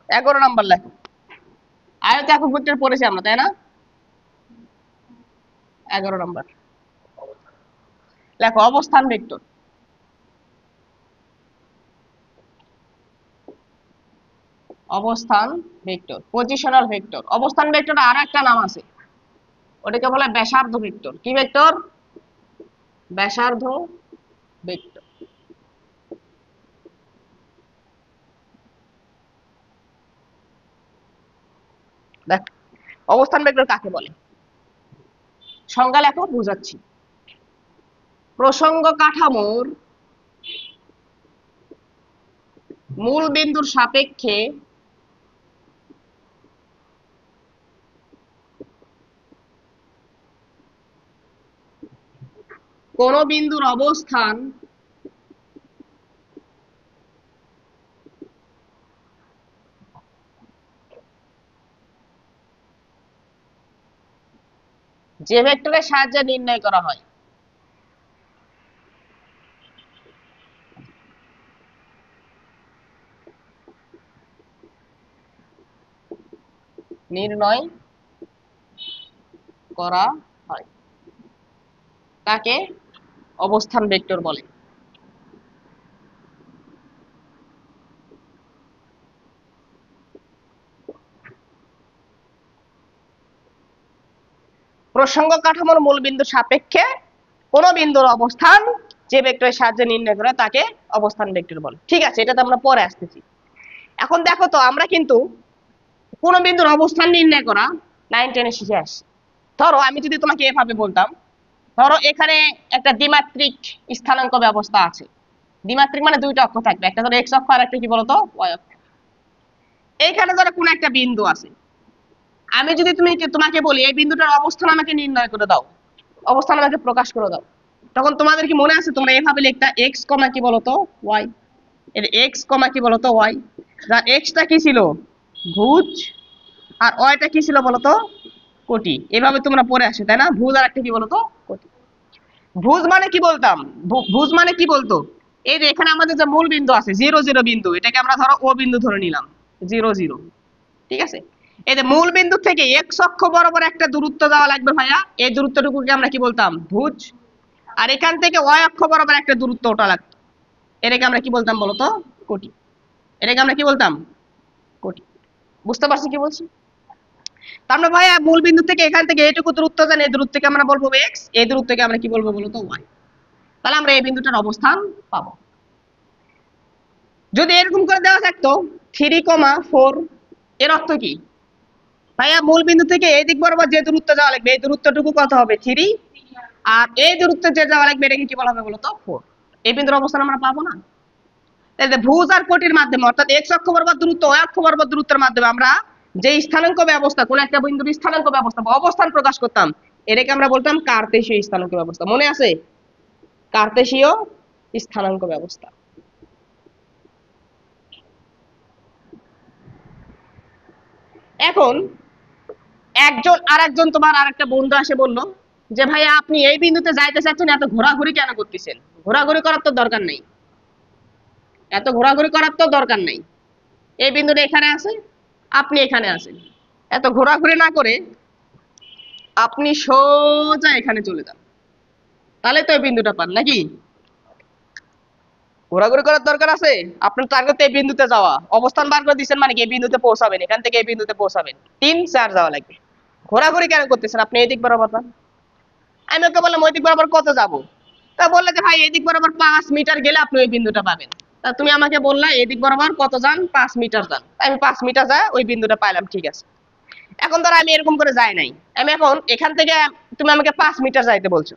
11 নাম্বার লেখো। আয়ত একক ভেক্টর পড়েছি আমরা, তাই না? 11 নাম্বার লেখো অবস্থান ভেক্টর। অবস্থান ভেক্টর, পজিশনাল ভেক্টর। অবস্থান ভেক্টর আর একটা নাম আছে, ওটাকে বলে ব্যাসার্ধ ভেক্টর। কি ভেক্টর? ব্যাসার্ধ ভেক্টর। দেখ, অবস্থান ভেক্টর কাকে বলে? সংজ্ঞা লেখো, বুঝাচ্ছি। প্রসঙ্গ কাঠামোর মূল বিন্দুর সাপেক্ষে কোন বিন্দুর অবস্থান যে ভেক্টরের সাহায্যে নির্ণয় করা হয়। নির্ণয় করা হয় তাকে অবস্থান ভেক্টর বলে। প্রসঙ্গ কাঠামোর মূল বিন্দুর সাপেক্ষে কোন বিন্দুর অবস্থান যে ভেক্টরের সাহায্যে নির্ণয় করে তাকে অবস্থান ভেক্টর বলে। ঠিক আছে, এটাতে আমরা পরে আসতেছি। এখন দেখো তো, আমরা কিন্তু কোন বিন্দুর অবস্থান নির্ণয় করা 9-10 শিখে আসছি। ধরো আমি যদি তোমাকে এভাবে বলতাম, ধরো এখানে একটা দ্বিমাত্রিক স্থানাঙ্ক ব্যবস্থা আছে। দ্বিমাত্রিক মানে দুইটা অক্ষ থাকবে, একটা ধরো এক্স অক্ষ আর একটা কি বলতো ওয়াই অক্ষ। এইখানে ধরো কোন একটা বিন্দু আছে, আমি যদি তোমাকে বলি এই বিন্দুটার অবস্থান আমাকে নির্ণয় করে দাও, অবস্থান আমাকে প্রকাশ করে দাও, তখন তোমাদের কি মনে আছে তোমরা এভাবে লিখতা এক্স কমা কি বলতো ওয়াই। এর এক্স কমা কি বলতো ওয়াই, যা এক্সটা কি ছিল? ভুজ, আর ওয়াইটা কি ছিল বলতো? কোটি। এভাবে তোমরা পড়ে আসো, তাই না? ভুজ আর একটা কি বলতো? কোটি। ভুজ মানে কি বলতাম? ভুজ মানে কি বলতো? এই যে এখানে আমাদের যে মূল বিন্দু আছে 0 0 বিন্দু, এটাকে আমরা ধরো ও বিন্দু ধরে নিলাম, 0 0। ঠিক আছে, এই যে মূল বিন্দু থেকে এক্স অক্ষ বরাবর একটা দূরত্ব দেওয়া লাগবে ভাইয়া, এই দূরত্বটুকুকে আমরা কি বলতাম? ভুজ। আর এখান থেকে ওয়াই অক্ষ বরাবর একটা দূরত্ব ওটা লাগতো, এটাকে আমরা কি বলতাম বলতো? কোটি। এটাকে আমরা কি বলতাম? কোটি। বুঝতে পারছি কি বলছি? তার মানে ভাইয়া মূল বিন্দু থেকে এখান থেকে এইটুকু দূরত্ব জানি, এই দূরত্বকে আমরা বলবো এক্স, এই দূরত্বকে আমরা কি বলবো বলতো ওয়াই। তাহলে আমরা এই বিন্দুটার অবস্থান পাবো। যদি এরকম করে দেওয়া থাকতো 3,4, এর অর্থ কি ভাইয়া? মূল বিন্দু থেকে এই দিক বরাবর যে দূরত্ব যাওয়া লাগবে এই দূরত্বটুকু কত হবে 3, আর এই দূরত্ব যে যাওয়া লাগবে এটাকে কি বলা হবে বলতো 4। এই বিন্দুর অবস্থান আমরা পাবো না। তাহলে ভুজ আর কোটির মাধ্যমে অর্থাৎ এক্স অক্ষ বরাবর দূরত্ব ওয়াই অক্ষ বরাবর দূরত্বের মাধ্যমে আমরা যে স্থানাঙ্ক ব্যবস্থা কোন একটা বিন্দুর স্থানাঙ্ক ব্যবস্থা বা অবস্থান প্রকাশ করতাম এটাকে আমরা বলতাম কার্তেশীয় স্থানাঙ্ক ব্যবস্থা। মনে আছে? কার্তেশীয় স্থানাঙ্ক ব্যবস্থা। এখন একজন আরেকজন তোমার আরেকটা বন্ধু আসে বলল যে ভাইয়া আপনি এই বিন্দুতে যাইতে চাচ্ছেন, এত ঘোরাঘুরি কেন করতেছেন? ঘোরাঘুরি করার তো দরকার নেই, এত ঘোরাঘুরি করার তো দরকার নেই। এই বিন্দুটা এখানে আছে, আপনি এখানে আছেন, এত ঘোরাঘুরি না করে আপনি সোজা এখানে চলে যান, তাহলে তো এই বিন্দুটা পান নাকি? ঘোরাঘুরি করার দরকার আছে? আপনার টার্গেট এই বিন্দুতে যাওয়া, অবস্থান বার করে দিচ্ছেন মানে কি এই বিন্দুতে পৌঁছাবেন, এখান থেকে এই বিন্দুতে পৌঁছাবেন, 3-4 যাওয়া লাগবে। ঘোরাঘুরি কেন করতেছেন? আপনি এই দিক বরাবর যান। আমি ওকে বললাম ওই দিক বরাবর কত যাব? তা বললে যে ভাই এই দিক বরাবর 5 মিটার গেলে আপনি ওই বিন্দুটা পাবেন। তা তুমি আমাকে বললা এই দিক বরাবর কত যান? 5 মিটার যান। আমি 5 মিটার যায় ওই বিন্দুটা পাইলাম, ঠিক আছে। এখন ধরো আমি এরকম করে যাই নাই, আমি এখন এখান থেকে তুমি আমাকে 5 মিটার যাইতে বলছো,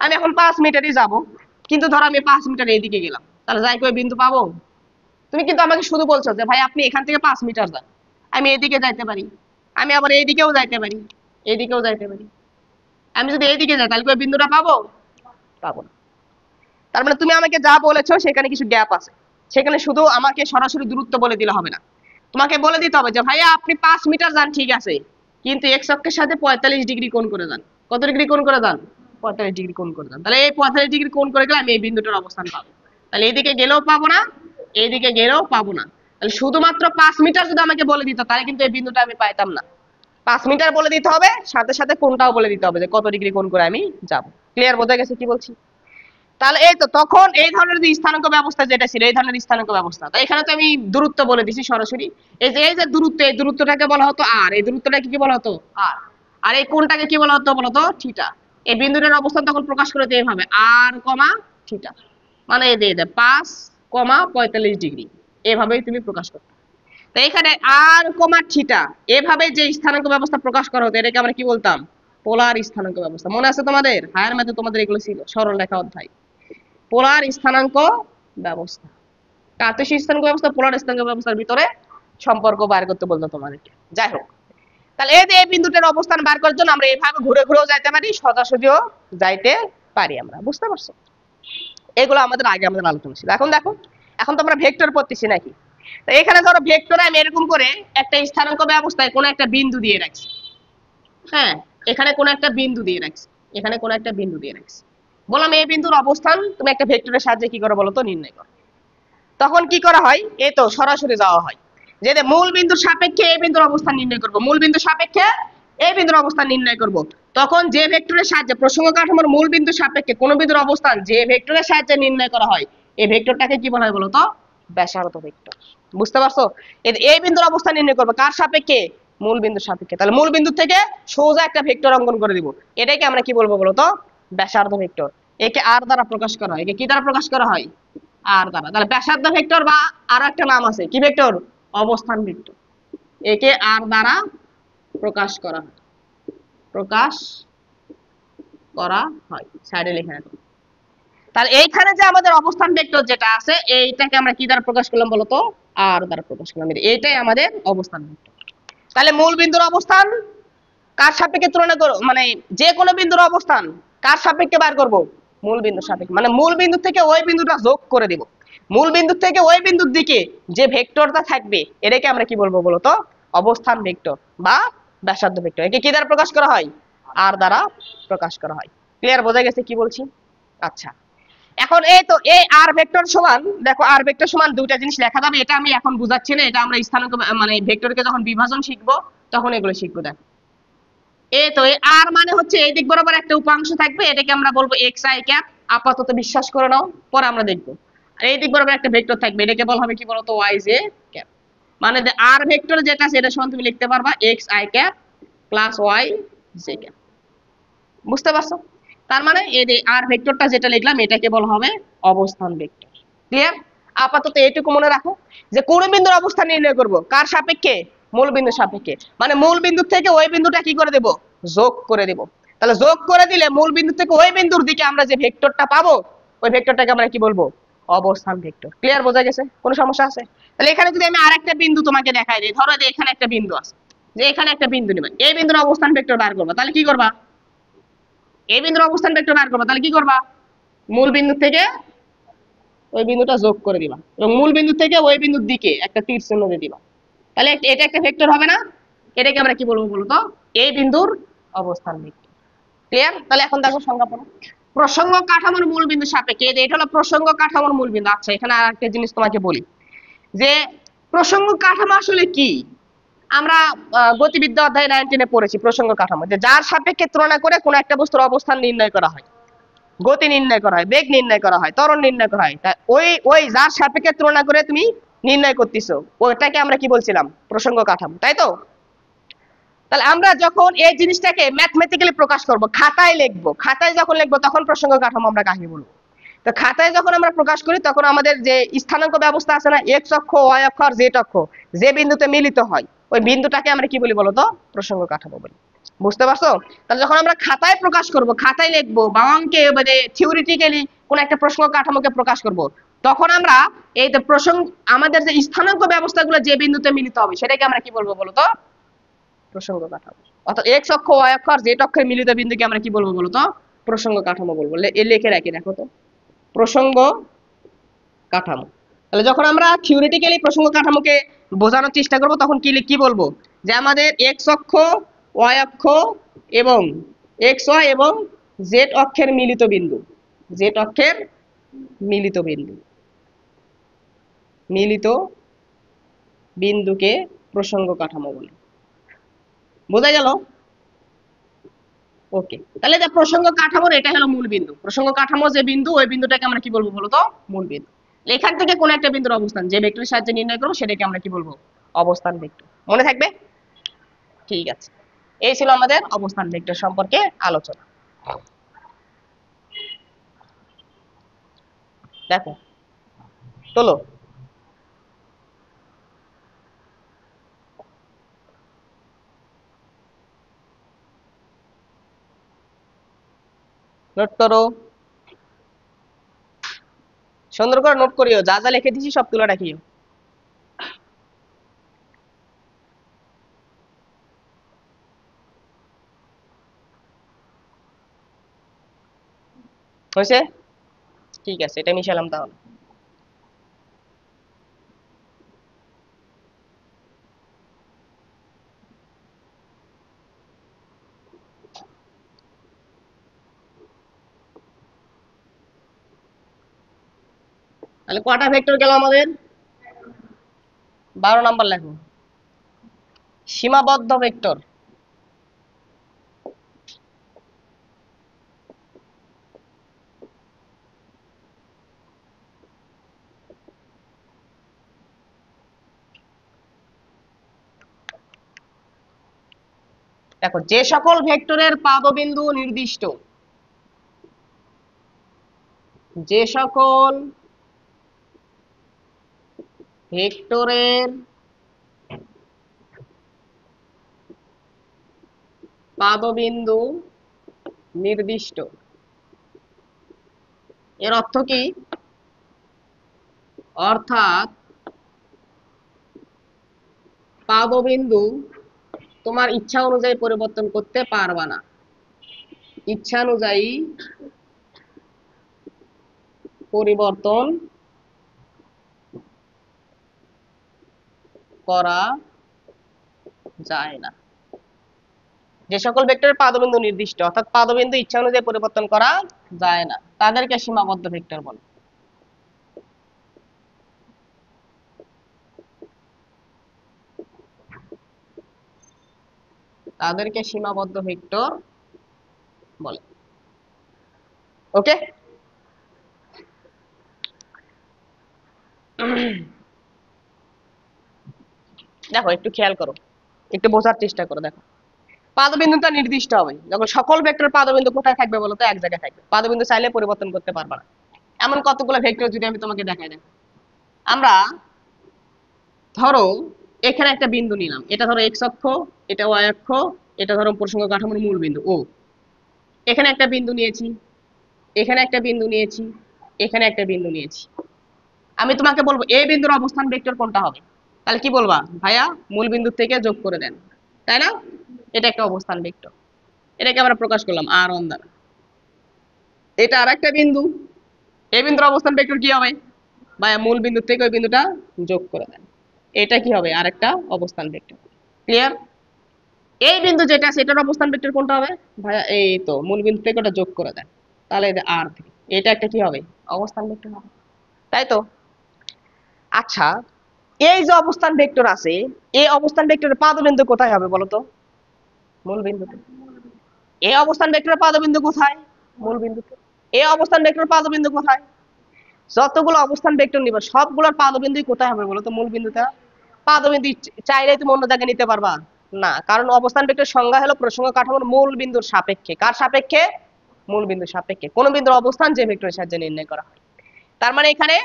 আমি এখন 5 মিটারই যাব, কিন্তু ধরো আমি 5 মিটার এইদিকে গেলাম, তাহলে যাই কই বিন্দু পাবো? তুমি কিন্তু আমাকে শুধু বলছো যে ভাই আপনি এখান থেকে 5 মিটার যান, আমি এইদিকে যাইতে পারি, আমি আবার এইদিকেও যাইতে পারি, এইদিকেও যাইতে পারি। আমি যদি এইদিকে যাই তাহলে কই বিন্দুটা পাবো? পাবো না। তার মানে তুমি আমাকে যা বলেছো সেখানে কিছু গ্যাপ আছে, সেখানে শুধু আমাকে সরাসরি দূরত্ব বলে দিলে হবে না, তোমাকে বলে দিতে হবে যে ভাইয়া আপনি 5 মিটার যান ঠিক আছে, কিন্তু এক্স অক্ষের সাথে 45 ডিগ্রি কোণ করে যান। কত ডিগ্রি কোণ করে যান? 45 ডিগ্রি কোণ করে যান। তাহলে এই 45 ডিগ্রি কোণ করে গেলে আমি এই বিন্দুটার অবস্থান পাবো। তাহলে এইদিকে গেলেও পাবো না, এইদিকে গেলেও পাবো না। তাহলে শুধুমাত্র 5 মিটার যদি আমাকে বলে দিত তাহলে কিন্তু এই বিন্দুটা আমি পাইতাম না। 5 মিটার বলে দিতে হবে, সাথে সাথে কোণটাও বলে দিতে হবে যে কত ডিগ্রি কোণ করে আমি যাব। ক্লিয়ার? বোঝা গেছে কি বলছি? তাহলে এই তো তখন এই ধরনের যে স্থানাঙ্ক ব্যবস্থা যেটা ছিল এই ধরনের স্থানাঙ্ক ব্যবস্থা, তো এখানে তো আমি দূরত্ব বলে দিছি সরাসরি। এই যে দূরত্ব, এই দূরত্বটাকে বলা হতো আর, এই দূরত্বটাকে কি বলা হতো আর, আর এই কোণটাকে কি বলা হতো বলতো থিটা। এই বিন্দুটার অবস্থান তখন প্রকাশ করে দিতে এইভাবে আর কমা থিটা, মানে এই যে 5 কমা 45 ডিগ্রি, এভাবেই তুমি প্রকাশ করতে। তো এখানে আর কমা থিটা এভাবে যে স্থানাঙ্ক ব্যবস্থা প্রকাশ করা হতো এটাকে আমরা কি বলতাম? পোলার স্থানাঙ্ক ব্যবস্থা। মনে আছে তোমাদের? হায়ার ম্যাথে তোমাদের এগুলো ছিল, সরল রেখা অধ্যায়। পোলার স্থানাঙ্ক ব্যবস্থা, কার্তেশীয় স্থানাঙ্ক ব্যবস্থা পোলার স্থানাঙ্ক ব্যবস্থার ভিতরে সম্পর্ক বার করতে বলতো তোমাদেরকে। যাই হোক, তাহলে এই যে এই বিন্দুটার অবস্থান বার করার জন্য আমরা এইভাবে ঘুরে ঘুরেও যাইতে পারি, সোজাসুজিও যাইতে পারি। আমরা বুঝতে পারছো? এগুলো আমাদের আগে আমাদের আলোচনা ছিল। এখন দেখো, এখন তো আমরা ভেক্টর পড়তেছি নাকি? তো এখানে ধরো ভেক্টরে আমি এরকম করে একটা স্থানাঙ্ক ব্যবস্থায় কোনো একটা বিন্দু দিয়ে রাখছি, হ্যাঁ এখানে কোনো একটা বিন্দু দিয়ে রাখছি, এখানে কোনো একটা বিন্দু দিয়ে রাখছি, বললাম এই বিন্দুর অবস্থান তুমি একটা ভেক্টরের সাহায্যে কি করো বলো তো? নির্ণয় করো। তখন কি করা হয়? এই তো সরাসরি যাওয়া হয়, যে মূল বিন্দুর সাপেক্ষে এই বিন্দুর অবস্থান নির্ণয় করব, মূল বিন্দুর সাপেক্ষে এই বিন্দুর অবস্থান নির্ণয় করব। তখন যে ভেক্টরের সাহায্যে প্রসঙ্গ কাঠামোর মূল বিন্দুর সাপেক্ষে কোন বিন্দুর অবস্থান যে ভেক্টরের সাহায্যে নির্ণয় করা হয় এই ভেক্টরটাকে কি বলা হয় বলো তো? ব্যাসার্ধ ভেক্টর। বুঝতে পারছো? এই বিন্দুর অবস্থান নির্ণয় করবে কার সাপেক্ষে? মূল বিন্দুর সাপেক্ষে। তাহলে মূল বিন্দু থেকে সোজা একটা ভেক্টর অঙ্কন করে দিব, এটাকে আমরা কি বলবো বলো তো? ব্যাসার্ধ ভেক্টর। একে আর দ্বারা প্রকাশ করা হয়। একে কি দ্বারা প্রকাশ করা হয়? আর দ্বারা। তাহলে ব্যাসার্ধ ভেক্টর বা আরো একটা নাম আছে কি ভেক্টর? অবস্থান ভেক্টর। একে আর দ্বারা প্রকাশ করা হয়, প্রকাশ করা হয়, সাইডে লিখে রাখো। তাহলে এইখানে যে আমাদের অবস্থান ভেক্টর যেটা আছে এইটাকে আমরা কি দ্বারা প্রকাশ করলাম বলতো? আর দ্বারা প্রকাশ করলাম। এইটাই আমাদের অবস্থান ভেক্টর। তাহলে মূল বিন্দুর অবস্থান কার সাপেক্ষে তুলনা করব, মানে যে কোনো বিন্দুর অবস্থান কার সাপেক্ষে বার করব? মূল বিন্দুর সাপেক্ষে। মানে মূল বিন্দু থেকে ওই বিন্দুটা যোগ করে দিব, মূল বিন্দু থেকে ওই বিন্দুর দিকে যে ভেক্টরটা থাকবে এটাকে আমরা কি বলবো বলতো? অবস্থান ভেক্টর বা ব্যাসার্ধ ভেক্টর। একে কি দ্বারা প্রকাশ করা হয়? আর দ্বারা প্রকাশ করা হয়। ক্লিয়ার? বোঝা গেছে কি বলছি? আচ্ছা, এখন এই তো এই আর ভেক্টর সমান, দেখো আর ভেক্টর সমান দুইটা জিনিস লেখা যাবে, এটা আমি এখন বুঝাচ্ছি না, এটা আমরা স্থানাঙ্ক মানে ভেক্টরকে যখন বিভাজন শিখবো তখন এগুলো শিখবো। দেখো এই তো আর মানে হচ্ছে এই দিক বরাবর একটা উপাংশ থাকবে, এটাকে আমরা বলবো এক্স আই ক্যাপ, আপাতত বিশ্বাস করে নাও, পরে আমরা দেখবো। আর এই দিক বরাবর একটা ভেক্টর থাকবে, এটাকে বলা হবে কি বলতো? Y J cap. মানে আর ভেক্টর যেটা সেটা সমান তুমি লিখতে পারবা X I cap plus Y J cap. বুঝতে পারছো? তার মানে এই যে আর ভেক্টরটা যেটা লিখলাম এটাকে বলা হবে অবস্থান ভেক্টর। ক্লিয়ার? আপাতত এটুকু মনে রাখো যে কোন বিন্দুর অবস্থান নির্ণয় করব কার সাপেক্ষে, মূল বিন্দুর সাপেক্ষে, মানে মূল বিন্দু থেকে ওই বিন্দুটা কি করে দেব, যোগ করে দেব। তাহলে যোগ করে দিলে মূল বিন্দু থেকে ওই বিন্দুর দিকে আমরা যে ভেক্টরটা পাবো ওই ভেক্টরটাকে আমরা কি বলবো, অবস্থান ভেক্টর। ক্লিয়ার, বোঝা গেছে? কোনো সমস্যা আছে? তাহলে এখানে যদি আমি আরেকটা বিন্দু তোমাকে দেখাই দিই, ধরো যে এখানে একটা বিন্দু আছে, যে এখানে একটা বিন্দু নেবে, এই বিন্দুর অবস্থান ভেক্টর বার করবা, তাহলে কি করবা, এই বিন্দুর অবস্থান ভেক্টর বার করবা, তাহলে কি করবা, মূল বিন্দু থেকে ওই বিন্দুটা যোগ করে দিবা এবং মূল বিন্দু থেকে ওই বিন্দুর দিকে একটা তীর চিহ্ন দিয়ে দিবা। তাহলে এটা একটা ভেক্টর হবে না? এটাকে আমরা কি বলবো বলতো, এই বিন্দুর অবস্থান ভেক্টর। ক্লিয়ার? তাহলে এখন দেখো সংজ্ঞা পড়ো। প্রসঙ্গ কাঠামোর মূল বিন্দু সাপেক্ষে, এটা হলো প্রসঙ্গ কাঠামোর মূল বিন্দু। আচ্ছা, এখানে আরেকটা জিনিস তোমাকে বলি যে প্রসঙ্গ কাঠামো আসলে কি। আমরা গতিবিদ্যা অধ্যায় 19 পড়েছি প্রসঙ্গ কাঠামো, যে যার সাপেক্ষে তুলনা করে কোনো একটা বস্তুর অবস্থান নির্ণয় করা হয়, গতি নির্ণয় করা হয়, বেগ নির্ণয় করা হয়, ত্বরণ নির্ণয় করা হয়। ওই ওই যার সাপেক্ষে তুলনা করে তুমি নির্ণয় করতেছো ওটাকে আমরা কি বলছিলাম, প্রসঙ্গ কাঠামো, তাই তো? তাহলে আমরা যখন এই জিনিসটাকে ম্যাথমেটিক্যালি প্রকাশ করব, খাতায় লিখবো, খাতায় যখন লিখবো তখন প্রসঙ্গ কাঠামো আমরা কাকে বলবো। তো খাতায় যখন আমরা প্রকাশ করি তখন আমাদের যে স্থানাঙ্ক ব্যবস্থা আছে না, এক্স অক্ষ, ওয়াই অক্ষ আর জেড অক্ষ, যে বিন্দুতে মিলিত হয় ওই বিন্দুটাকে আমরা কি বলি বলতো, প্রসঙ্গ কাঠামো বলি। বুঝতে পারছো? তাহলে যখন আমরা খাতায় প্রকাশ করব, খাতায় লিখবো বা অঙ্কে মানে থিওরিটিক্যালি কোন একটা প্রসঙ্গ কাঠামোকে প্রকাশ করব, তখন আমরা এই যে প্রসঙ্গ আমাদের যে স্থানাঙ্ক ব্যবস্থাগুলো যে বিন্দুতে মিলিত হবে সেটাকে আমরা কি বলবো বলতো, প্রসঙ্গ কাঠামো। অর্থাৎ এক্স অক্ষ, ওয়াই অক্ষ আর জেড অক্ষের মিলিত বিন্দুকে আমরা কি বলবো বলতো, প্রসঙ্গ কাঠামো বলবো। লিখে রাখি, দেখো তো, প্রসঙ্গ কাঠামো। তাহলে যখন আমরা থিওরিটিক্যালি প্রসঙ্গ কাঠামোকে বোঝানোর চেষ্টা করব তখন কি কি বলবো, যে আমাদের এক্স অক্ষ, ওয়াই অক্ষ এবং এক্স ওয়াই এবং জেড অক্ষের মিলিত বিন্দু, জেড অক্ষের মিলিত বিন্দু, মিলিত বিন্দুকে প্রসঙ্গ কাঠামো বলে। বোঝা গেল? ওকে, তাহলে যে প্রসঙ্গ কাঠামোর এটা হলো মূল বিন্দু, প্রসঙ্গ কাঠামো যে বিন্দু ওই বিন্দুটাকে আমরা কি বলবো বলতো, মূল বিন্দু। এখান থেকে কোন একটা বিন্দুর অবস্থান যে ভেক্টরের সাহায্যে নির্ণয় করবো সেটাকে আমরা কি বলবো, অবস্থান ভেক্টর। মনে থাকবে? ঠিক আছে, এই ছিল আমাদের অবস্থান ভেক্টর সম্পর্কে আলোচনা। দেখো চলো, নোট করো, সুন্দর করে নোট করিও, যা যা লিখে দিছি সব তুলে রাখিও। হয়েছে? ঠিক আছে, এটা মিশালাম তাহলে। তাহলে কটা ভেক্টর গেল আমাদের, 12 নাম্বার লেখো, সীমাবদ্ধ ভেক্টর। দেখো, যে সকল ভেক্টরের পাদবিন্দু নির্দিষ্ট, যে সকল ভেক্টরের পাদবিন্দু নির্দিষ্ট, এর অর্থ কি, অর্থাৎ পাদবিন্দু তোমার ইচ্ছা অনুযায়ী পরিবর্তন করতে পারবা না, ইচ্ছা অনুযায়ী পরিবর্তন করা যায় না। যে সকল ভেক্টরের পাদবিন্দু নির্দিষ্ট অর্থাৎ পাদবিন্দু ইচ্ছা অনুযায়ী পরিবর্তন করা যায় না তাদেরকে সীমাবদ্ধ ভেক্টর বলে। তাদেরকে সীমাবদ্ধ ভেক্টর বলে। ওকে, দেখো একটু খেয়াল করো, একটু বোঝার চেষ্টা করো। দেখো, পাদবিন্দুটা নির্দিষ্ট হবে যখন সকল ভেক্টর পাদবিন্দু কোথায় থাকবে বলতো, এক জায়গায় থাকবে। পাদবিন্দু চাইলে পরিবর্তন করতে পারবে না। এমন কতগুলো ভেক্টর যদি আমি তোমাকে দেখাই, দেখো আমরা ধরো এখানে একটা বিন্দু নিলাম, এটা ধরো এক্স অক্ষ, এটা ওয়াই অক্ষ, এটা ধরো প্রসঙ্গ কাঠামোর মূল বিন্দু ও। এখানে একটা বিন্দু নিয়েছি, এখানে একটা বিন্দু নিয়েছি, এখানে একটা বিন্দু নিয়েছি। আমি তোমাকে বলবো এই বিন্দুর অবস্থান ভেক্টর কোনটা হবে, তাহলে কি বলবা? ভাইয়া মূল বিন্দু থেকে যোগ করে দেন, তাই না? এটা একটা অবস্থান ভেক্টর, এটাকে আমরা প্রকাশ করলাম আর অন দ্বারা। এটা আর একটা বিন্দু, এই বিন্দুর অবস্থান ভেক্টর কি হবে? ভাইয়া মূল বিন্দু থেকে ওই বিন্দুটা যোগ করে দেন, এটা কি হবে? আরেকটা অবস্থান ভেক্টর। ক্লিয়ার? এই বিন্দু যেটা সেটার অবস্থান ভেক্টর কোনটা হবে? ভাইয়া এই তো মূল বিন্দু থেকে ওটা যোগ করে দেন, তাহলে আর এটা একটা কি হবে? অবস্থান ভেক্টর হবে, তাই তো? আচ্ছা, এই যে অবস্থান ভেক্টর আছে, এই অবস্থান ভেক্টরের পাদবিন্দু কোথায় হবে বলো তো? মূল বিন্দুতে। এই অবস্থান ভেক্টরের পাদবিন্দু কোথায়? মূল বিন্দুতে। এই অবস্থান ভেক্টরের পাদবিন্দু কোথায়? যতগুলো অবস্থান ভেক্টর নিব সবগুলোর পাদবিন্দুই কোথায় হবে বলো তো? মূল বিন্দুতে। পাদবিন্দু চাইলে তুমি অন্য জায়গায় নিতে পারবা না, কারণ অবস্থান ভেক্টর সংজ্ঞা হলো প্রসঙ্গ কাঠামোর মূল বিন্দুর সাপেক্ষে। কার সাপেক্ষে? মূল বিন্দুর সাপেক্ষে কোন বিন্দুর অবস্থান যে ভেক্টরের সাহায্যে নির্ণয় করা হয়। তার মানে এখানে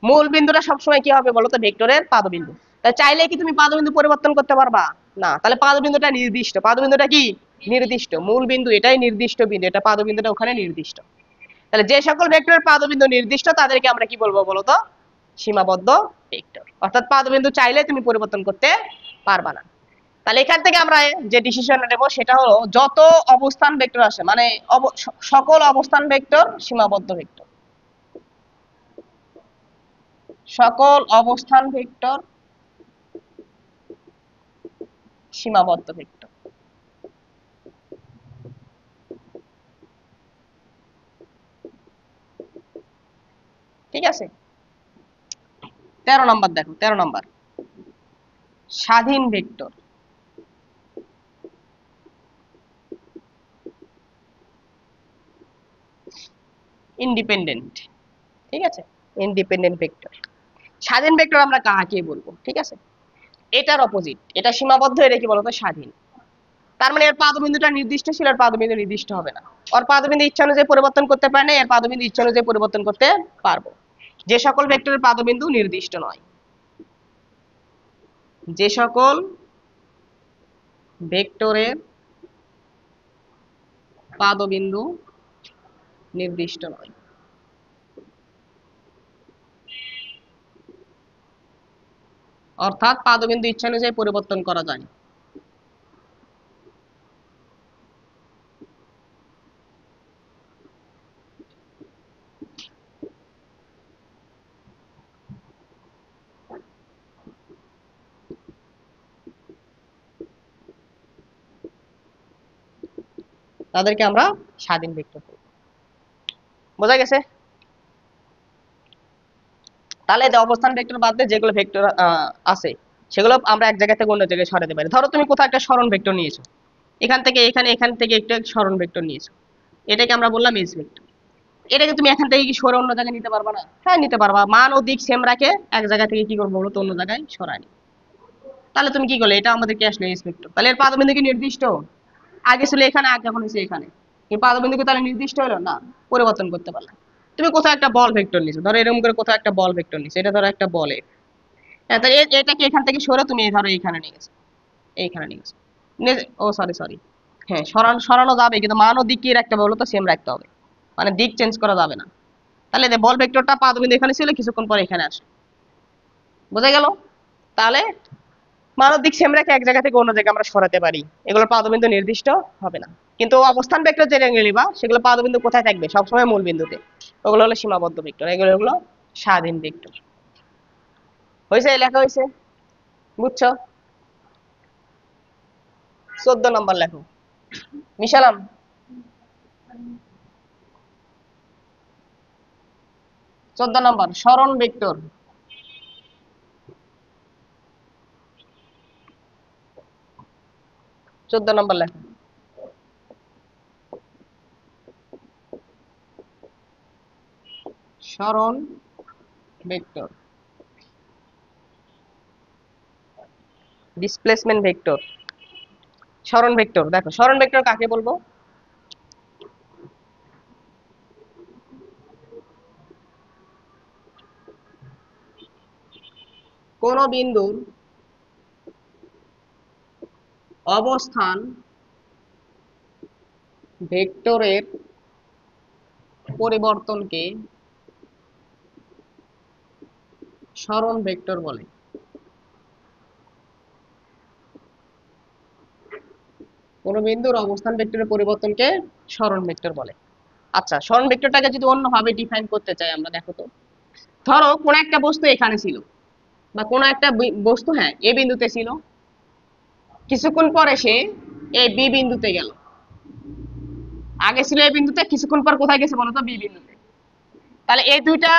মূল বিন্দুটা সবসময় কি হবে বলো তো? ভেক্টরের পাদবিন্দু। তাই চাইলে কি তুমি পাদবিন্দু পরিবর্তন করতে পারবা না? তাহলে পাদবিন্দুটা নির্দিষ্ট। পাদবিন্দুটা কি? নির্দিষ্ট। মূল বিন্দু এটাই নির্দিষ্ট বিন্দু, এটা পাদবিন্দুটা ওখানে নির্দিষ্ট। তাহলে যে সকল ভেক্টরের পাদবিন্দু নির্দিষ্ট তাদেরকে আমরা কি বলবো বলতো? সীমাবদ্ধ ভেক্টর। অর্থাৎ পাদবিন্দু চাইলে তুমি পরিবর্তন করতে পারবা না। তাহলে এখান থেকে আমরা যে ডিসিশন নেব সেটা হলো যত অবস্থান ভেক্টর আসে মানে সকল অবস্থান ভেক্টর সীমাবদ্ধ ভেক্টর। সকল অবস্থান ভেক্টর সীমাবদ্ধ ভেক্টর। ঠিক আছে? 13 নম্বর দেখো, 13 নম্বর স্বাধীন ভেক্টর। ইন্ডিপেন্ডেন্ট। ঠিক আছে? Independent vector. স্বাধীন ভেক্টর আমরা কাকে বলবো? ঠিক আছে, এটার অপোজিট, এটা সীমাবদ্ধ, এটা কি বলতো? স্বাধীন। তার মানে এর পাদবিন্দুটা নির্দিষ্ট ছিল, এর পাদবিন্দু নির্দিষ্ট হবে না। ওর পাদবিন্দু ইচ্ছা অনুযায়ী পরিবর্তন করতে পারে না, এর পাদবিন্দু ইচ্ছা অনুযায়ী পরিবর্তন করতে পারবো। যে সকল ভেক্টরের পাদবিন্দু নির্দিষ্ট নয়, যে সকল ভেক্টরের পাদবিন্দু নির্দিষ্ট নয়, অর্থাৎ পাদবিন্দু ইচ্ছা অনুযায়ী পরিবর্তন করা যায়, তাদেরকে আমরা স্বাধীন ভেক্টর বলবো। বোঝা গেছে? তাহলে অবস্থান ভেক্টর বাদ দিয়ে যেগুলো ভেক্টর আছে সেগুলো আমরা এক জায়গা থেকে অন্য জায়গায় সরাতে পারি। ধরো তুমি কোথাও একটা সরণ ভেক্টর নিয়েছো, এখান থেকে এখানে, এখান থেকে একটা সরণ ভেক্টর নিয়েছো, এটাকে আমরা বললাম এস ভেক্টর। এটাকে তুমি এখান থেকে কি সরে অন্য জায়গায় নিতে পারবা না? হ্যাঁ নিতে পারবা। মান ও দিক সেম রাখে এক জায়গা থেকে কি করবো বলো তো? অন্য জায়গায় সরাই। তাহলে তুমি কি করলে? এটা আমাদেরকে আসলে এস ভেক্টর। তাহলে এর পাদবিন্দু কি নির্দিষ্ট? আগে ছিল এখানে, আগে এখন হচ্ছে এখানে। এই পাদবিন্দু কি তাহলে নির্দিষ্ট হলো না? পরিবর্তন করতে পারলাম। তুমি কোথাও একটা বল ভেক্টর নিছো, ধরো এরকম করে কোথাও একটা বল ভেক্টর নিছো, এটা ধরো একটা বলে। হ্যাঁ, তাহলে এটাকে এখান থেকে সরে তুমি ধরো এইখানে নিয়ে গেছো, এইখানে নিয়ে গেছো। ও সরি সরি, হ্যাঁ সরানো যাবে কিন্তু মান ও দিক কি রাখতে হবে বলো তো? সেম রাখতে হবে, মানে দিক চেঞ্জ করা যাবে না। তাহলে বল ভেক্টরটা পাদবিন্দু এখানে ছিল, কিছুক্ষণ পরে এখানে আসে। বোঝা গেল? তাহলে মানব দিক সেম রেখে এক জায়গা থেকে অন্য জায়গায় আমরা সরাতে পারি, এগুলোর পাদবিন্দু নির্দিষ্ট হবে না। কিন্তু অবস্থান ভেক্টর যেটা নিবা সেগুলো পাদবিন্দু কোথায় থাকবে? সবসময় মূল বিন্দুতে। ওগুলো হলো সীমাবদ্ধ ভেক্টর, এগুলো হলো স্বাধীন ভেক্টর। হয়েছে? লেখা হয়েছে? বুঝছো? 14 নম্বর লেখো মিশালাম। 14 নম্বর সরণ ভেক্টর। 14 নম্বর লেখো সরণ ভেক্টর। ডিসপ্লেসমেন্ট ভেক্টর, সরণ ভেক্টর। দেখো সরণ ভেক্টর কাকে বলবো? কোন বিন্দুর অবস্থান ভেক্টরের পরিবর্তনকে সরণ ভেক্টর বলে। কোন বিন্দুর অবস্থান ভেক্টরের পরিবর্তনকে সরণ ভেক্টর বলে। আচ্ছা, সরণ ভেক্টরটাকে যদি অন্যভাবে ডিফাইন করতে চাই আমরা, দেখো তো, ধরো কোন একটা বস্তু এখানে ছিল, বা কোন একটা বস্তু হ্যাঁ এ বিন্দুতে ছিল, কিছুক্ষণ পরে সে এই বি বিন্দুতে গেল। আগে ছিল এ বিন্দুতে, কিছুক্ষণ পর কোথায় গেছে বলতো? বি বিন্দুতে। তাহলে এই দুইটা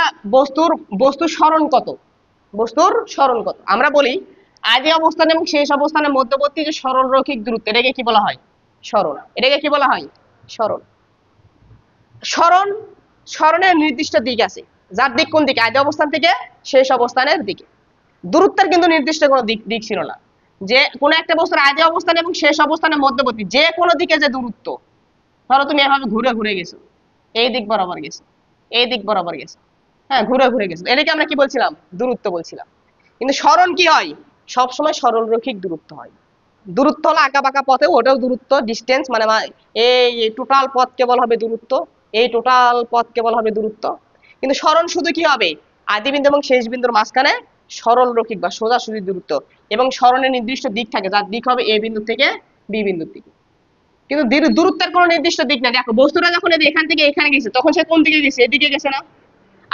বস্তুর সরণ কত? বস্তুর সরণ কত? আমরা বলি আদি অবস্থান এবং শেষ অবস্থানের মধ্যবর্তী যে সরল রৈখিক দূরত্ব, এটাকে কি বলা হয়? সরণ। এটাকে কি বলা হয়? সরণ। সরণ, সরণের নির্দিষ্ট দিক আছে, যার দিক কোন দিকে? আদি অবস্থান থেকে শেষ অবস্থানের দিকে। দূরত্বের কিন্তু নির্দিষ্ট কোনো দিক ছিল না, যে কোনো একটা বস্তুর আদি অবস্থান এবং শেষ অবস্থানের মধ্যবর্তী যে কোনো দিকে যে দূরত্ব, ধরো তুমি এভাবে ঘুরে ঘুরে গেছো, এই দিক বরাবর গেছো, এই দিক বরাবর গেছো, হ্যাঁ ঘুরে ঘুরে গেছো, এটাকে আমরা কি বলছিলাম? দূরত্ব বলছিলাম। কিন্তু সরণ কি হয়? সবসময় সরল রৈখিক দূরত্ব হয়। দূরত্ব হলো আঁকা বাঁকা পথে, ওটাও দূরত্ব, ডিস্টেন্স, মানে এই টোটাল পথকে বলা হবে দূরত্ব, এই টোটাল পথকে বলা হবে দূরত্ব। কিন্তু সরণ শুধু কি হবে? আদি বিন্দু এবং শেষ বিন্দুর মাঝখানে সরল রৈখিক বা সোজাসুজি দূরত্ব, এবং সরণের নির্দিষ্ট দিক থাকে, যার দিক হবে এ বিন্দু থেকে বি বিন্দুর দিকে। কিন্তু দূরত্বের কোনো নির্দিষ্ট দিক নেই। দেখো বস্তুটা যখন এখান থেকে এখানে গেছে, তখন সে কোন দিকে গেছে? এদিকে গেছে না?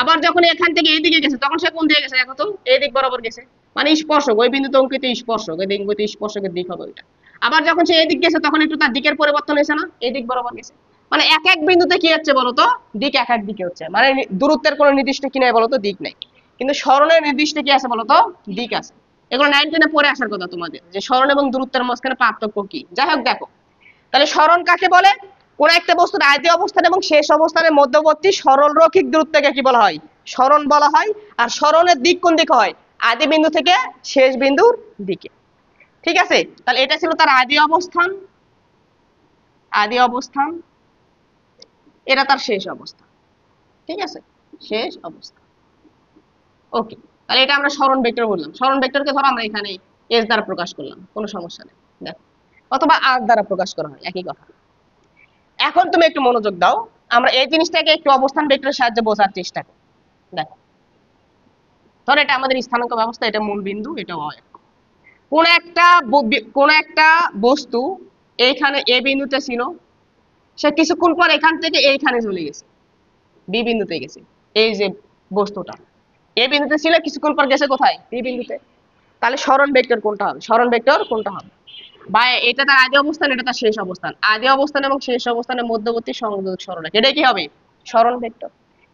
আবার যখন এখান থেকে এইদিকে গেছে, তখন সে কোন দিকে গেছে? দেখো তো, এই দিক বরাবর গেছে, মানে স্পর্শক, ওই বিন্দুতে অঙ্কিত স্পর্শক, এই দিক স্পর্শকের দিক হবে ওইটা। আবার যখন সে এই দিক গেছে, তখন একটু তার দিকের পরিবর্তন হয়েছে না? এই দিক বরাবর গেছে। মানে এক এক বিন্দুতে কি হচ্ছে বলতো? দিক এক এক দিকে হচ্ছে, মানে দূরত্বের কোনো নির্দিষ্ট কি নাই বলতো? দিক নাই। কিন্তু সরণের নির্দিষ্ট কি আছে বলতো? দিক আছে। এগুলো 9-10 পরে আসার কথা তোমাদের, যে সরণ এবং দূরত্বের মাঝখানে পার্থক্য কি। যাই হোক, দেখো তাহলে সরণ কাকে বলে? কোন একটা বস্তুর আদি অবস্থান এবং শেষ অবস্থানের মধ্যবর্তী সরল রৈখিক দূরত্বকে কি বলা হয়? সরণ বলা হয়। আর সরণের দিক কোন দিকে হয়? আদি বিন্দু থেকে শেষ বিন্দুর দিকে। ঠিক আছে, তাহলে এটা ছিল তার আদি অবস্থান, আদি অবস্থান, এটা তার শেষ অবস্থান। ঠিক আছে, শেষ অবস্থা। ওকে, তাহলে এটা আমরা সরণ ভেক্টর বললাম। সরণ ভেক্টরকে ধরো আমরা এখানে এস দ্বারা প্রকাশ করলাম, কোনো সমস্যা নেই, দেখো, অথবা আর দ্বারা প্রকাশ করা হয়, একই কথা। এখন তুমি একটু মনোযোগ দাও, আমরা এই জিনিসটাকে একটু অবস্থান ভেক্টরের সাহায্যে বোঝার চেষ্টা করি। দেখো, ধর এটা আমাদের স্থানাঙ্ক ব্যবস্থা, এটা মূল বিন্দু, এটা হয় কোন একটা বস্তু এইখানে এ বিন্দুতে ছিল, সে কিছুক্ষণ পর এখান থেকে এইখানে চলে গেছে, বি বিন্দুতে গেছে। এই যে বস্তুটা এ বিন্দুতে ছিল, কিছুক্ষণ পর গেছে কোথায়? বি বিন্দুতে। তাহলে সরণ ভেক্টর কোনটা হবে? সরণ ভেক্টর কোনটা হবে? বা এটা তার আদি অবস্থান, এটা তার শেষ অবস্থান। আদি অবস্থান এবং শেষ অবস্থানের মধ্যবর্তী সংযোজক সরলরেখা, এটা কি হবে? সরণ ভেক্টর।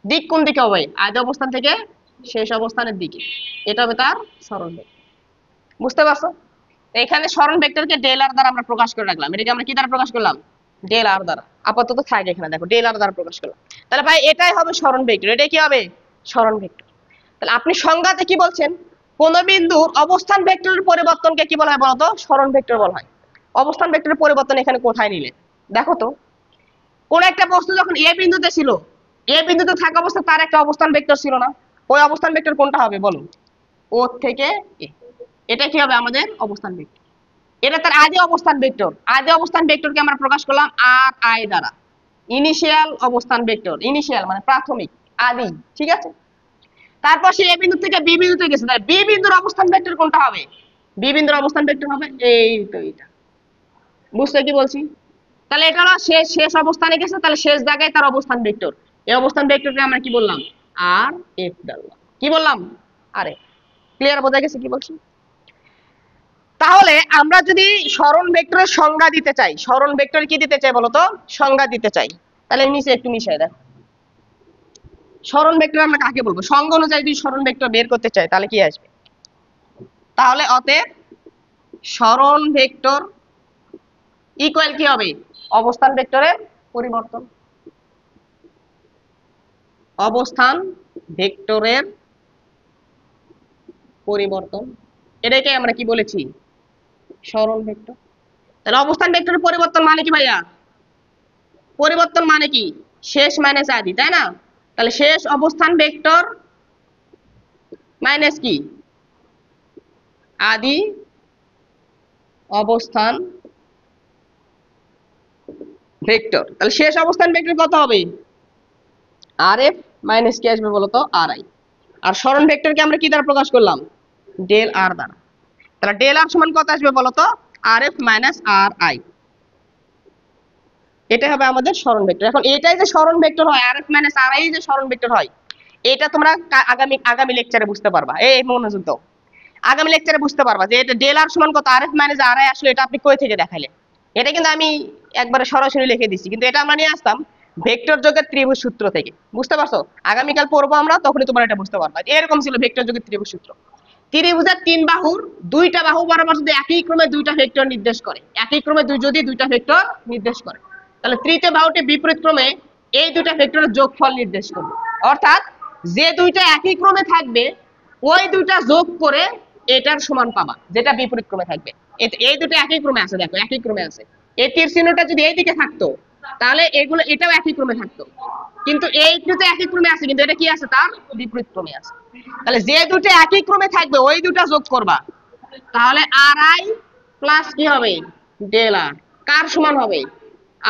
দিক কোন দিকে হবে? আদি অবস্থান থেকে শেষ অবস্থানের দিকে, এটা হবে তার সরণ ভেক্টর। বুঝতে পারছো? এখানে সরণ ভেক্টরকে ডেল আর দ্বারা আমরা প্রকাশ করে রাখলাম। এটাকে আমরা কি দ্বারা প্রকাশ করলাম? ডেল আর দ্বারা। আপাতত থাকে এখানে, দেখো ডেল আর দ্বারা প্রকাশ করলাম। তাহলে ভাই এটাই হবে সরণ ভেক্টর। এটাই কি হবে? সরণ ভেক্টর। তাহলে আপনি সংজ্ঞাতে কি বলছেন? কোন বিন্দুর অবস্থান ভেক্টরের পরিবর্তনকে কি বলা হয় বলতো? সরণ ভেক্টর বলা হয়। অবস্থান ভেক্টরের পরিবর্তন এখানে কোথায় নিলে? দেখো তো, কোন একটা বস্তু যখন এ বিন্দুতে ছিল, এ বিন্দুতে থাকা অবস্থায় তার একটা অবস্থান ভেক্টর ছিল না? ওই অবস্থান ভেক্টর কোনটা হবে বলো? ও থেকে এ। এটা কি হবে? আমাদের অবস্থান ভেক্টর। এটা তার আদি অবস্থান ভেক্টর। আদি অবস্থান ভেক্টরকে আমরা প্রকাশ করলাম আর আই দ্বারা। ইনিশিয়াল অবস্থান ভেক্টর, ইনিশিয়াল মানে প্রাথমিক, আদি। ঠিক আছে, তারপর সে এ বিন্দু থেকে বি বিন্দুতে গেছে, তাহলে বি বিন্দুর অবস্থান ভেক্টর কোনটা হবে? বি বিন্দুর অবস্থান ভেক্টর হবে এই তো এটা। বুঝতে কি বলছি? তাহলে এটা হলো শেষ শেষ অবস্থানে গেছে, তাহলে শেষ জায়গায় তার অবস্থান ভেক্টর। এই অবস্থান ভেক্টরকে আমরা কি বললাম? আর এফ বললাম। কি বললাম? আর এফ। ক্লিয়ার বোঝা গেছে কি বলছি? তাহলে আমরা যদি সরণ ভেক্টরের সংজ্ঞা দিতে চাই, সরণ ভেক্টর কি দিতে চাই বলতো? সংজ্ঞা দিতে চাই। তাহলে নিচে একটু মিশাই দেখো, সরণ ভেক্টর আমরা কাকে বলবো? সংজ্ঞা অনুযায়ী যদি সরণ ভেক্টর বের করতে চাই, তাহলে কি আসবে? তাহলে অতএব সরণ ভেক্টর ইকুয়াল কি হবে? অবস্থান ভেক্টরের পরিবর্তন। অবস্থান ভেক্টরের পরিবর্তন, এটাকে আমরা কি বলেছি? সরণ ভেক্টর। তাহলে অবস্থান ভেক্টরের পরিবর্তন মানে কি ভাইয়া? পরিবর্তন মানে কি? শেষ মাইনাস আদি, তাই না? তাহলে শেষ অবস্থান ভেক্টর মাইনাস কি? আদি অবস্থান ভেক্টর। তাহলে শেষ অবস্থান ভেক্টর কত হবে? আর এফ মাইনাস কি আসবে বলতো? আর আই। আর সরণ ভেক্টরকে আমরা কি দ্বারা প্রকাশ করলাম? ডেল আর দ্বারা। তাহলে ডেল আর সমান কত আসবে বলতো? আর এফ মাইনাস আর আই। এটা হবে আমাদের সরণ ভেক্টর। এখন এটাই যে সরণ ভেক্টর হয়, আর এফ মাইনাস আর আই যে সরণ ভেক্টর হয়, এটা তোমরা আগামী লেকচারে বুঝতে পারবা। এই মনোযোগ দাও, আগামী লেকচারে বুঝতে পারবা যে এটা ডেল আর সমান কত, আর এফ মাইনাস আর আই আসলে এটা আপনি কই থেকে দেখাইলেন। এটা কিন্তু আমি একবারে সরাসরি লিখে দিচ্ছি, কিন্তু এটা আমরা নিয়ে আসতাম ভেক্টর যোগের ত্রিভুজ সূত্র থেকে। বুঝতে পারছো? আগামীকাল পড়বো আমরা, তখনই তোমরা এটা বুঝতে পারবা। এরকম ছিল ভেক্টর যোগের ত্রিভুজ সূত্র। ত্রিভুজের তিন বাহুর দুইটা বাহু বরাবর যদি একই ক্রমে দুইটা ভেক্টর নির্দেশ করে, একই ক্রমে যদি দুইটা ভেক্টর নির্দেশ করে, তাহলে তৃতীয় বাহুটি বিপরীত ক্রমে এই দুইটা ভেক্টরের যোগফল নির্দেশ করবে। অর্থাৎ যে দুইটা একই ক্রমে থাকবে ওই দুইটা যোগ করে এটার সমান পাবা, যেটা বিপরীত ক্রমে থাকবে। এই দুটো একই ক্রমে আছে, দেখো একই ক্রমে আছে। এই তীর চিহ্নটা যদি এই দিকে থাকতো তাহলে এগুলো এটাও একই ক্রমে থাকতো, কিন্তু এই দুটো একই ক্রমে আছে, কিন্তু এটা কি আছে? তার বিপরীত ক্রমে আছে। তাহলে যে দুটো একই ক্রমে থাকবে ওই দুটো যোগ করবা, তাহলে আর আই প্লাস কি হবে? ডেল আর। কার সমান হবে?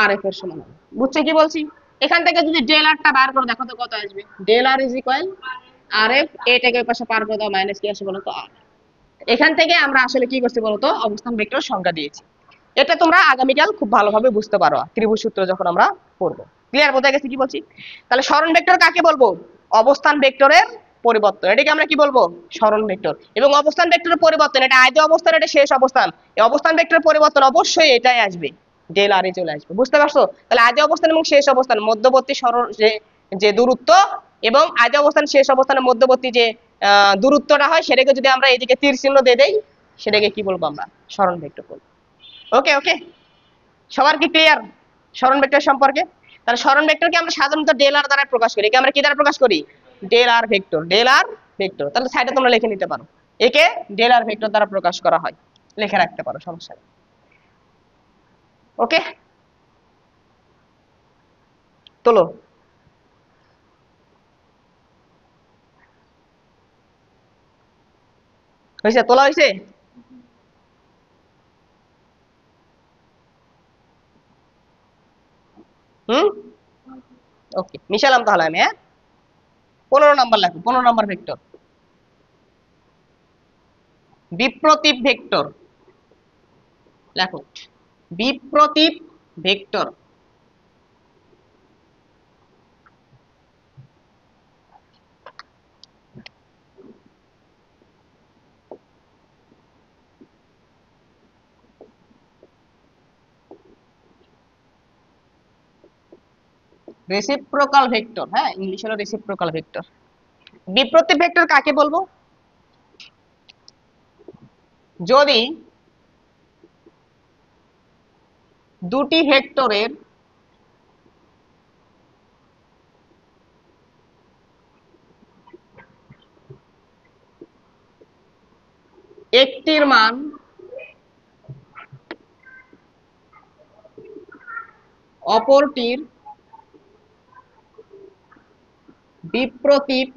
আর এফ এর সমান হবে। বুঝছো কি বলছি? এখান থেকে যদি ডেল আরটা বার করে দেখো তো কত আসবে? Del R is equal R F, এটাকে ওই পাশে পার করে দাও, মাইনাস কি আসে বলো তো? আর। এখান থেকে আমরা আসলে কি করছি বলতো? অবস্থান ভেক্টর সংজ্ঞা দিয়েছি। এটা তোমরা আগামীকাল খুব ভালোভাবে বুঝতে পারো ত্রিভুজ সূত্র যখন আমরা পড়বো। ক্লিয়ার? বোঝা গেছে কি বলছি? তাহলে সরণ ভেক্টর কাকে বলবো? অবস্থান ভেক্টরের পরিবর্তন, এটাকে আমরা কি বলবো? সরণ ভেক্টর। এবং অবস্থান ভেক্টরের পরিবর্তন, এটা আদি অবস্থান, এটা শেষ অবস্থান। এই অবস্থান ভেক্টরের পরিবর্তন অবশ্যই এটাই আসবে, ডেল আর এ চলে আসবে। বুঝতে পারছো? তাহলে আদি অবস্থান এবং শেষ অবস্থান মধ্যবর্তী সরণ যে দূরত্ব, এবং আদি অবস্থান শেষ অবস্থানের মধ্যবর্তী যে দূরত্বটা হয়, সেটাকে যদি আমরা এদিকে তীর চিহ্ন দিয়ে দেই, সেটাকে কি বলবো? আমরা সরণ ভেক্টর বলবো। ওকে ওকে, সবার কি ক্লিয়ার সরণ ভেক্টর সম্পর্কে? তাহলে সরণ ভেক্টরকে আমরা সাধারণত ডেল আর দ্বারা প্রকাশ করি। একে আমরা কি দ্বারা প্রকাশ করি? ডেল আর ভেক্টর, ডেল আর ভেক্টর। তাহলে সাইডে তোমরা লিখে নিতে পারো, একে ডেল আর ভেক্টর দ্বারা প্রকাশ করা হয়, লিখে রাখতে পারো, সমস্যা নেই। ওকে, তোলো। হয়েছে? তোলা হয়েছে? হুম, ওকে, মিশালাম তাহলে আমি। হ্যাঁ, 15 নাম্বার লেখো, 15 নাম্বার ভেক্টর বিপ্রতীপ ভেক্টর লেখো। বিপ্রতীপ ভেক্টর রেসিপ্রোকাল ভেক্টর। হ্যাঁ, ইংলিশ হলো রেসিপ্রোকাল ভেক্টর। বিপ্রতীপ ভেক্টর কাকে বলবো? যদি দুটি ভেক্টরের একটির মান অপরটির বিপ্রতীপ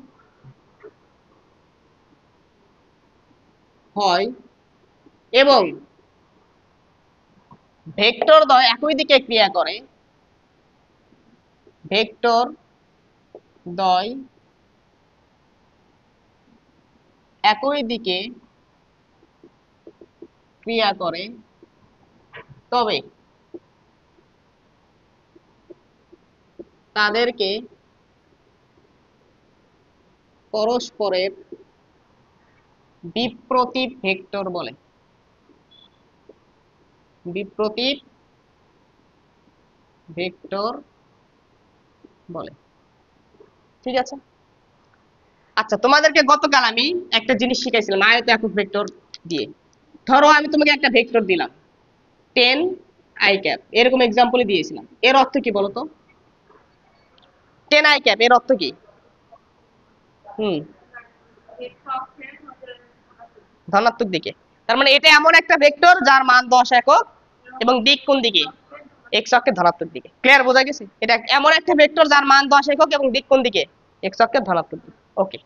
হয় এবং ভেক্টর দ্বয় একই দিকে ক্রিয়া করে, ভেক্টর দ্বয় একই দিকে ক্রিয়া করে, তবে তাদেরকে পরস্পরের বিপ্রতীপ ভেক্টর বলে। বিপ্রতীপ ভেক্টর বলে। ঠিক আছে? আচ্ছা, তোমাদেরকে গতকাল আমি একটা জিনিস শিখাইছিলাম আয়ত একক ভেক্টর দিয়ে। ধরো আমি তোমাকে একটা ভেক্টর দিলাম 10 i ক্যাপ, এরকম এক্সাম্পলই দিয়েছিলাম। এর অর্থ কি বলতো? 10 i ক্যাপ এর অর্থ কি? হুম, ধনাত্মক দিকে। তার মানে এটা এমন একটা ভেক্টর যার মান 10 একক এবং দিক কোন দিকে? এক্স অক্ষের ধনাত্মক দিকে। ক্লিয়ার? বোঝা গেছে? এটা এমন একটা ভেক্টর যার মান 10 একক এবং দিক কোন দিকে? এক্স অক্ষের ধনাত্মক দিকে। ওকে,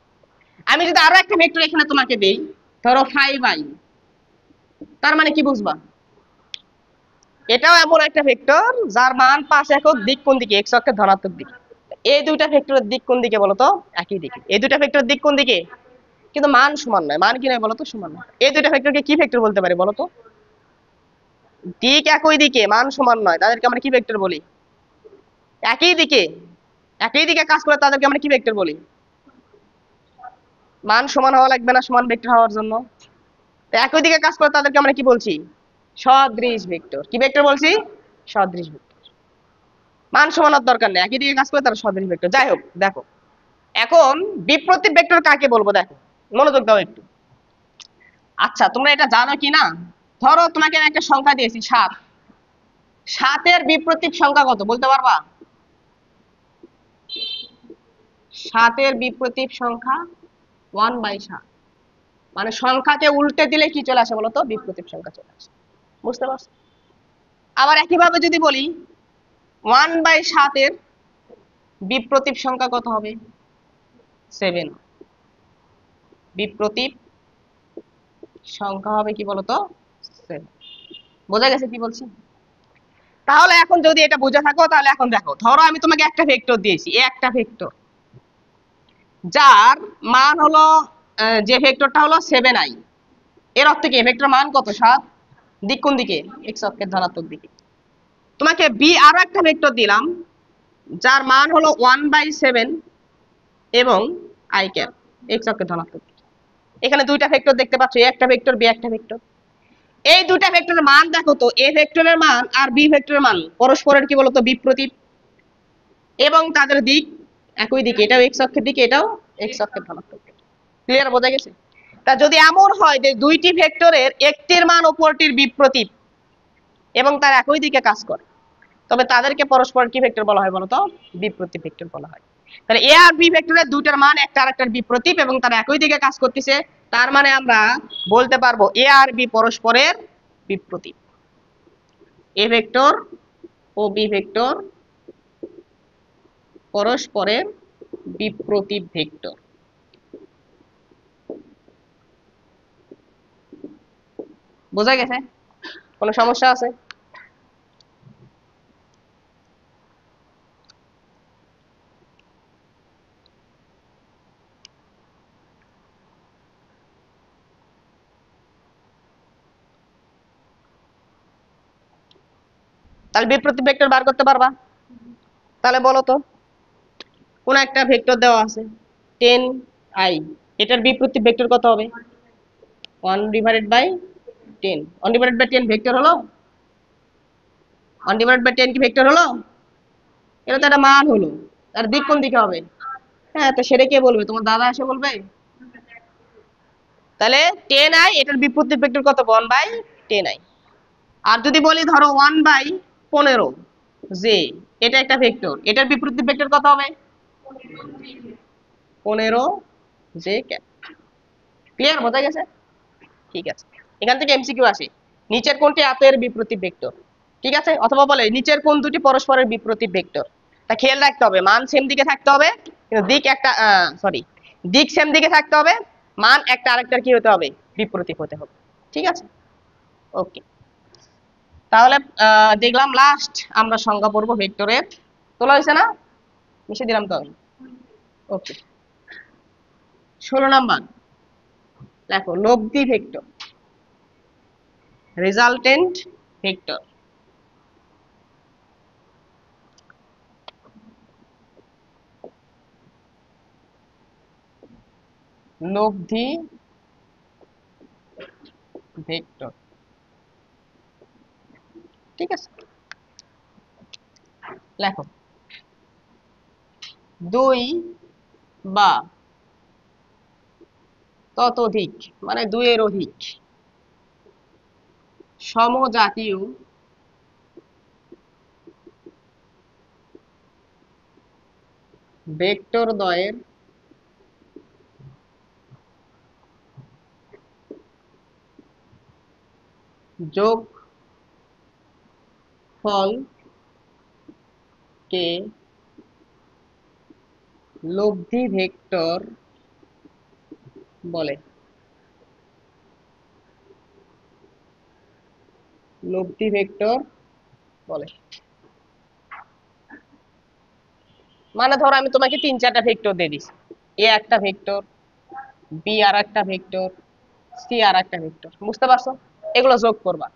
আমি যদি আরো একটা ভেক্টর এখানে তোমাকে দেই, ধরো 5i, তার মানে কি বুঝবা, এটাও এমন একটা ভেক্টর যার মান 5 একক, দিক কোন দিকে, এক্স অক্ষের ধনাত্মক দিকে। এই দুইটা ভেক্টরের দিক কোন দিকে বলতো, একই দিকে। এই দুইটা ভেক্টরের দিক কোন দিকে, কিন্তু মান সমান নয়। মান কি নয় বলতো, সমান নয়। এই দুইটা ভেক্টরকে কি ভেক্টর বলতে পারি বলতো, দিক একই দিকে মান সমান নয়, তাদেরকে আমরা কি ভেক্টর বলি, একই দিকে, একই দিকে কাজ করে তাদেরকে আমরা কি ভেক্টর বলি। মান সমান হওয়া লাগবে না সমান ভেক্টর হওয়ার জন্য, তো একই দিকে কাজ করে তাদেরকে আমরা কি বলছি, সদৃশ ভেক্টর। কি ভেক্টর বলছি, সদৃশ ভেক্টর। মান সমানোর দরকার নেই, একই দিকে কাজ করে তারা সদৃশ ভেক্টর। যাই হোক, দেখো এখন বিপ্রতীপ ভেক্টর কাকে বলবো, দেখো মনোযোগ দাও একটু। আচ্ছা তোমরা এটা জানো কি না, ধরো তোমাকে আমি একটা সংখ্যা দিয়েছি 7, 7-এর বিপ্রতীপ সংখ্যা কত বলতে পারবা, 7-এর বিপ্রতীপ সংখ্যা 1/7। মানে সংখ্যাকে উল্টে দিলে কি চলে আসে বলতো, বিপ্রতীপ সংখ্যা চলে আসে। বুঝতে পারছো? আবার একইভাবে যদি বলি 1/7-এর বিপ্রতীপ সংখ্যা কত হবে, 7। বিপ্রতীপ সংখ্যা হবে কি বলতো, 7। বোঝা গেছে কি বলছি? তাহলে এখন যদি এটা বুঝে থাকো তাহলে এখন দেখো, ধরো আমি তোমাকে একটা ভেক্টর দিয়েছি, এই একটা ভেক্টর যার মান হলো যে ভেক্টরটা হলো 7i। এর অর্থ কি ভেক্টর মান কত, 7। দিক কোন দিকে, এক্স অক্ষের ধনাত্মক দিকে। তোমাকে বি আরো একটা ভেক্টর দিলাম যার মান হলো 1/7 এবং আই ক্যাপ, এক্স অক্ষের ধনাত্মক দিকে। এখানে দুইটা ভেক্টর দেখতে পাচ্ছ, এ একটা ভেক্টর, বি একটা ভেক্টর। এই দুইটা ভেক্টরের মান দেখো তো, এ ভেক্টরের মান আর বি ভেক্টরের মান পরস্পরের কি বলতো, বিপ্রতীপ, এবং তাদের দিক একই দিকে, এটাও এক্স অক্ষের দিকে, এটাও এক্স অক্ষের ধনাত্মক দিকে। ক্লিয়ার, বোঝা গেছে? তা যদি এমন হয় যে দুইটি ভেক্টরের একটির মান অপরটির বিপ্রতীপ এবং তার একই দিকে কাজ করে, তবে তাদেরকে পরস্পর কি ভেক্টর বলা হয় বলতো, বিপ্রতীপ ভেক্টর বলা হয়। তাহলে এ আর বি ভেক্টরের দুইটার মান একটা আরেকটার বিপ্রতীপ এবং তারা একই দিকে কাজ করতেছে, তার মানে আমরা বলতে পারবো এ আর বি পরস্পরের বিপ্রতীপ। এ ভেক্টর ও বি ভেক্টর পরস্পরের বিপ্রতীপ ভেক্টর। বোঝা গেছে? কোনো সমস্যা আছে? তাহলে বিপ্রতীপ ভেক্টর বার করতে পারবা? তাহলে বলো তো, কোন একটা ভেক্টর দেওয়া আছে 10i, এটার বিপ্রতীপ ভেক্টর কত হবে, 1/10। 1/10 ভেক্টর হলো, 1/10 কি ভেক্টর হলো? এটা তো একটা মান হলো, তার দিক কোন দিকে হবে? হ্যাঁ, তো সেটা কে বলবে, তোমার দাদা এসে বলবে? তাহলে 10i, এটার বিপরীত ভেক্টর কত, 1/10i। আর যদি বলি ধরো 1/15 জে, এটা একটা ভেক্টর, এটার বিপরীত ভেক্টর কত হবে, 15 জে ক্যাপ। ক্লিয়ার, বোঝা গেছে? ঠিক আছে। এখান থেকে এমসিকিউ আসে, নিচের কোনটি এর বিপরীত ভেক্টর, ঠিক আছে, অথবা বলে নিচের কোন দুটি পরস্পরের বিপরীত ভেক্টর। তা খেয়াল রাখতে হবে, মান সেম দিকে থাকতে হবে, কিন্তু দিক একটা, সরি, দিক সেম দিকে থাকতে হবে, মান একটা আরেকটার কি হতে হবে, বিপরীত হতে হবে। ঠিক আছে, ওকে। তাহলে দেখলাম লাস্ট আমরা সংজ্ঞা পড়বো ভেক্টরের। তোলা হয়েছে না, মিশে দিলাম তো আমি। ওকে, 16 নাম্বার দেখো, লব্ধি ভেক্টর, রেজাল্টেন্ট ভেক্টর। লব্ধি ভেক্টর, ঠিক আছে। লেখো, 2 বা ততোধিক, মানে 2 এর অধিক সমজাতীয় ভেক্টর দ্বয়ের যোগফলকে লব্ধি ভেক্টর বলে। লব্ধি ভেক্টর বলে। মানে ধরো আমি তোমাকে 3-4টা ভেক্টর দিয়ে দিছি, এ একটা ভেক্টর, বি আর একটা ভেক্টর, সি আর একটা ভেক্টর, বুঝতে পারছো? এগুলো যোগ করবা।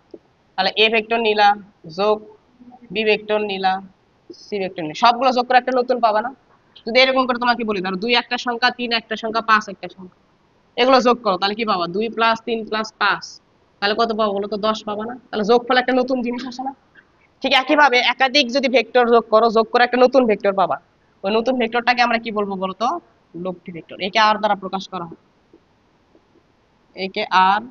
তাহলে এ ভেক্টর নিলা, যোগ বি ভেক্টর নিলা, সি ভেক্টর নিলা, সবগুলো যোগ করে একটা নতুন পাবা না? যদি এরকম করে তোমাকে বলি ধরো 2 একটা সংখ্যা, 3 একটা সংখ্যা, 5 একটা সংখ্যা, এগুলো যোগ করো, তাহলে কি পাবা? 2 + 3 + 5, তাহলে কত পাবো বলো তো? 10 পাবা না? তাহলে যোগফল একটা নতুন জিনিস আসে না? ঠিক একইভাবে একাধিক যদি ভেক্টর যোগ করো, যোগ করে একটা নতুন ভেক্টর পাবা। ওই নতুন ভেক্টরটাকে আমরা কি বলবো বলতো? লব্ধি ভেক্টর। একে আর দ্বারা প্রকাশ করা হয়, একে আর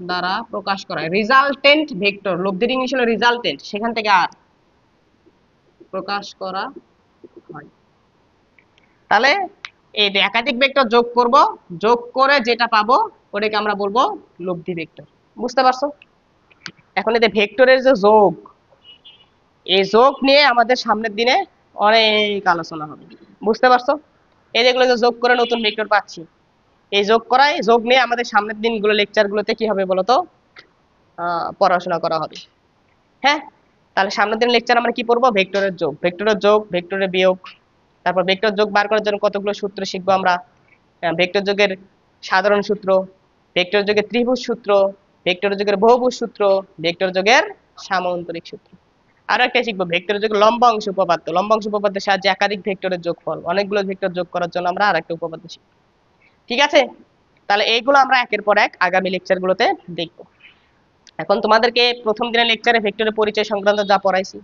দ্বারা প্রকাশ করা হয়। রেজাল্টেন্ট ভেক্টর, লব্ধির ইংলিশ হলো রেজাল্টেন্ট, সেখান থেকে আর প্রকাশ করা হয়। তাহলে এই যে একাধিক ভেক্টর যোগ করব, যোগ করে যেটা পাবো ওটাকে আমরা বলবো লব্ধি ভেক্টর। বুঝতে পারছো? এখন এই যে ভেক্টরের যে যোগ, এই যোগ নিয়ে আমাদের সামনের দিনে অনেক আলোচনা হবে। বুঝতে পারছো? এই যেগুলো যে যোগ করে নতুন ভেক্টর পাচ্ছি, এই যোগ করাই, যোগ নিয়ে আমাদের সামনের দিনগুলো লেকচার গুলোতে কি হবে বলতো? পড়াশোনা করা হবে। হ্যাঁ, তাহলে সামনের দিন লেকচার আমরা কি পড়বো? ভেক্টরের যোগ, ভেক্টরের যোগ, ভেক্টরের বিয়োগ, তারপর ভেক্টর যোগ বার করার জন্য কতগুলো সূত্র শিখবো আমরা। ভেক্টর যোগের সাধারণ সূত্র, ভেক্টর যোগের ত্রিভুজ সূত্র, ভেক্টর যোগের বহুভুজ সূত্র, ভেক্টর যোগের সামান্তরিক সূত্র। আরো একটা শিখবো ভেক্টর যোগের লম্বাংশ উপপাদ্য, লম্বাংশ উপপাদ্যের সাহায্যে একাধিক ভেক্টরের যোগফল, অনেকগুলো ভেক্টর যোগ করার জন্য আমরা আরেকটা উপপাদ্য শিখবো। ঠিক আছে? তাহলে এইগুলো আমরা একের পর এক আগামী লেকচার গুলোতে দেখবো। এখন তোমাদেরকে প্রথম দিনের লেকচারে ভেক্টরের পরিচয় সংক্রান্ত যা পড়াইছি,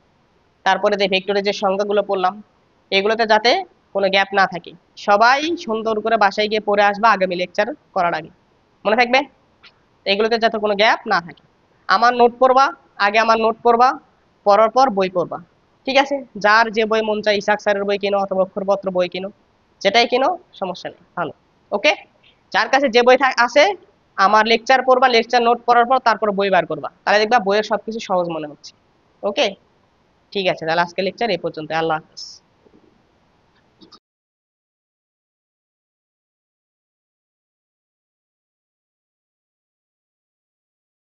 তারপরে যে ভেক্টরের যে সংজ্ঞাগুলো পড়লাম, এগুলোতে যাতে কোনো গ্যাপ না থাকে, সবাই সুন্দর করে বাসায় গিয়ে পড়ে আসবা আগামী লেকচার করার আগে। মনে থাকবে? এগুলোতে যাতে কোনো গ্যাপ না থাকে। আমার নোট পড়বা, আগে আমার নোট পড়বা, পড়ার পর বই পড়বা। ঠিক আছে? যার যে বই মন চায়, ইসাক স্যারের বই কিনো অথবা অক্ষরপত্র বই কিনো, যেটাই কিনো সমস্যা নেই, ভালো। ওকে? যার কাছে যে বই আছে, আমার লেকচার পড়বা, লেকচার নোট পড়ার পর তারপর বই বার করবা, তাহলে দেখবা বইয়ের সবকিছু সহজ মনে হচ্ছে। ওকে? ঠিক আছে, তাহলে আজকে লেকচার এই পর্যন্ত। আল্লাহ হাফেজ।